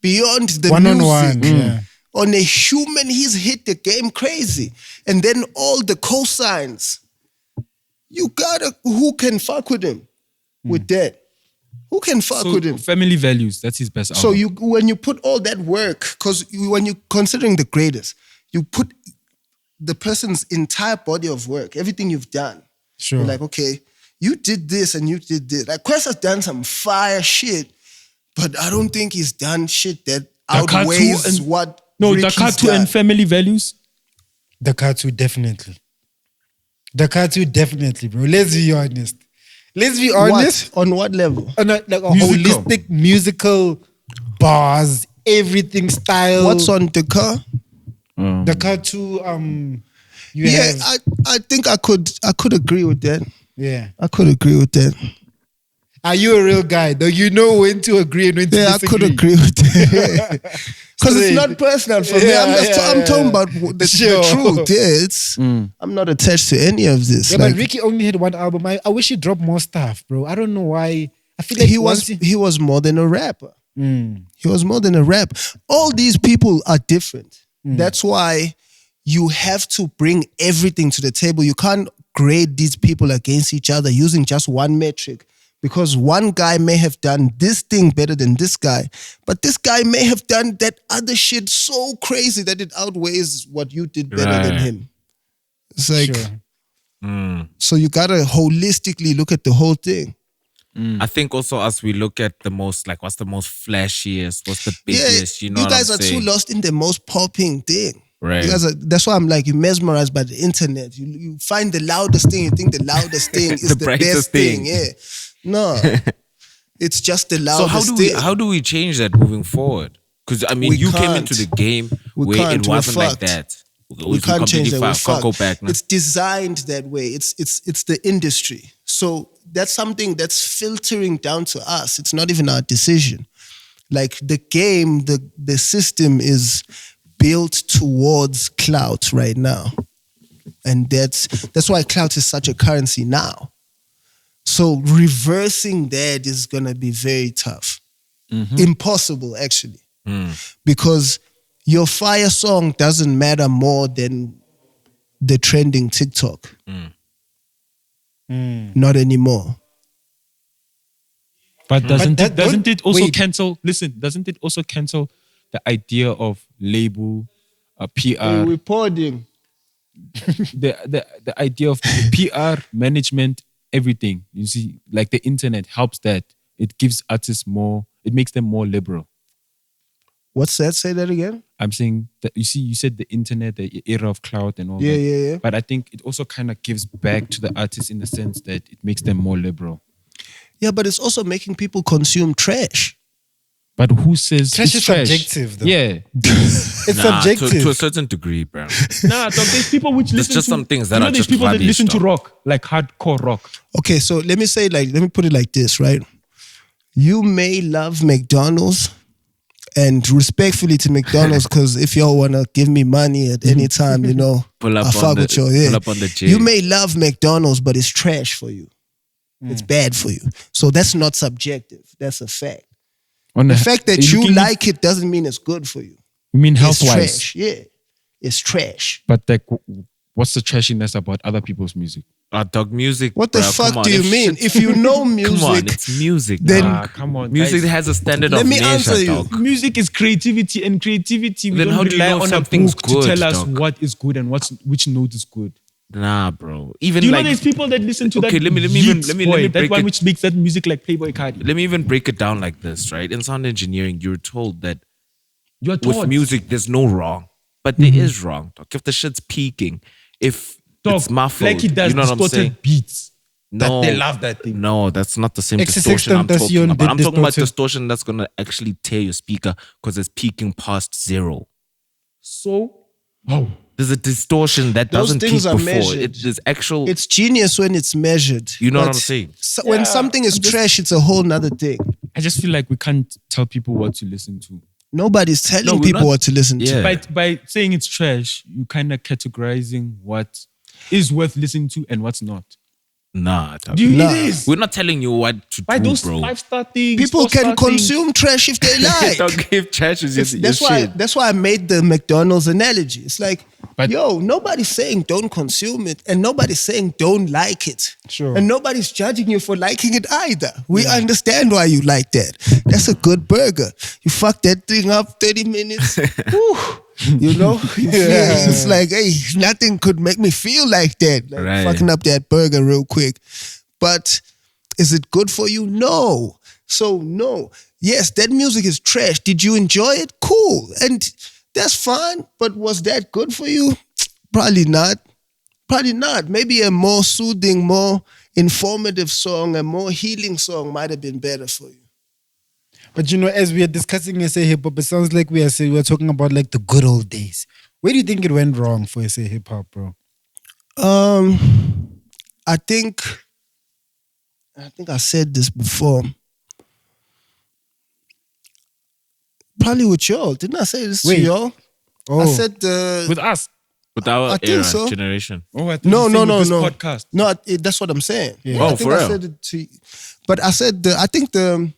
beyond the one-on-one, music. yeah. On a human, he's hit the game crazy. And then all the cosigns. Who can fuck with him with that? Who can fuck with him? Family Values, that's his best album. So when you put all that work, because when you're considering the greatest, you put the person's entire body of work, everything you've done. Sure. You're like, okay, you did this and you did this. Like, Quest has done some fire shit, but I don't think he's done shit that outweighs what Ricky's Dakatu done. and Family Values. Dakatu definitely, bro. Let's be honest. What? On what level? On a holistic musical bars, everything style. What's on the car? Dakatu, I think I could agree with that. Yeah. I could agree with that. Are you a real guy? Though you know when to agree and when to disagree. I could agree with that. Because it's not personal for me. I'm talking about the truth. Yeah, I'm not attached to any of this. Yeah, but Ricky only had one album. I wish he dropped more stuff, bro. I don't know why. I feel like he was more than a rapper. He was more than a rap. All these people are different. That's why you have to bring everything to the table. You can't grade these people against each other using just one metric, because one guy may have done this thing better than this guy, but this guy may have done that other shit so crazy that it outweighs what you did better than him. It's like, so you gotta holistically look at the whole thing. I think also as we look at the most, like, what's the most flashiest, what's the biggest, you know you what guys I'm are saying? too lost in the most popping thing. Right. You guys that's why I'm like, you're mesmerized by the internet. You find the loudest thing, you think the loudest thing is the best thing. Yeah. No. It's just the loudest thing. So how do we change that moving forward? Because I mean, you came into the game where it wasn't like that. We can't change that. Can't go back. No? It's designed that way. It's the industry. So that's something that's filtering down to us. It's not even our decision. Like the game, the system is built towards clout right now. And that's why clout is such a currency now. So reversing that is gonna be very tough. Impossible, actually. Because your fire song doesn't matter more than the trending TikTok. Not anymore. But doesn't it also cancel? Listen, doesn't it also cancel the idea of label, PR, reporting, the idea of PR management, everything? You see, like the internet helps that. It gives artists more. It makes them more liberal. What's that? Say that again. I'm saying that you said the internet, the era of clout and all that. Yeah. But I think it also kind of gives back to the artists in the sense that it makes them more liberal. Yeah, but it's also making people consume trash. But who says trash it's is trash? Subjective, though. Yeah. It's subjective. To a certain degree, bro. Dog, there's people which listen just to... some things that are there's just people that rubbish, listen to dog. rock, like hardcore rock. Okay, so let me put it like this, right? You may love McDonald's, and respectfully to McDonald's, because if y'all want to give me money at any time, Pull up I on fuck the- with y'all. Yeah. pull up on the J. You may love McDonald's, but it's trash for you. It's bad for you. So that's not subjective. That's a fact. The fact that you like it doesn't mean it's good for you. You mean It's health-wise? trash. Yeah. It's trash. But like, what's the trashiness about other people's music? Dog music. What the bruh, fuck come on. do you If mean? shit- If you know music, Come on, it's music. then- dog. Come on, Music guys. has a standard Let of me measure, answer you. dog. Music is creativity, and creativity, we Then how don't do you rely know on a something's book good, to tell us dog? what is good and which note is good. Nah, bro. Even Do you know like, there's people that listen to Okay, that let me Yeats boy, that break one it- which makes that music like Playboy Cardi. let me even break it down like this, right? In sound engineering, you're told that You're with taught. music, there's no wrong, but there is wrong. Dog. If the shit's peaking, if Dog, it's muffled, like he does you know what I'm saying? distorted beats. No, they love that thing. No, that's not the same XXX distortion I'm talking Tentacion about. did I'm talking about distorted. distortion that's gonna actually tear your speaker because it's peaking past zero. So, oh, There's a distortion that Those doesn't peak things are before. measured. It is actual. it's genius when it's measured. You know what But I'm saying? When something is trash, it's a whole nother thing. I just feel like we can't tell people what to listen to. Nobody's telling No, we're people not- what to listen to. Yeah. By saying it's trash, you kind of categorizing what is worth listening to and what's not. Nah, dog. Nah. It is. We're not telling you what to By do, those bro. 5-star things, People 4-star can things. consume trash if they like. Don't give trash is your That's shit. why I made the McDonald's analogy. It's like, But- nobody's saying don't consume it, and nobody's saying don't like it. Sure. And nobody's judging you for liking it either. We understand why you like that. That's a good burger. You fuck that thing up 30 minutes. Whew. You feel, it's like, hey, nothing could make me feel like that. Like Right. fucking up that burger real quick. But is it good for you? No. So no. Yes, that music is trash. Did you enjoy it? Cool. And that's fine. But was that good for you? Probably not. Probably not. Maybe a more soothing, more informative song, a more healing song might have been better for you. But as we are discussing SA hip hop, it sounds like we are talking about like the good old days. Where do you think it went wrong for SA hip hop, bro? I think I said this before. Probably with y'all. Didn't I say this Wait. to y'all? Oh, I said With us. With our I think era, so. generation. Oh, I thought No, you no, said no, with no. this podcast. No, that's what I'm saying. Yeah. Oh, I think for I real? said it to you. But I said I think the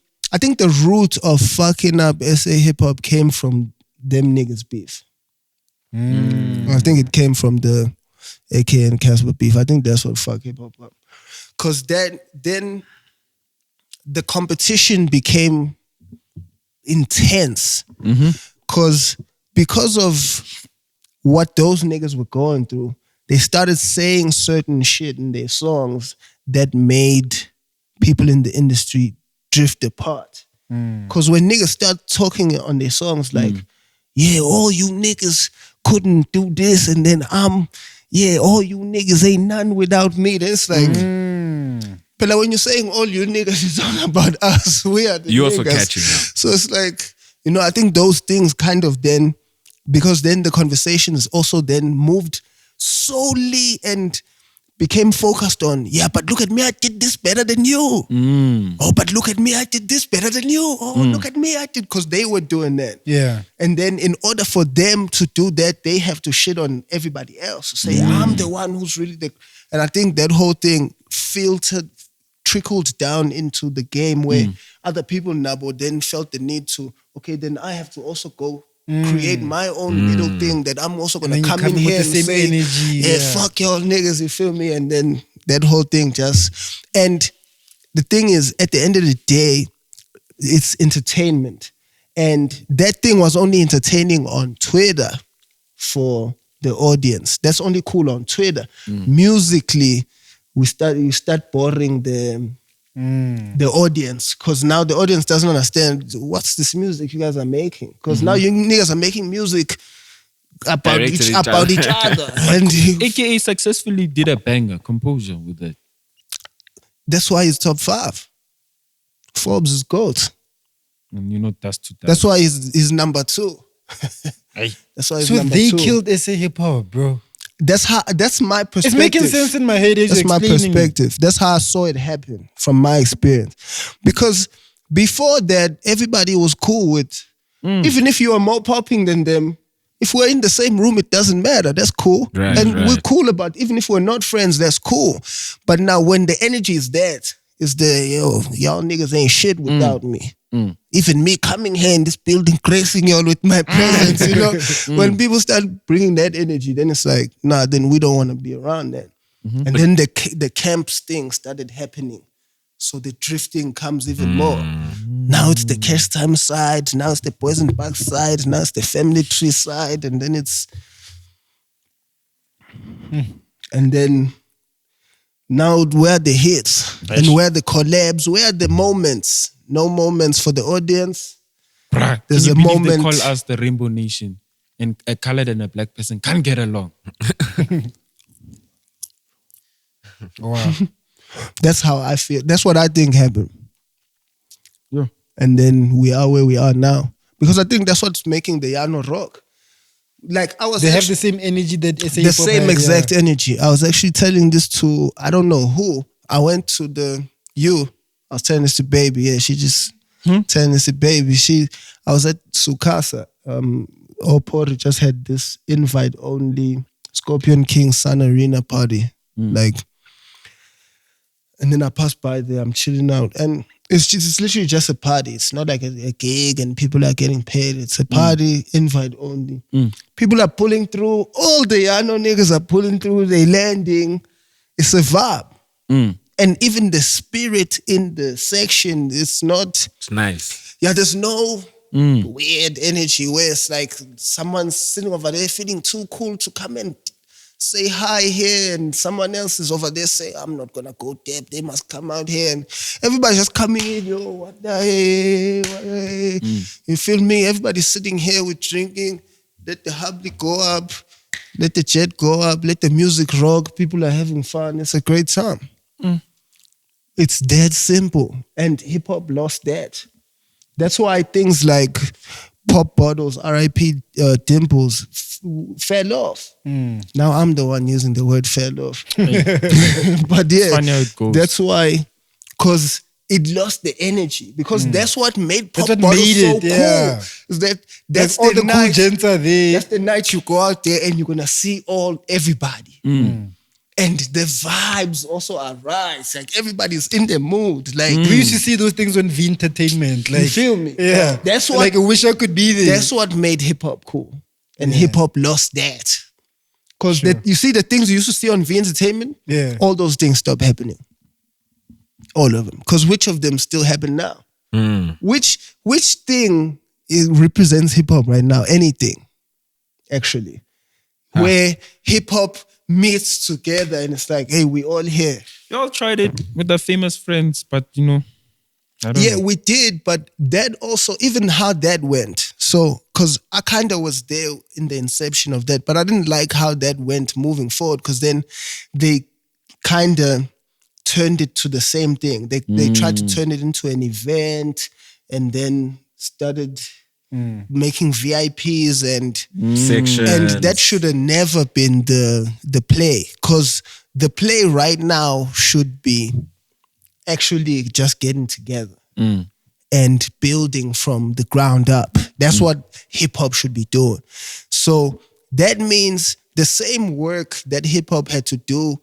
root of fucking up SA hip hop came from them niggas beef. I think it came from the AK and Casper beef. I think that's what fucked hip hop up. Cause then the competition became intense. Because of what those niggas were going through, they started saying certain shit in their songs that made people in the industry drift apart. Because when niggas start talking on their songs like, yeah, all you niggas couldn't do this, and then all you niggas ain't none without me. That's like, but like when you're saying all you niggas, it's all about us. We are the You niggas. also catching now. So it's like, I think those things kind of then, because then the conversation is also then moved solely and became focused on, but look at me, I did this better than you. Oh, but look at me, I did this better than you. Oh, look at me, I did, because they were doing that. Yeah. And then in order for them to do that, they have to shit on everybody else. Say, I'm the one who's really the... And I think that whole thing trickled down into the game where other people now then felt the need to, okay, then I have to also go create my own little thing that I'm also going to come in here and say, energy, fuck y'all niggas, you feel me? And then that whole thing just... And the thing is, at the end of the day, it's entertainment. And that thing was only entertaining on Twitter for the audience. That's only cool on Twitter. Musically, you start boring the audience, because now the audience doesn't understand what's this music you guys are making. Because now you niggas are making music about each other. And AKA successfully did a banger composure with that. That's why he's top 5. Forbes is GOAT. And that's 2000. That's why he's number 2. That's why he's number 2. So they killed SA hip hop, bro. That's my perspective. It's making sense in my head. That's my perspective. That's how I saw it happen from my experience. Because before that, everybody was cool with, even if you are more popping than them, if we're in the same room, it doesn't matter. That's cool. We're cool about, even if we're not friends, that's cool. But now when the energy is that, is y'all niggas ain't shit without me. Even me coming here in this building, gracing y'all with my presence, when people start bringing that energy, then it's like, nah, then we don't want to be around that. And then the camps thing started happening. So the drifting comes even more. Now it's the Cash Time side, now it's the Boys and Bucks side, now it's the Family Tree side, and then it's... And then... Now, where are the hits? And where are the collabs? Where are the moments? No moments for the audience. Bruh, there's a moment. They call us the Rainbow Nation, and a colored and a black person can't get along. Wow. That's how I feel. That's what I think happened. Yeah. And then we are where we are now. Because I think that's what's making the Yano rock. Like they have the same energy that SA the same exact energy. I was actually telling this to, I don't know who. I went to I was telling this to Baby. Yeah, she just telling this to Baby. I was at Sukasa. Opori just had this invite only Scorpion King Sun Arena party. And then I passed by there. I'm chilling out, and it's literally just a party. It's not like a gig and people are getting paid. It's a party, invite only. People are pulling through. All the Yano niggas are pulling through. They landing. It's a vibe. And even the spirit in the section, it's nice. Yeah, there's no weird energy where it's like someone's sitting over there feeling too cool to come and say hi here, and someone else is over there saying, I'm not gonna go there, they must come out here, and everybody's just coming in, what the hey. You feel me? Everybody's sitting here with drinking, let the public go up, let the jet go up, let the music rock, people are having fun, it's a great time. It's that simple, and hip-hop lost that. That's why things like Pop Bottles, R.I.P. Dimples fell off. Now I'm the one using the word fell off. But yeah, funny how it goes. That's why, because it lost the energy. Because that's what made Pop Bottles so cool. Is that's all the night, cool gents are there. That's the night you go out there and you're gonna see everybody. And the vibes also are right. Like everybody's in the mood. Like we used to see those things on V Entertainment. Like, you feel me? Yeah. That's what, like I wish I could be there. That's what made hip hop cool. And hip hop lost that. Because you see the things you used to see on V Entertainment, all those things stopped happening. All of them. Because which of them still happen now? Which thing represents hip hop right now? Anything, actually. Where hip hop meets together and it's like, hey, we all here. Y'all tried it with the Famous Friends, but I don't know. We did, but that also, even how that went. So, because I kind of was there in the inception of that, but I didn't like how that went moving forward, because then they kind of turned it to the same thing. They tried to turn it into an event and then started making VIPs and sections. And that should have never been the play, because the play right now should be actually just getting together and building from the ground up. That's what hip hop should be doing. So that means the same work that hip hop had to do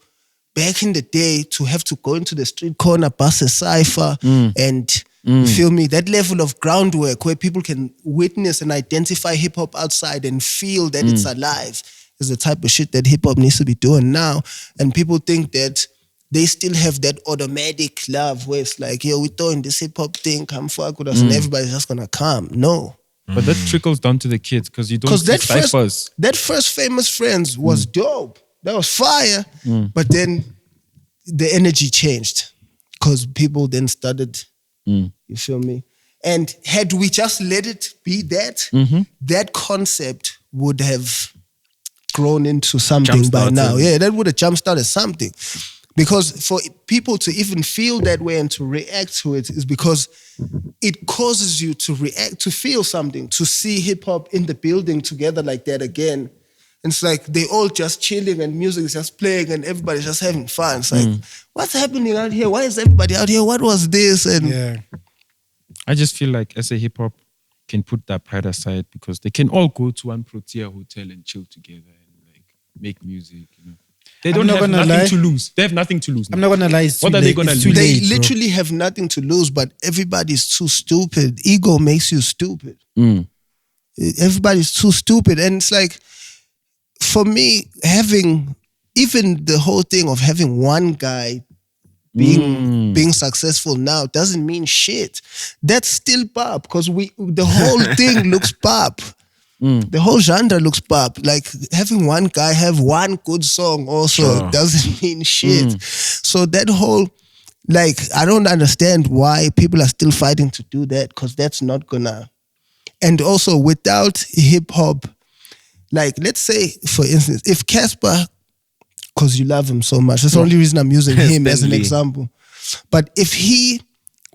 back in the day, to have to go into the street corner, bust a cipher, and you feel me? That level of groundwork where people can witness and identify hip hop outside and feel that it's alive is the type of shit that hip hop needs to be doing now. And people think that they still have that automatic love where it's like, yo, we're throwing this hip hop thing, come fuck with us, and everybody's just gonna come. No. But that trickles down to the kids because you don't see ciphers. That first Famous Friends was dope. That was fire. But then the energy changed because people then started, you feel me? And had we just let it be that, that concept would have grown into something by now. Yeah, that would have jump-started something. Because for people to even feel that way and to react to it is because it causes you to react, to feel something, to see hip-hop in the building together like that again. And it's like they all just chilling and music is just playing and everybody's just having fun. It's like, what's happening out here? Why is everybody out here? What was this? And I just feel like as a hip-hop can put that pride aside because they can all go to one Protea hotel and chill together and like make music, you know. They don't have nothing to lose. They have nothing to lose. I'm not gonna lie. What are they gonna lose? They literally have nothing to lose, but everybody's too stupid. Ego makes you stupid. Everybody's too stupid. And it's like, for me, having even the whole thing of having one guy being successful now doesn't mean shit. That's still pop because the whole thing looks pop. The whole genre looks pop. Like having one guy have one good song also doesn't mean shit. So that whole, like, I don't understand why people are still fighting to do that because that's not gonna. And also without hip hop, like let's say for instance, if Casper, because you love him so much, that's the only reason I'm using him as an example. But if he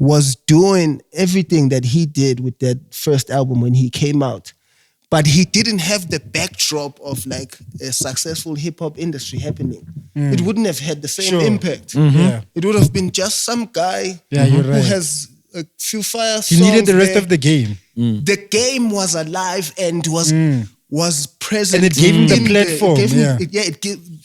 was doing everything that he did with that first album when he came out, but he didn't have the backdrop of like a successful hip hop industry happening, it wouldn't have had the same impact. It would have been just some guy who has a few fire songs. He needed the rest of the game. The game was alive and was present. And it gave him the platform.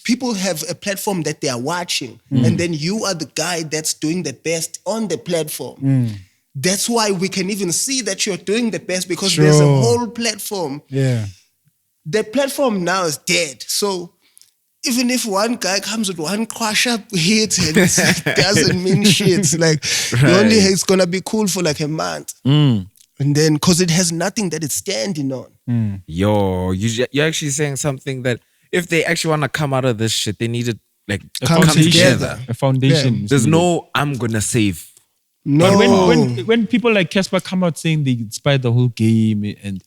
People have a platform that they are watching. And then you are the guy that's doing the best on the platform. That's why we can even see that you're doing the best because there's a whole platform. The platform now is dead. So even if one guy comes with one crush up hit, it doesn't mean shit. It's like it's gonna be cool for like a month. And then because it has nothing that it's standing on. Yo, you're actually saying something that if they actually want to come out of this shit, they need to like come together. A foundation. There's no I'm gonna save. No. But when people like Casper come out saying they inspired the whole game and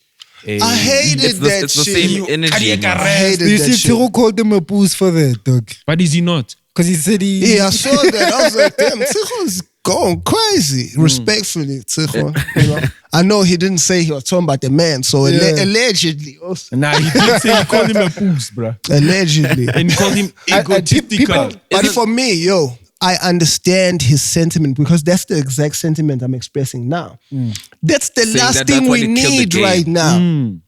I hated that it's shit. the same energy. I hated You that see, shit. Tiro called him a boost for that, dog. But is he not? Because he said he... Yeah, I saw that. I was like, damn, Tijo's going crazy. Respectfully, Tijo. You know? I know he didn't say he was talking about the man, so allegedly. Also. Nah, he did say he called him a boost, bro. Allegedly. And he called him egotistical. But for me, I understand his sentiment because that's the exact sentiment I'm expressing now. That's the last thing we need right now.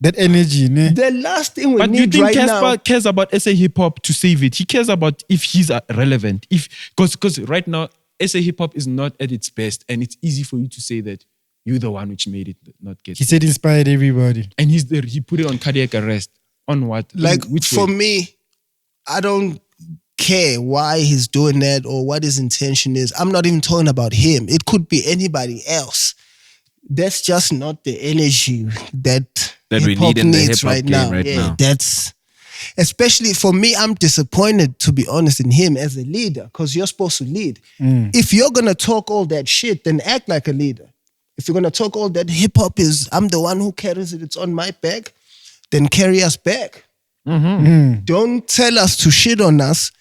That energy, ne? The last thing we But need you right think now. Casper cares about SA hip hop to save it? He cares about if he's relevant. Because right now SA hip hop is not at its best, and it's easy for you to say that you're the one which made it not get. He said inspired everybody. And he put it on cardiac arrest. On what? Like Which for way? me, I don't care why he's doing that or what his intention is. I'm not even talking about him. It could be anybody else. That's just not the energy that we hip-hop need in the needs hip-hop game right now. That's especially for me. I'm disappointed, to be honest, in him as a leader because you're supposed to lead. If you're gonna talk all that shit, then act like a leader. If you're gonna talk all that hip hop is I'm the one who carries it, it's on my back, then carry us back. Don't tell us to shit on us.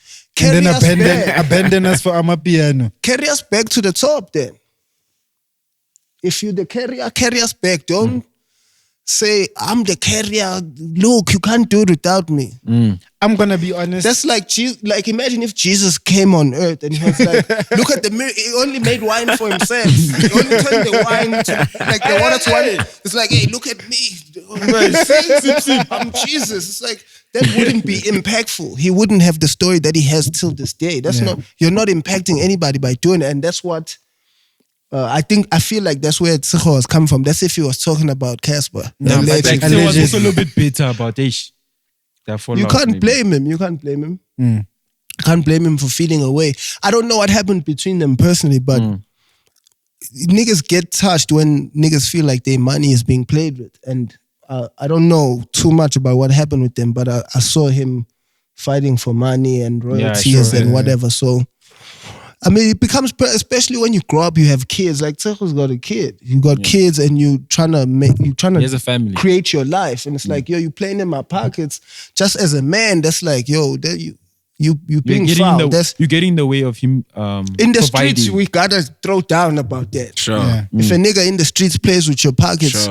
And then abandon us for Amapiano. Carry us back to the top then. If you're the carrier, carry us back. Don't say, I'm the carrier. Look, you can't do it without me. I'm gonna be honest. That's like imagine if Jesus came on earth and he was like, look at the mirror. He only made wine for himself. He only turned the wine to like the water to wine. It's like, hey, look at me. I'm Jesus. It's like that wouldn't be impactful. He wouldn't have the story that he has till this day. That's not. You're not impacting anybody by doing it, and that's what. I feel like that's where Tsikho was coming from. That's if he was talking about Casper. No, but like, he was also a little bit bitter about Ish. You can't blame him. You can't blame him. Can't blame him for feeling away. I don't know what happened between them personally, but niggas get touched when niggas feel like their money is being played with. And I don't know too much about what happened with them, but I saw him fighting for money and royalties and whatever. So, I mean, it becomes, especially when you grow up, you have kids. Like Tsikho's got a kid. You got kids, and he has a family, create your life. And it's like, yo, you playing in my pockets. Just as a man, that's like, yo, you being foul. You're getting in the way of him. In the streets, we gotta throw down about that. Sure. Yeah. If a nigga in the streets plays with your pockets,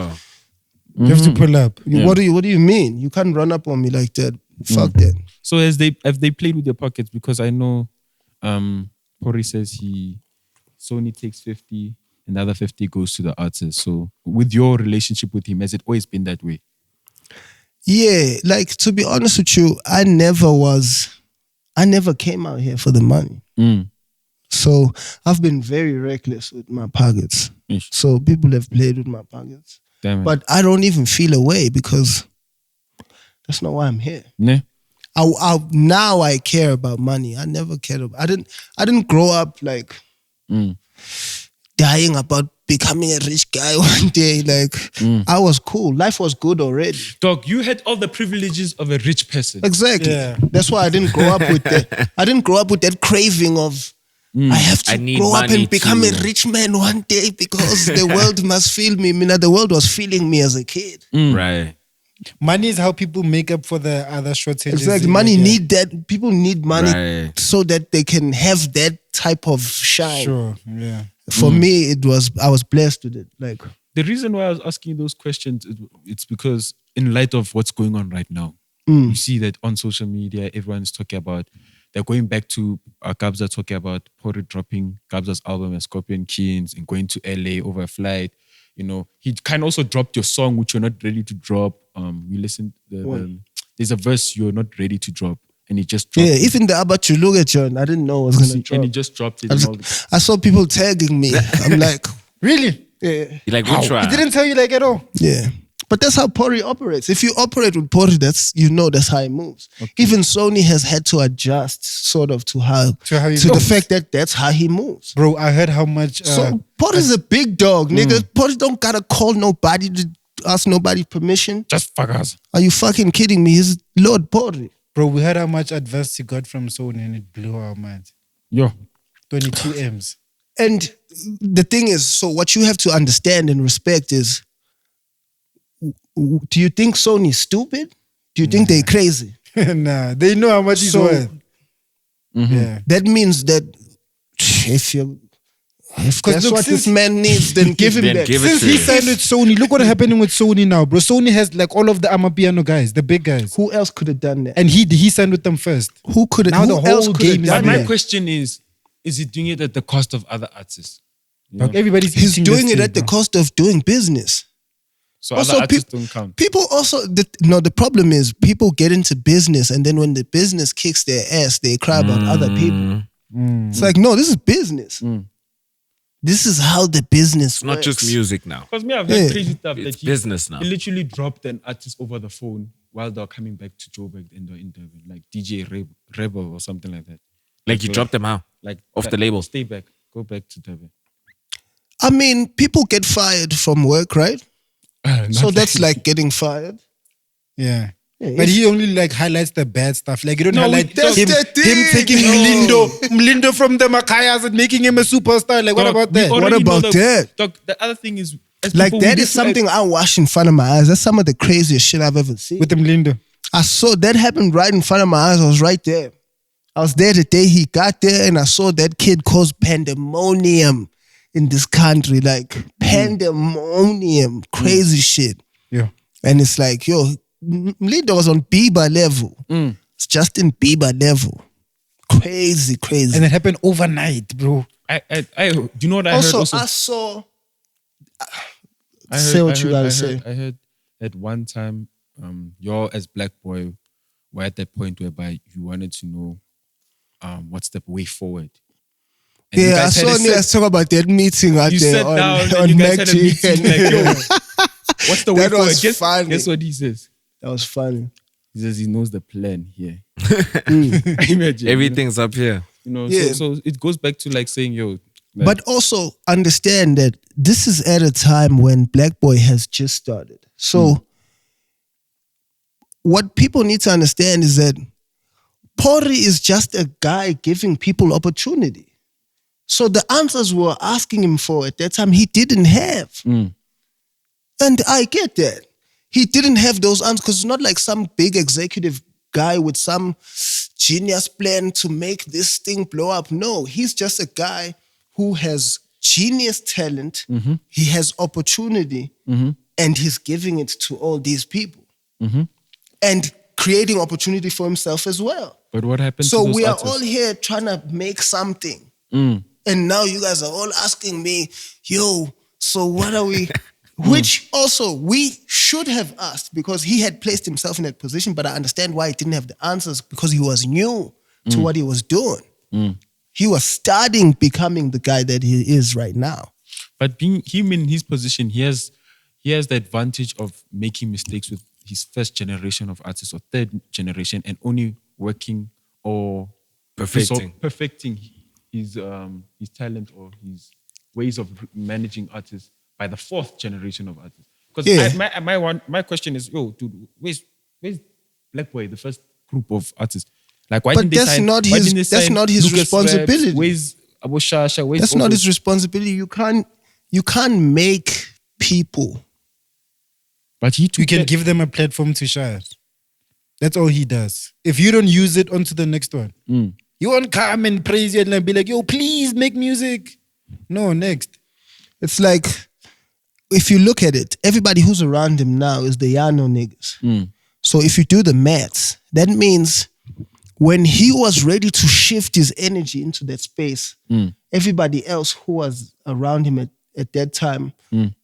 you have to pull up. What do you mean? You can't run up on me like that. Fuck that. So have they played with your pockets? Because I know. Pori says Sony takes 50 and the other 50 goes to the artist. So with your relationship with him, has it always been that way? Yeah, like to be honest with you, I never came out here for the money. So I've been very reckless with my pockets. Ish. So people have played with my pockets. Damn it. But I don't even feel away because that's not why I'm here. Nah. Now I care about money. I never cared about. I didn't grow up like dying about becoming a rich guy one day. Like I was cool. Life was good already. Dog, you had all the privileges of a rich person. Exactly. Yeah. That's why I didn't grow up with that. I didn't grow up with that craving of I have to grow up and become a rich man one day because the world must feel me. The world was feeling me as a kid. Right. Money is how people make up for the other shortages. Exactly. Money need that. People need money so that they can have that type of shine. Sure. Yeah. For me, I was blessed with it. Like the reason why I was asking those questions, it's because in light of what's going on right now, you see that on social media, everyone's talking about. They're going back to Kabza talking about Pori dropping Kabza's album as Scorpion Kings and going to LA over a flight. You know, he kind of also dropped your song, which you're not ready to drop. We listened. There's a verse you're not ready to drop, and he just dropped. Yeah, even the About You Look at John, I didn't know it was gonna drop. And he just dropped it. I saw people tagging me. I'm like, really? Yeah. You're like, which one? He didn't tell you like at all. Yeah. But that's how Pori operates. If you operate with Pori, that's how he moves. Okay. Even Sony has had to adjust sort of to the fact that that's how he moves. Bro, I heard how much. So Pori's a big dog, nigga. Pori don't gotta call nobody to ask nobody permission. Just fuck us. Are you fucking kidding me? He's Lord Pori. Bro, we heard how much advice he got from Sony and it blew our minds. Yo. 22 M's. And the thing is, so what you have to understand and respect is, do you think Sony's stupid? Do you think they're crazy? Nah, they know how much he's worth. Yeah. That means that if that's what this man needs, then give him that. Since he signed with Sony, look what's happening with Sony now, bro. Sony has like all of the Amapiano guys, the big guys. Who else could have done that? And he signed with them first. Who could have? Now the whole game is my question is he doing it at the cost of other artists? Like he's doing it at the cost of doing business. So also, other artists don't count. People also, the problem is people get into business and then when the business kicks their ass, they cry about other people. It's like, no, this is business. This is how the business works. Not just music now. Because I've heard crazy stuff it's that business now. He literally dropped an artist over the phone while they were coming back to Joburg in the interview, like DJ Rebel or something like that. Like you dropped them out? Like off the label? Stay back. Go back to Durban. I mean, people get fired from work, right? So that's like getting fired. Yeah. But he only like highlights the bad stuff. Like you don't highlight him taking Mlindo from the Makayas and making him a superstar. Like what about that? What about that? The other thing is, like that is something I watch in front of my eyes. That's some of the craziest shit I've ever seen. With Mlindo. I saw that happen right in front of my eyes. I was right there. I was there the day he got there and I saw that kid cause pandemonium in this country. Like pandemonium. Crazy shit. Yeah. And it's like, yo, Mlindo was on Bieber level. It's Justin Bieber level. Crazy. And it happened overnight, bro. Do you know what I heard also? I saw... I heard at one time, y'all as Black Boy were at that point whereby you wanted to know what's the way forward. And yeah, I saw Nias talk about that meeting out there on you guys had a meeting like, yo, what's the way that forward? was funny. Guess what he says? That was funny. He says he knows the plan here. Imagine, everything's up here. So it goes back to like saying, yo. Like, but also understand that this is at a time when Black Boy has just started. So what people need to understand is that Pori is just a guy giving people opportunity. So the answers we were asking him for at that time, he didn't have. And I get that. He didn't have those answers because it's not like some big executive guy with some genius plan to make this thing blow up. No, he's just a guy who has genius talent. He has opportunity and he's giving it to all these people. And creating opportunity for himself as well. But what happened so to those we are artists? all here trying to make something. And now you guys are all asking me, yo, so what are we... Which also we should have asked because he had placed himself in that position, but I understand why he didn't have the answers because he was new to what he was doing. He was starting becoming the guy that he is right now. But being him in his position, he has the advantage of making mistakes with his first generation of artists or third generation and only working or perfecting his talent or his ways of managing artists by the fourth generation of artists. Because my question is, yo, dude, where's Black Boy, the first group of artists? Like, why didn't they sign? That's not his responsibility. Where's Abu Shasha? That's not his responsibility. You can't make people. But you can give them a platform to shine. That's all he does. If you don't use it, on to the next one. You won't come and praise you and be like, yo, please make music. No, next. It's like, if you look at it, everybody who's around him now is the Yano niggas. So if you do the maths, that means when he was ready to shift his energy into that space, everybody else who was around him at that time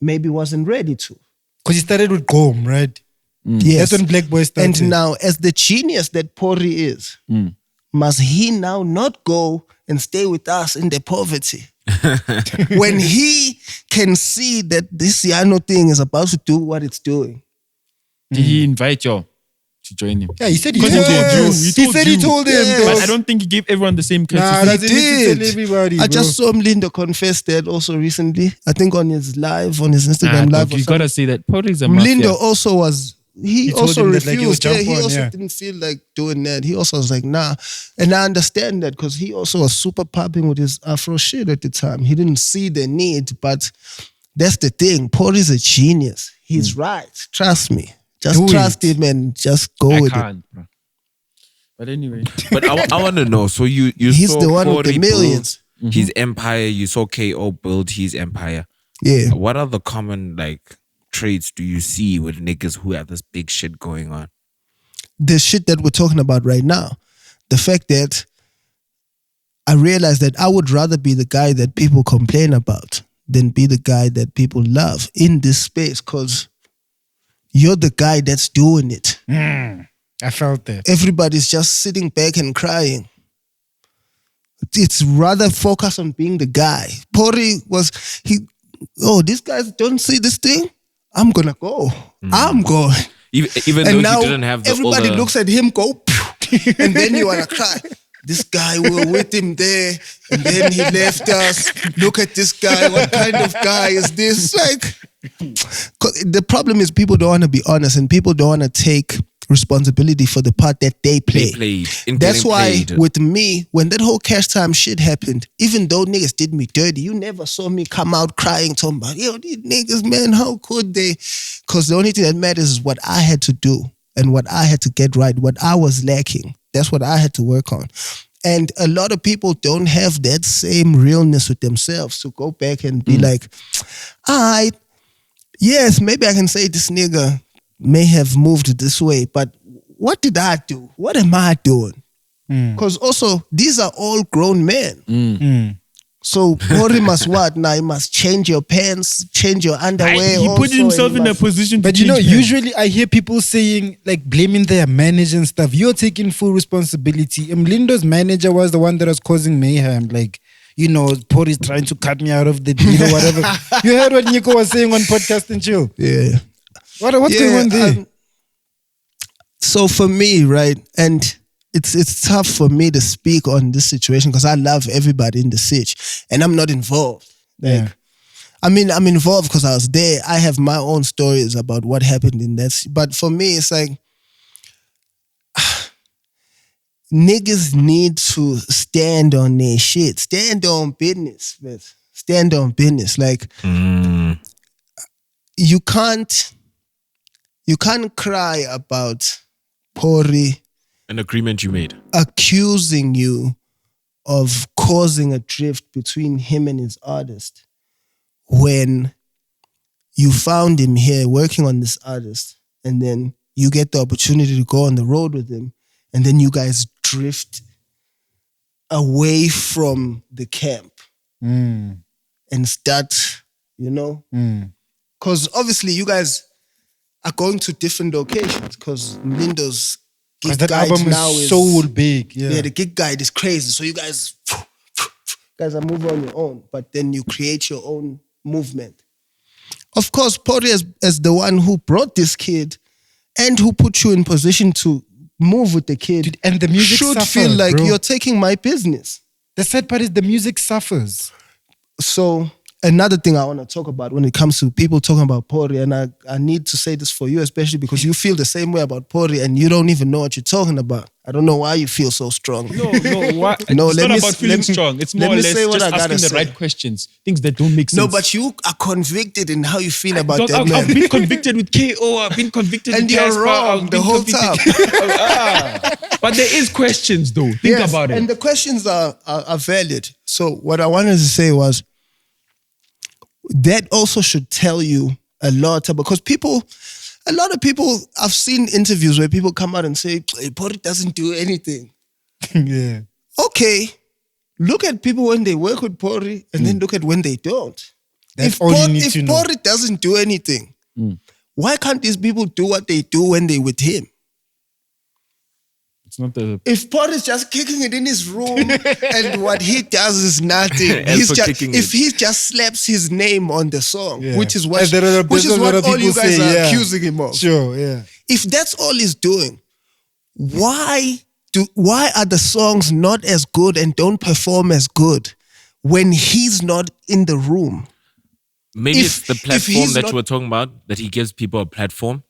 maybe wasn't ready to. Because he started with Gom, right? Yes. That's when Black Boy started. And now, as the genius that Pori is, must he now not go and stay with us in the poverty? When he can see that this Yano thing is about to do what it's doing. Did he invite you to join him? Yeah, he said he told you. He told him. Yes. But I don't think he gave everyone the same courtesy. Nah, he did. Tell everybody, I just saw Mlindo confess that also recently. I think on his Instagram live. You gotta say that Pori is a mafia. Mlindo also was. He also refused. Like, he also didn't feel like doing that. He also was like, nah. And I understand that because he also was super popping with his Afro shit at the time. He didn't see the need, but that's the thing. Pori's a genius. He's right. Trust me. Just trust him and just go with it. Bro. But anyway. But I want to know. So you He's saw the one with the Pori millions. build his empire. You saw KO build his empire. Yeah. What are the common traits do you see with niggas who have this big shit going on? The shit that we're talking about right now. The fact that I realized that I would rather be the guy that people complain about than be the guy that people love in this space because you're the guy that's doing it. I felt that. Everybody's just sitting back and crying. It's rather focus on being the guy. Pori was, these guys don't see this thing? I'm gonna go. I'm going. Even and though now he didn't have the everybody looks at him go, and then you wanna cry. This guy, we were with him there, and then he left us. Look at this guy. What kind of guy is this? The problem is people don't want to be honest, and people don't want to take responsibility for the part that they play. That's why with me, when that whole Cash Time shit happened, even though niggas did me dirty, you never saw me come out crying, talking about, yo, these niggas, man, how could they? Because the only thing that matters is what I had to do and what I had to get right, what I was lacking. That's what I had to work on. And a lot of people don't have that same realness with themselves to go back and be like, all right, yes, maybe I can say this nigga may have moved this way, but what did I do? What am I doing? Because also, these are all grown men. So Pori must what? Now he must change your pants, change your underwear. He put himself in a position to But usually I hear people saying, like, blaming their manager and stuff. You're taking full responsibility. Mlindo's manager was the one that was causing mayhem. Like, Pori's trying to cut me out of the deal or whatever. You heard what Nico was saying on Podcast and Chill? Yeah. What's going on there? So for me, right, and it's tough for me to speak on this situation because I love everybody in the sitch and I'm not involved. I mean, I'm involved because I was there. I have my own stories about what happened in that. But for me, it's like, niggas need to stand on their shit. Stand on business, man. Stand on business. Like, you can't cry about Pori, an agreement you made, accusing you of causing a drift between him and his artist when you found him here working on this artist and then you get the opportunity to go on the road with him and then you guys drift away from the camp and start, because obviously you guys are going to different locations because Mlindo's gig that guide album now is so big. Yeah, the gig guide is crazy. So you guys are moving on your own, but then you create your own movement. Of course, Pori as the one who brought this kid and who put you in position to move with the kid. Dude, and the music should suffers, feel like bro. You're taking my business. The sad part is the music suffers. So another thing I want to talk about when it comes to people talking about Pori, and I need to say this for you, especially because you feel the same way about Pori and you don't even know what you're talking about. I don't know why you feel so strong. No, what? No, it's let not me- about feeling let me- strong. It's let more or me less say what just I gotta asking the say. right questions, things that don't make sense. No, but you are convicted in how you feel about Dog, that I've man. been convicted with KO. I've been convicted And with you're Casper, wrong I've the been whole convicted- But there is questions though. Think Yes, about it. and the questions are valid. So what I wanted to say was that also should tell you a lot because a lot of people, I've seen interviews where people come out and say, hey, Pori doesn't do anything. Yeah. Okay, look at people when they work with Pori and then look at when they don't. That's all you need to know. If Pori doesn't do anything, why can't these people do what they do when they're with him? It's not the If Pori is just kicking it in his room and what he does is nothing, As for kicking if it. he just slaps his name on the song, Yeah. which is what, As there are- which is there's a lot what of all you people guys say, are yeah. accusing him of. Sure, yeah. If that's all he's doing, why are the songs not as good and don't perform as good when he's not in the room? maybe If- it's the if platform he's that not- you were talking about, that he gives people a platform.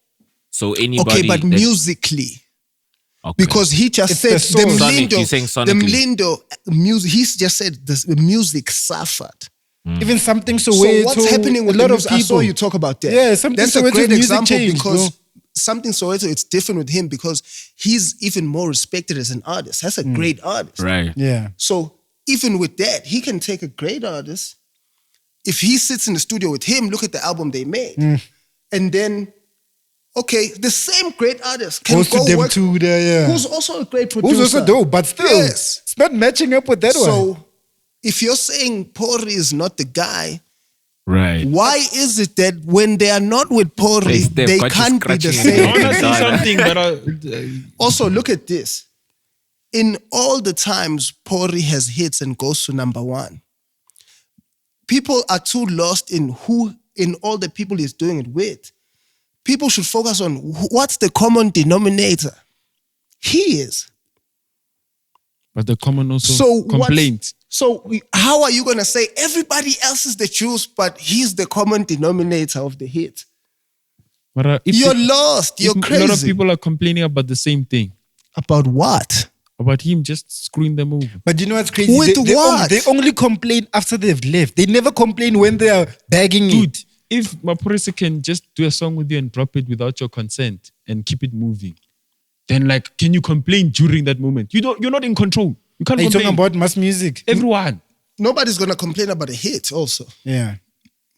So anybody Okay, but that- musically. Okay. Because he just It's said the soul. Sonic, Mlindo, you're saying the sonically. Mlindo music, he's just said the music suffered. Even something so So way what's to happening with a lot the of music? people. I saw you talk about that. Yeah, something That's a Soweto great music example changed, because bro. something Soweto, it's different with him because he's even more respected as an artist. That's a great artist. right. Yeah. So even with that, he can take a great artist. If he sits in the studio with him, look at the album they made. And then, okay, the same great artist can Goes to go them work, too there, yeah. who's also a great producer. Who's also dope, but still, Yes. it's not matching up with that one. So if you're saying Pori is not the guy, Right. why is it that when they are not with Pori, Hey, Steph, they got you can't be the scratching same? your I head. want to say something, but Also, look at this. In all the times Pori has hits and goes to number one, people are too lost in all the people he's doing it with. People should focus on what's the common denominator. He is. but the common also So complaint. how are you going to say everybody else is the juice, but he's the common denominator of the hit? But if You're lost. You're if crazy. a lot of people are complaining about the same thing, About what? about him just screwing them over. But you know what's crazy? With they what? They only complain after they've left. They never complain when they are begging you. Dude, if Maphorisa can just do a song with you and drop it without your consent and keep it moving, then like, can you complain during that moment? You're not in control. You can't Are you complain. talking about mass music? Everyone. Nobody's going to complain about a hit also. Yeah.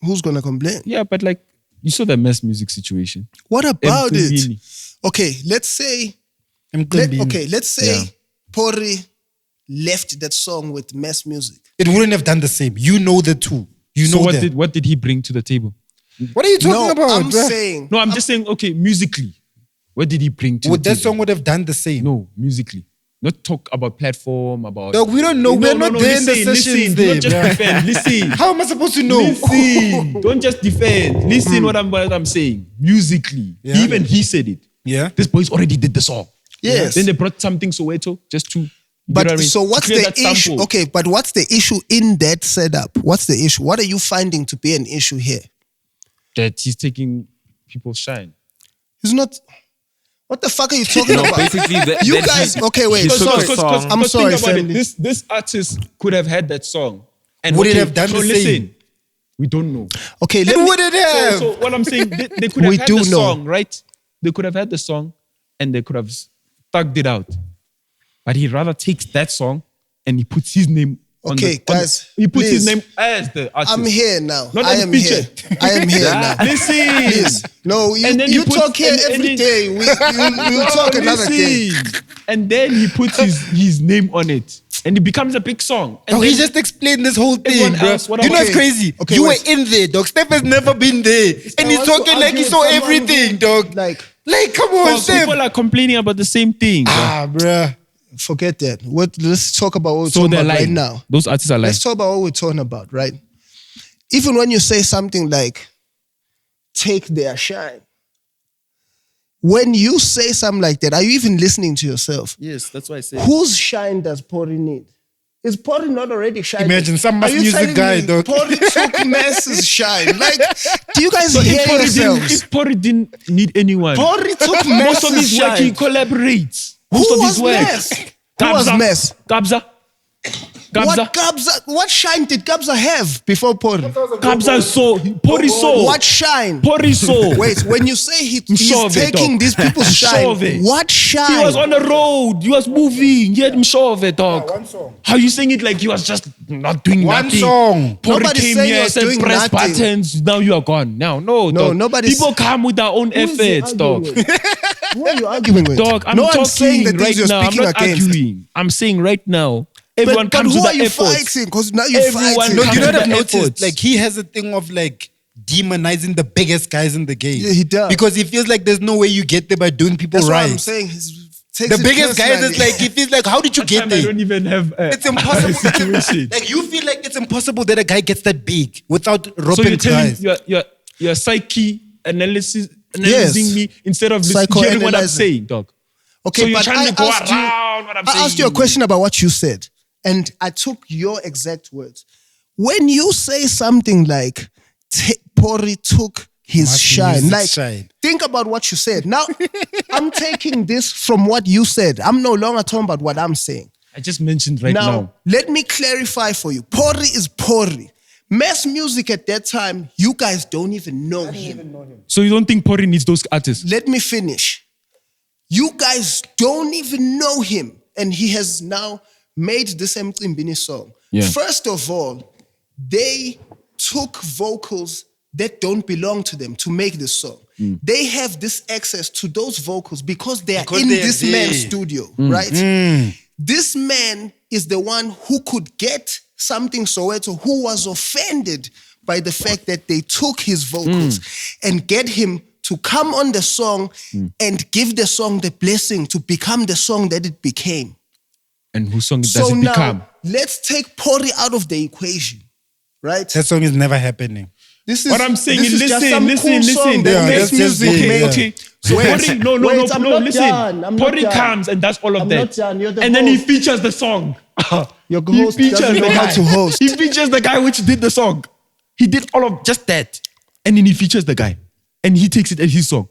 Who's going to complain? Yeah, but like, You saw the Mass Music situation. What about it? Mkhumbini. Okay, let's say Pori left that song with Mass Music. It wouldn't have done the same. You know the two. You know that. What did he bring to the table? What are you talking about? I'm saying. No, I'm just saying, okay, musically. What did he bring to the Would that table? song would have done the same? No, musically. Not talk about platform, about... Dog, we don't know. We're not there in the sessions there, don't just bruh. defend. Listen. How am I supposed to know? Listen. Don't just defend. Listen what I'm saying. Musically. Yeah. Even he said it. Yeah. This boys already did the song. Yes. Then they brought something Soweto just to... But so what's the issue? Okay, but what's the issue in that setup? What's the issue? What are you finding to be an issue here? That he's taking people's shine. He's not... What the fuck are you talking about? Basically, you guys... Okay, wait. I'm sorry, family. This artist could have had that song. And would it have done the same? Listen, we don't know. Okay, It wouldn't have. So what I'm saying, they could have had the song, right? They could have had the song and they could have thugged it out. But he rather takes that song and he puts his name on guys, he puts his please. name as the artist. I'm here now. Not I as am featured. here. I am here now. Listen. Please. No, you talk here every day. We'll talk another day. And then he puts his name on it. And it becomes a big song. And He then just explained this whole thing, everyone bro. else, what You know about- what's crazy? Okay, You wait. were in there, dog. Steph has never been there. And he's talking like he saw everything, dog. Like, come on, Well, Steph. people are complaining about the same thing. Bruh. forget that. Let's talk about what we're So talking they're about right lying. now. Those artists are lying. Let's talk about what we're talking about, right? Even when you say something like, take their shine. When you say something like that, are you even listening to yourself? Yes, that's why I said. Whose shine does Pori need? Is Pori not already shining? Imagine some mass Are you music telling guy, me dog. Pori took Mass's shine. Like, do you guys So hear yourselves? if Pori didn't need anyone, Pori took most of Mass's his work he shine. collaborates. Who Most of was his work. Mass? Who was Mass? Kabza. What shine did Kabza have before Pori? Kabza saw. Pori saw. What shine? Pori saw. Wait, when you say he's Mshove, taking dog. these people's shine, Mshove. what shine? He was on the road. He was moving. He had Mshove, dog. one song. How you saying it like he was just not doing One nothing? song. Pori Nobody's came saying he here, was said doing press nothing. buttons. Now you are gone. No, No, dog. nobody's- People come with their own Who is he efforts, dog. arguing with? Who are you arguing with? Dog, I'm no talking one's saying the right things you're now. I'm speaking not against. arguing. I'm saying right now. Everyone But comes who with are their you efforts. fighting? Because now you're Everyone fighting. No, comes you know with what I've their noticed? efforts. Like, he has a thing of like demonizing the biggest guys in the game. Yeah, he does. Because he feels like there's no way you get there by doing people That's right. what I'm saying. The biggest guys is like, he feels like, how did you get I there? don't even have It's impossible. situation. Like, you feel like it's impossible that a guy gets that big without So robbing you're telling guys. your psyche analyzing Yes. me instead of hearing what I'm Psychoanalyzing. saying, dog. Okay, So you're but trying I to go asked you- around what I'm I saying. asked you a question about what you said, and I took your exact words. When you say something like, Pori took his Mass shine, music like, shine. think about what you said. Now, I'm taking this from what you said. I'm no longer talking about what I'm saying. I just mentioned right now. Let me clarify for you. Pori is Pori. Mass music at that time, you guys don't even know him. So you don't think Pori needs those artists? Let me finish. You guys don't even know him. And he has now made this Mcimbini song. Yeah. First of all, they took vocals that don't belong to them to make this song. They have this access to those vocals because they are in they're this there. man's studio, right? This man is the one who could get something Soweto who was offended by the fact that they took his vocals and get him to come on the song and give the song the blessing to become the song that it became. And whose song does So it now, become? let's take Pori out of the equation, right? That song is never happening. This is What I'm saying this is, just listen, some listen, cool song listen. that Yeah, makes that's just music it, made. yeah. Okay. So Wait, Pori, no, wait, I'm not listen. done, I'm not Pori done. comes and does all of I'm that. not done, you're the And then he host. features the song. Your He host features doesn't the know how guy. to host. He features the guy which did the song. He did all of just that. And then he features the guy. And he takes it as his song.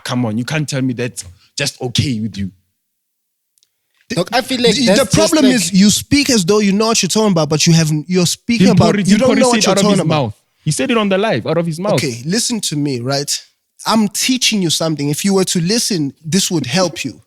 Come on. You can't tell me that's just okay with you. Look, I feel like The that's problem just like, is you speak as though you know what you're talking about, but you're speaking about you don't know what you're out of talking his about. mouth. He said it on the live, out of his mouth. Okay, listen to me, right? I'm teaching you something. If you were to listen, this would help you.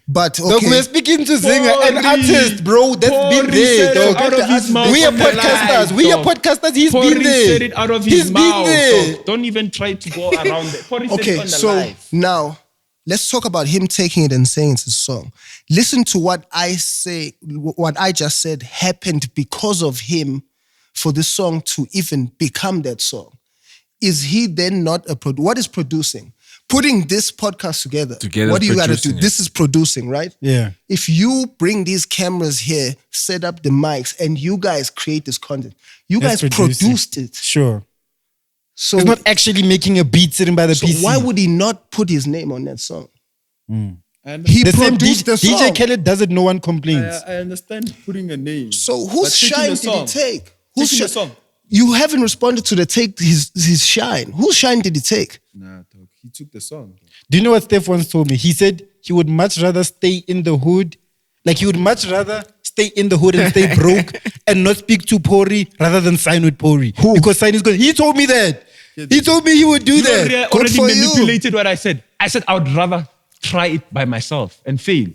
But okay. Look, we're speaking to Zingah, an artist, bro. That's been there, dog. Out of his mouth. We are podcasters. We are podcasters. He's been there. Said it out of his mouth. There. Dog. Don't even try to go around it. Okay, so now let's talk about him taking it and saying it's a song. Listen to what I say, what I just said happened because of him for this song to even become that song. Is he then not a what is producing? Putting this podcast together what do you got to do? This is producing, right? Yeah. If you bring these cameras here, set up the mics, and you guys create this content, That's guys produced it. Sure. So he's not actually making a beat sitting by the PC. So why would he not put his name on that song? He produced the song. DJ Khaled does it, no one complains. I understand putting a name. So whose shine did he take? Whose song? You haven't responded to his shine. Whose shine did he take? Nah, dog. He took the song. Do you know what Steph once told me? He said he would much rather stay in the hood. Like he would much rather stay in the hood and stay broke and not speak to Pori rather than sign with Pori. Who? Because sign is good. He told me that. He told me he would do that. You already manipulated what I said. I said I would rather try it by myself and fail.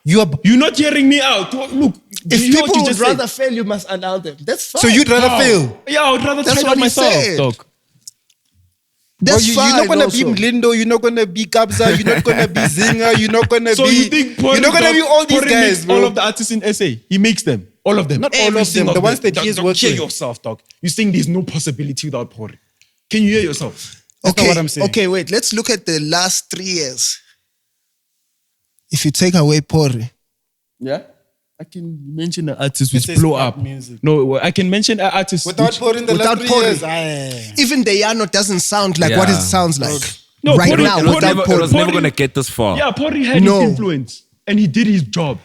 You're not hearing me out. Look, if people would rather fail, you must allow them. That's fine. So you'd rather fail? Yeah, I would rather try it by myself, dog. That's fine. You're not gonna be Mlindo. You're not gonna be Kabza. You're not gonna be Zingah. You're not gonna so be. You think you're not gonna be all these guys, bro. All of the artists in SA, he makes them. All of them. Not all of them. The ones that he is working. Hear yourself, dog. You're saying there's no possibility without Pori. Can you hear yourself? That's not what I'm saying. Okay, wait. Let's look at the last 3 years. If you take away Pori. Yeah? I can mention an artist which blow up. Music. No, I can mention an artist without Pori in the last 3 years. Even Deyano doesn't sound like what it sounds like. No, right Pori, now. It was never going to get this far. Yeah, Pori had his influence and he did his job.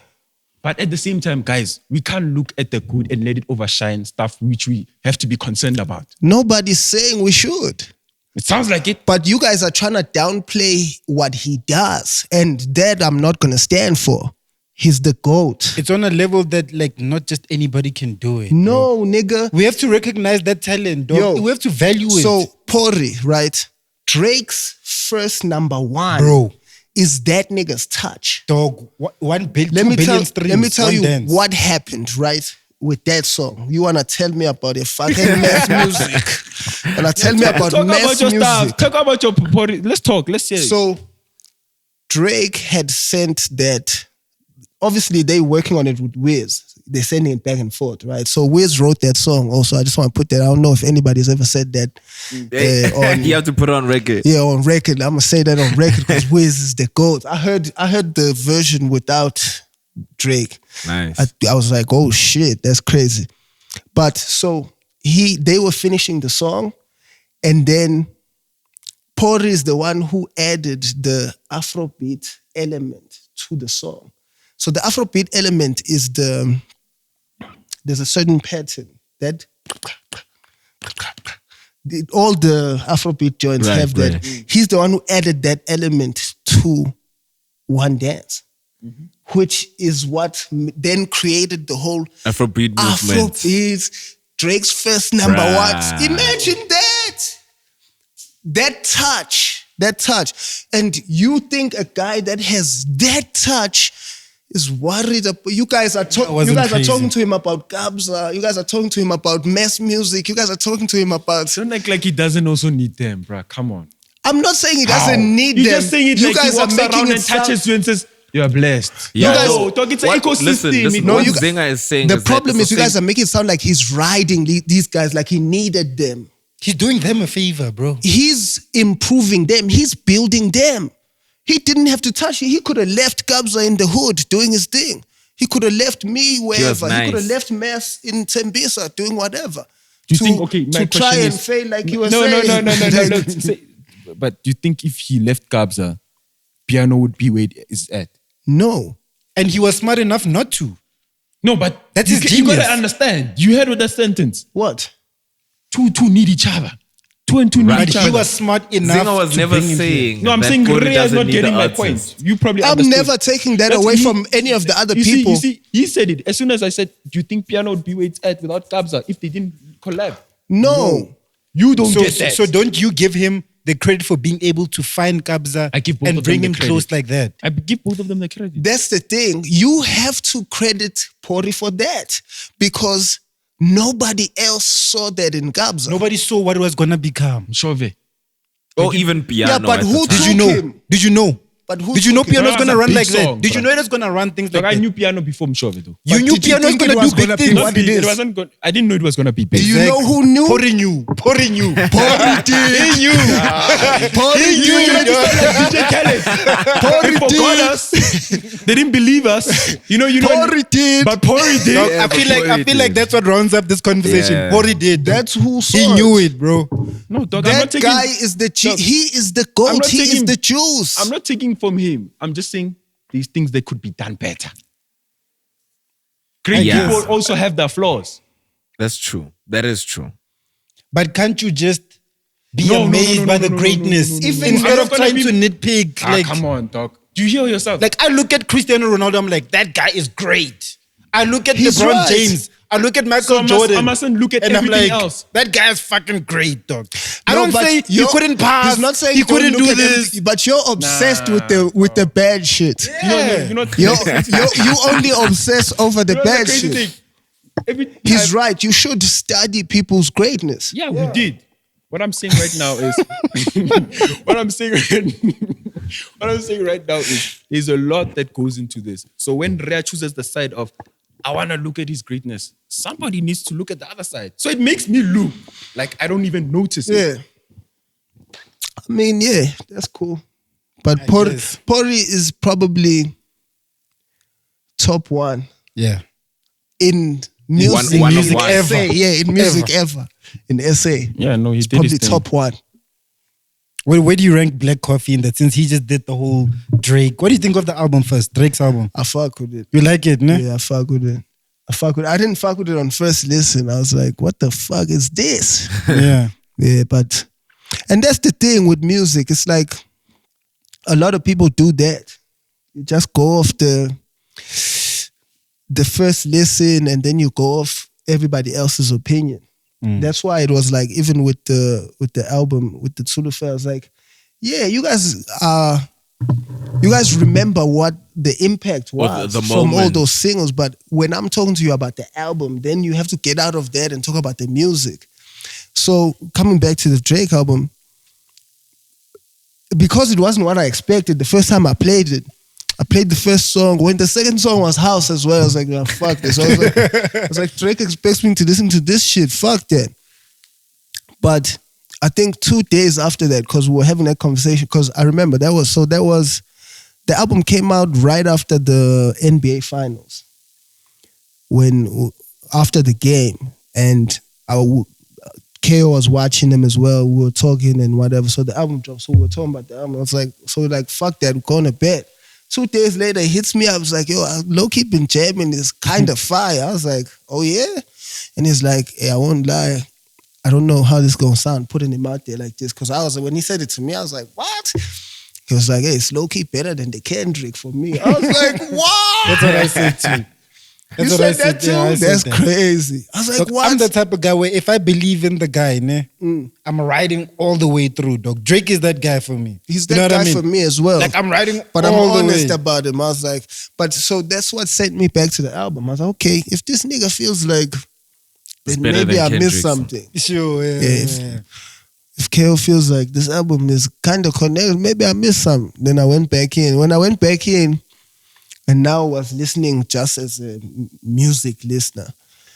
But at the same time, guys, we can't look at the good and let it overshine stuff which we have to be concerned about. Nobody's saying we should. It sounds like it. But you guys are trying to downplay what he does. And that I'm not going to stand for. He's the GOAT. It's on a level that like not just anybody can do it. No, nigga. We have to recognize that talent, dog. Yo, we have to value it. So, Pori, right? Drake's first number one, bro, is that nigga's touch. Dog, 1 billion, let me 2 billion tell, streams. Let me tell you dance. what happened, right? With that song. You want to tell me about a fucking mass music. And tell me about mass music. Stuff. Talk about your Pori. Let's talk. Let's hear it. So, Drake had sent that. Obviously, they working on it with Wiz. They're sending it back and forth, right? So Wiz wrote that song also. I just want to put that. I don't know if anybody's ever said that. You have to put it on record. Yeah, on record. I'm going to say that on record because Wiz is the GOAT. I heard the version without Drake. Nice. I was like, oh shit, that's crazy. But so they were finishing the song and then Pori is the one who added the Afrobeat element to the song. So the Afrobeat element is there's a certain pattern that all the Afrobeat joints have that. Right. He's the one who added that element to One Dance, which is what then created the whole Afrobeat movement. Afrobeat, Drake's first number one. Imagine that. That touch. And you think a guy that has that touch is worried about, you guys are talking to him about Kabza, you guys are talking to him about mass music, you guys are talking to him about... Don't act like he doesn't also need them, bro. Come on. I'm not saying he doesn't need them. You're just saying it you like guys he walks around and touches you and says, you are blessed. Yeah. You guys, talk, it's an ecosystem. Listen, what Zingah is saying the problem is you guys are making it sound like he's riding these guys like he needed them. He's doing them a favor, bro. He's improving them. He's building them. He didn't have to touch it. He could have left Kabza in the hood doing his thing. He could have left me wherever. He could have left Mass in Tembisa doing whatever. Do you think, okay, my to try and fail like you were saying? No. But do you think if he left Kabza, piano would be where it is at? No. And he was smart enough not to. No, but that's his genius. You gotta understand. You heard with that sentence. What? Two need each other. 2 and 2 need each other. He was smart enough. Zingah was never saying. No, I'm saying Ria is not getting my point. You probably I'm never taking that away from any of the other people. You see, he said it. As soon as I said, do you think piano would be where it's at without Kabza if they didn't collab? No. You don't get that. So don't you give him the credit for being able to find Kabza and bring him close like that. I give both of them the credit. That's the thing. You have to credit Pori for that because nobody else saw that in Kabza. Nobody saw what it was gonna become. Chauve. Or even Piano. Yeah, but who did you know? him? Did you know? But who did you know took him? Piano's gonna run like song, that? Did you know it was gonna run things like I that? knew Piano before Chauve though. You knew did you Piano was think it gonna was do big gonna be things. what it is? I didn't know it was gonna be big. Do you know who knew? Pori knew. Pori knew. Pori did. He knew. Pori knew. DJ Khaled. They forgot us. They didn't believe us. You know. Pori did. But Pori did. Dog, I feel like that's what rounds up this conversation. Yeah. Pori did. That's who saw He knew it, bro. No, dog. I'm not That taking, guy is the Dog, he is the I'm goat. not He is taking- the juice. I'm not taking from him. I'm just saying these things they could be done better. Great Yes. people also have their flaws. That's true. That is true. But can't you just be No, amazed by the no, greatness? no, no, If no. instead I'm of not gonna trying to nitpick, Come on, dog. Do you hear yourself? like I look at Cristiano Ronaldo, I'm like, that guy is great. I look at He's LeBron right. James, I look at Michael So Jordan. I mustn't look at and I'm everything like, else. that guy is fucking great, dog. I No, don't but say he couldn't pass. He's not saying he don't couldn't look do at this. everything, but you're obsessed with the bad shit. You know, You only obsess over the you know the bad crazy shit. thing? Every He's time- right. You should study people's greatness. Yeah, we did. What I'm saying right now is what I'm saying right now is there's a lot that goes into this. So when Rea chooses the side of I want to look at his greatness, somebody needs to look at the other side. So it makes me look like I don't even notice it. Yeah. I mean, yeah, that's cool. But guess. Pori is probably top one Yeah. in music. One of music one. ever. Yeah, in music ever. In SA. Yeah, no, he It's did probably his thing. top one. Where do you rank Black Coffee in that, since he just did the whole Drake? What do you think of the album first? Drake's album. I fuck with it. You like it, no? Yeah, I fuck with it. I didn't fuck with it on first listen. I was like, what the fuck is this? Yeah. Yeah, but and that's the thing with music. It's like a lot of people do that. You just go off the first listen and then you go off everybody else's opinion. That's why it was like, even with the album, with the Tsulu Fair, I was like, yeah, you guys remember what the impact was the from all moment. those singles. But when I'm talking to you about the album, then you have to get out of that and talk about the music. So coming back to the Drake album, because it wasn't what I expected, the first time I played it, I played the first song. When the second song was House as well, I was like, oh, fuck this. I was like, Drake expects me to listen to this shit. Fuck that. But I think 2 days after that, because we were having that conversation, because I remember the album came out right after the NBA Finals, after the game, and KO was watching them as well. We were talking and whatever. So the album dropped. So we were talking about the album. I was like, fuck that, we're going to bed. 2 days later, it hits me. I was like, yo, I low-key been jamming this kind of fire. I was like, oh yeah? And he's like, hey, I won't lie. I don't know how this gonna sound, putting him out there like this. Because when he said it to me, I was like, what? He was like, hey, it's low-key better than the Kendrick for me. I was like, what? That's what I said too. You That's what I said that too? yeah, I said That's that. crazy. I was like, Look, what? I'm the type of guy where if I believe in the guy, I'm riding all the way through, dog. Drake is that guy for me. He's You know that what I guy mean? for me as well. Like I'm riding But I'm all the honest way. about him. I was like, but so that's what sent me back to the album. I was like, okay, if this nigga feels like, then better maybe than I missed Kendrick's. something. Sure, yeah. If KO feels like this album is kind of connected, maybe I missed some. Then I went back in. When I went back in, and now I was listening just as a music listener.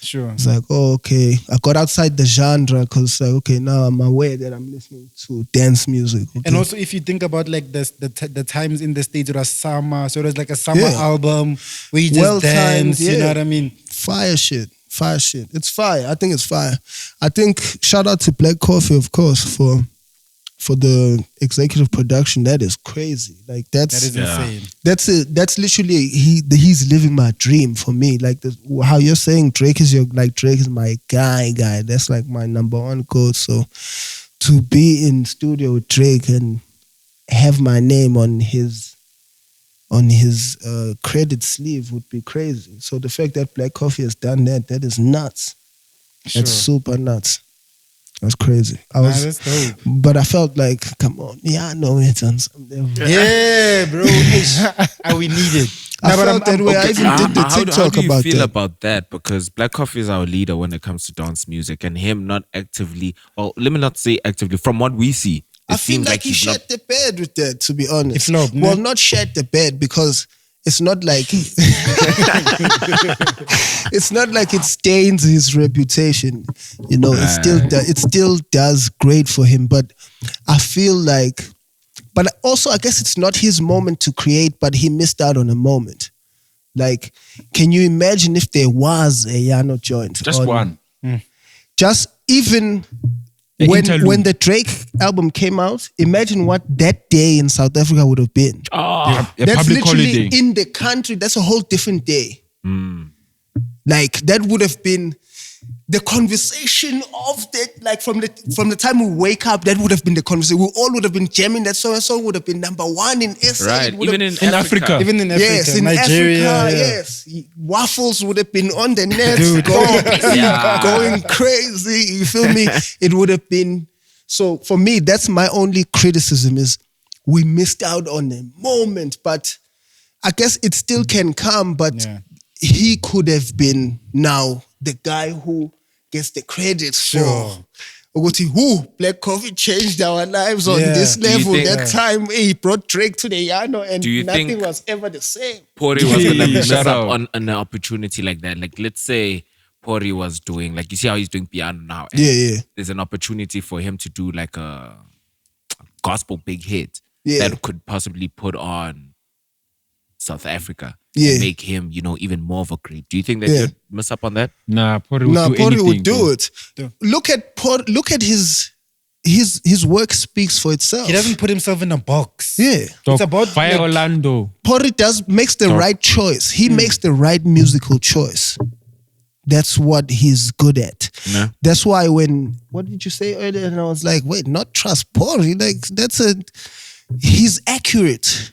Sure. It's like, oh, okay. I got outside the genre because like, okay, now I'm aware that I'm listening to dance music. Okay. And also, if you think about like the times in the States, it was summer. So it was like a summer Yeah. album where you just Well-timed, dance, you yeah. know what I mean? Fire shit. It's fire. I think it's fire. I think shout out to Black Coffee, of course, for the executive production. That is crazy. Like That is insane. That's literally he's living my dream for me. Like how you're saying Drake is my guy. That's like my number one goal. So to be in studio with Drake and have my name on his credit sleeve would be crazy. So the fact that Black Coffee has done that is nuts. Sure. That's super nuts. That's crazy. That's dope. But I felt like, come on, yeah, I know it's on some level. Yeah, bro. We need it. I felt that way. I even did the TikTok how do you about feel that. about that? Because Blaq Coffee is our leader when it comes to dance music, and him not actively, or let me not say actively, from what we see, I feel seems like he he's shat the bed with that, to be honest. If not, well, not shat the bed because it's not like it's not like it stains his reputation. You know, it still does great for him. But I feel like, but also I guess it's not his moment to create, but he missed out on a moment. Like, can you imagine if there was a Yano joint? Just one. Just even when the Drake album came out, imagine what that day in South Africa would have been. That's literally holiday. In the country, that's a whole different day. Like that would have been the conversation of that, like from the time we wake up, that would have been the conversation. We all would have been jamming that song, and song would have been number one in SA. Right, even in Africa. Even in Africa. Yes, in Nigeria, Africa, yes. Waffles would have been on the net, going crazy. You feel me? It would have been. So for me, that's my only criticism is we missed out on the moment, but I guess it still can come, but he could have been now the guy who gets the credit for Blaq Coffee changed our lives on this level. That time he brought Drake to the Yano and nothing was ever the same. Pori was going to miss up on an opportunity like that. Like, let's say Pori was doing, like, you see how he's doing piano now. There's an opportunity for him to do like a gospel big hit that could possibly put on South Africa. And make him, even more of a great. Do you think that you'd miss up on that? Nah, Pori would do it. Look at his work speaks for itself. He doesn't put himself in a box. Yeah. It's about Fire Orlando. Pori makes the right choice. He makes the right musical choice. That's what he's good at. Nah. That's why what did you say earlier? And I was like, wait, not trust Pori. Like he's accurate.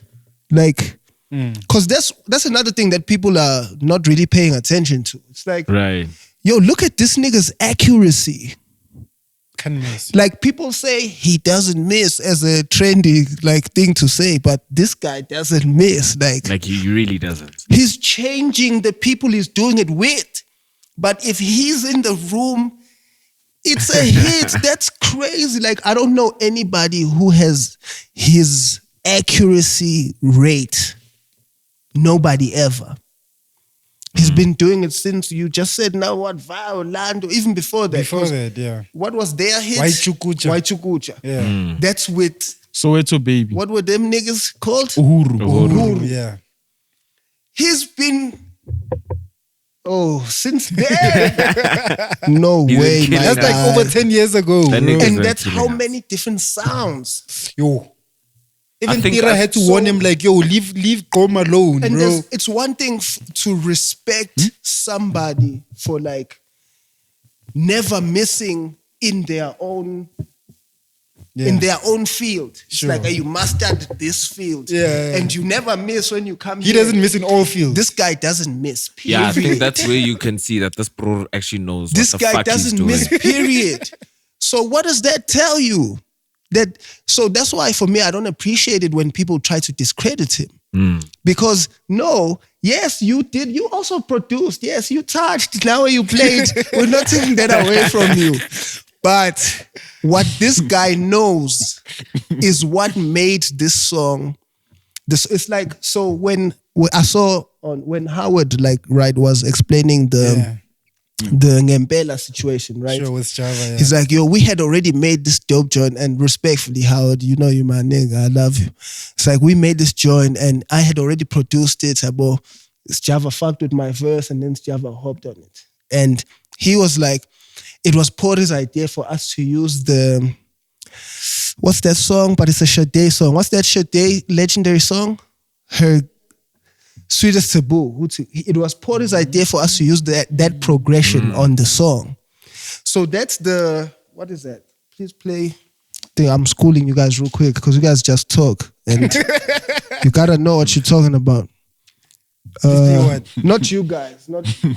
Like, because that's another thing that people are not really paying attention to. It's like, yo, look at this nigga's accuracy. Can miss. Like people say he doesn't miss as a trendy thing to say, but this guy doesn't miss. Like he really doesn't. He's changing the people he's doing it with. But if he's in the room, it's a hit. That's crazy. Like I don't know anybody who has his accuracy rate. Nobody ever. He's been doing it since you just said now what Via Orlando, even before that. Before that, yeah. What was their hit? Waichukucha. Yeah. That's with Soweto Baby. What were them niggas called? Uhuru. Yeah. He's been since then. No way, man. That's like over 10 years ago. And that's how many different sounds. Yo. Even Tira had to warn him like, yo, leave Qom alone, and bro. It's one thing to respect somebody for never missing in their own field. It's like you mastered this field. And you never miss when you come here. He doesn't miss in all fields. This guy doesn't miss, period. Yeah, I think that's where you can see that this bro actually knows this what the guy fuck he's doing. doesn't miss, period. So what does that tell you? So that's why for me, I don't appreciate it when people try to discredit him. Because yes, you did. You also produced. Yes, you touched. Now you played. We're not taking that away from you. But what this guy knows is what made this song. It's like, so when I saw when Howard was explaining the Ngempela situation, right? Sure, with Java, yeah. He's like, yo, we had already made this dope joint, and respectfully, Howard, you my nigga, I love you. It's like, we made this joint, and I had already produced it. Java fucked with my verse, and then Java hopped on it. And he was like, it was Pori's idea for us to use what's that song? But it's a Sade song. What's that Sade legendary song? Her Sweetest Taboo. It was Pori's idea for us to use that progression on the song. So that's what is that? Please play. I'm schooling you guys real quick because you guys just talk and you gotta know what you're talking about. Not you guys.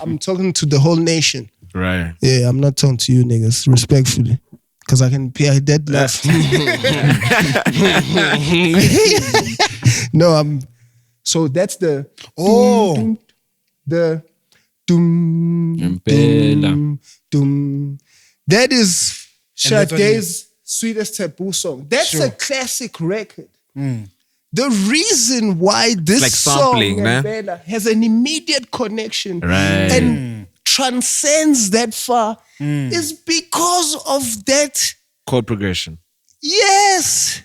I'm talking to the whole nation. Right. Yeah, I'm not talking to you niggas, respectfully. because I can pay that laugh. No, so that's the doom. That is Sade's Sweetest Taboo song. That's a classic record. The reason why this like sampling, song has an immediate connection and transcends that far is because of that chord progression. Yes.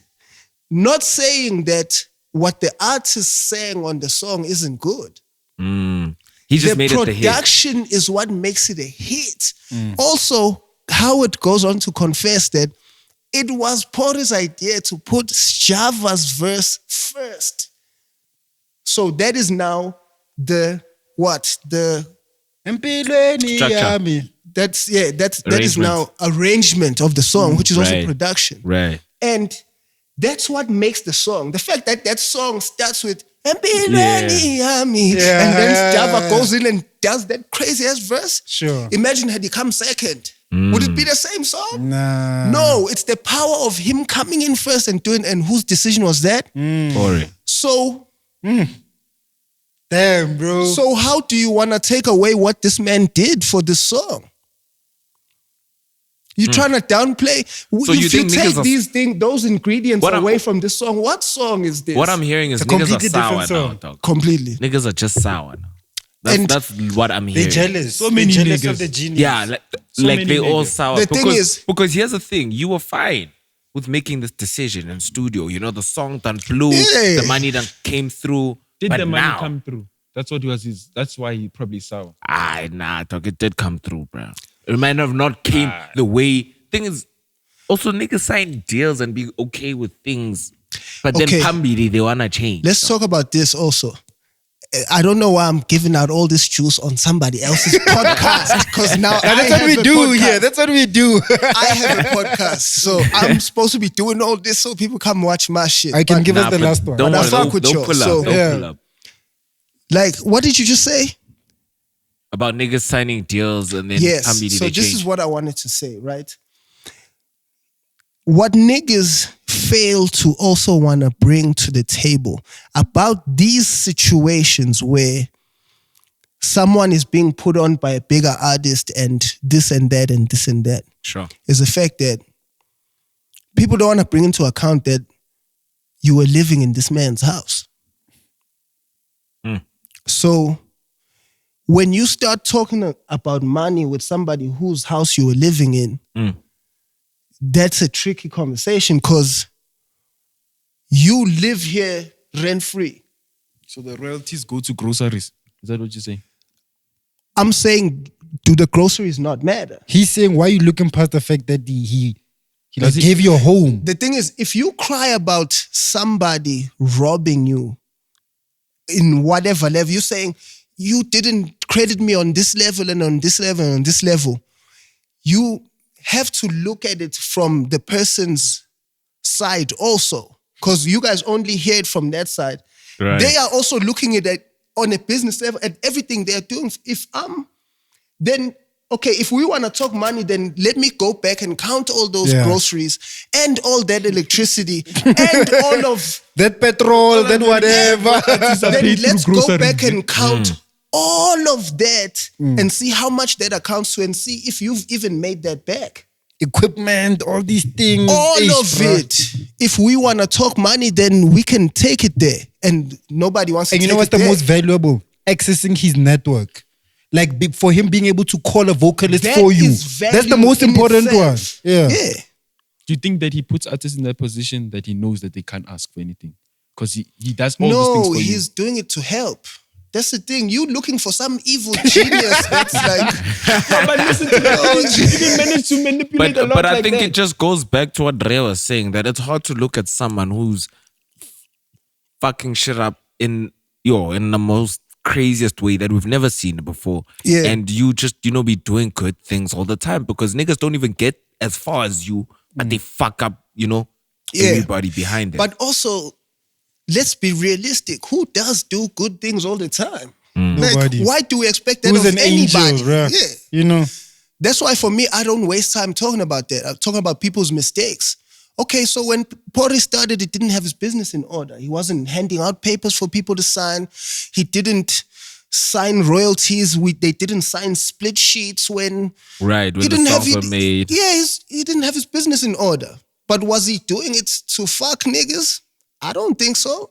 Not saying that what the artist sang on the song isn't good. He just made it the hit. The production is what makes it a hit. Also, Howard goes on to confess that it was Porter's idea to put Java's verse first. So that is now the structure. That is now arrangement of the song, which is also production. Right. And that's what makes the song. The fact that that song starts with and then Java goes in and does that crazy ass verse. Sure. Imagine had he come second. Would it be the same song? Nah. No, it's the power of him coming in first and doing, and whose decision was that? So damn, bro. So how do you want to take away what this man did for this song? You're trying to downplay. So if you take those ingredients away from this song, what song is this? What I'm hearing is niggas are sour now, dog. Completely. Niggas are just sour now. That's what I'm hearing. They're jealous. So many jealous niggas of the genius. Yeah, like they all sour. The thing is, because here's the thing, you were fine with making this decision in studio. You know, the song done blew, the money done came through. Did the money come through? That's what was his. That's why he probably sour. Nah, dog, it did come through, bro. It might have not came the way. Thing is, also niggas sign deals and be okay with things, but then Pambili, they wanna change. Let's talk about this also. I don't know why I'm giving out all this juice on somebody else's podcast because now that's what we do here. That's what we do. I have a podcast, so I'm supposed to be doing all this so people come watch my shit. I can give us the last one. Don't pull up. Like, what did you just say? About niggas signing deals and then Pambili, so this is what I wanted to say, right? What niggas fail to also want to bring to the table about these situations where someone is being put on by a bigger artist and this and that and this and that. Sure. Is the fact that people don't want to bring into account that you were living in this man's house. So when you start talking about money with somebody whose house you were living in, that's a tricky conversation because you live here rent-free. So the royalties go to groceries. Is that what you're saying? I'm saying, do the groceries not matter? He's saying, why are you looking past the fact that he gave you a home? The thing is, if you cry about somebody robbing you in whatever level, you're saying, you didn't credit me on this level and on this level and on this level. You have to look at it from the person's side also. Because you guys only hear it from that side. Right. They are also looking at it on a business level, at everything they're doing. If we want to talk money, then let me go back and count all those groceries and all that electricity and all of that petrol, that whatever. Then let's go back and count all of that and see how much that accounts to and see if you've even made that back. Equipment, all these things. All of it. If we want to talk money, then we can take it there. And nobody wants to take it there. And you know what's the most valuable? Accessing his network. Like for him being able to call a vocalist for you. That's the most important one. Yeah. Do you think that he puts artists in that position that he knows that they can't ask for anything? Because he does all these things for you. No, he's doing it to help. That's the thing. You looking for some evil genius that's like... No, but listen to that. He didn't manage to manipulate a lot But I like think that. it just goes back to what Dre was saying, that it's hard to look at someone who's fucking shit up in the most craziest way that we've never seen before. Yeah. And you just, be doing good things all the time because niggas don't even get as far as you, but they fuck up, everybody behind them. But also... let's be realistic. Who does do good things all the time? Nobody. Why do we expect that Who's of an anybody? angel, right? Yeah. That's why for me, I don't waste time talking about that. I'm talking about people's mistakes. Okay, so when Pori started, he didn't have his business in order. He wasn't handing out papers for people to sign. He didn't sign royalties. They didn't sign split sheets when the songs were made. Yeah, he didn't have his business in order. But was he doing it to fuck niggas? I don't think so.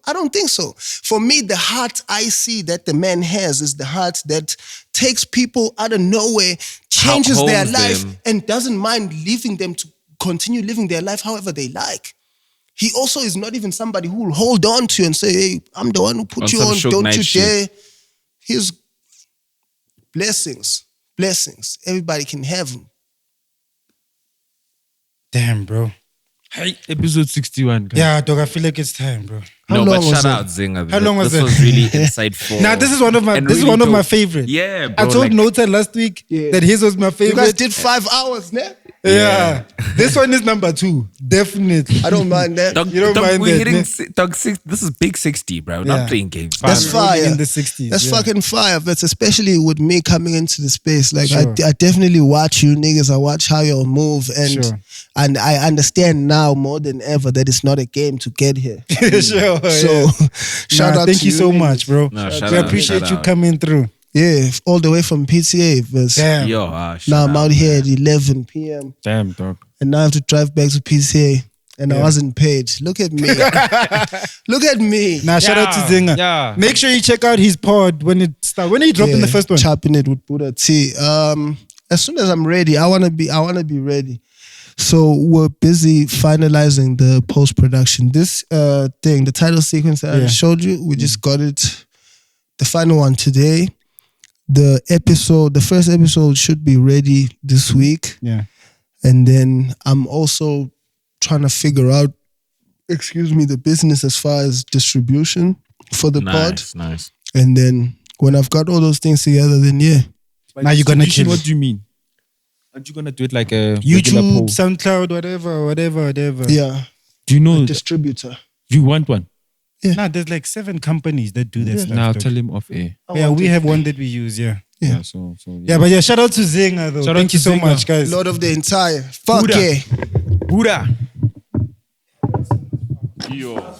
For me, the heart I see that the man has is the heart that takes people out of nowhere, changes their life, and doesn't mind leaving them to continue living their life however they like. He also is not even somebody who will hold on to you and say, hey, I'm the one who put you on, don't you dare. His blessings. Everybody can have them. Damn, bro. Hey, episode 61. Guys. Yeah, dog, I feel like it's time, bro. But shout out Zingah. How long was this? This was really insightful. Nah, this is one of my favorite. Yeah, bro. I told Nota last week that his was my favorite. You guys did 5 hours, ne? Yeah. This one is number 2. Definitely. I don't mind that. You don't mind we're that. hitting Doug 6. This is big 60, bro. Not playing games. That's fire. In the 60s. That's fucking fire. But especially with me coming into the space. Like I definitely watch you niggas. I watch how y'all move. And I understand now more than ever that it's not a game to get here. So shout out thank to you so much, bro. We appreciate you coming through. Yeah, all the way from PTA. Damn. Yo, now I'm out here at 11 p.m. Damn, dog. And now I have to drive back to PTA. And I wasn't paid. Look at me. Look at me. Now, shout out to Zingah. Yeah. Make sure you check out his pod when it starts. When are you dropping the first one? Chopping it with Bhuda T. As soon as I'm ready, I wanna be ready. So we're busy finalizing the post-production. This thing, the title sequence that I showed you, we just got it, the final one today. The first episode should be ready this week. Yeah. And then I'm also trying to figure out, the business as far as distribution for the pod. Nice. And then when I've got all those things together, then now you're gonna kill. What do you mean? Aren't you gonna do it like a YouTube, SoundCloud, whatever? Yeah. Do you know a distributor? You want one? Yeah. Nah, there's like 7 companies that do that stuff. Now tell him off air. Yeah, we have one that we use. Yeah. Yeah. But shout out to Zingah though. Thank you so much, guys. Lord of the entire. Fuck yeah. Bhuda. Yo.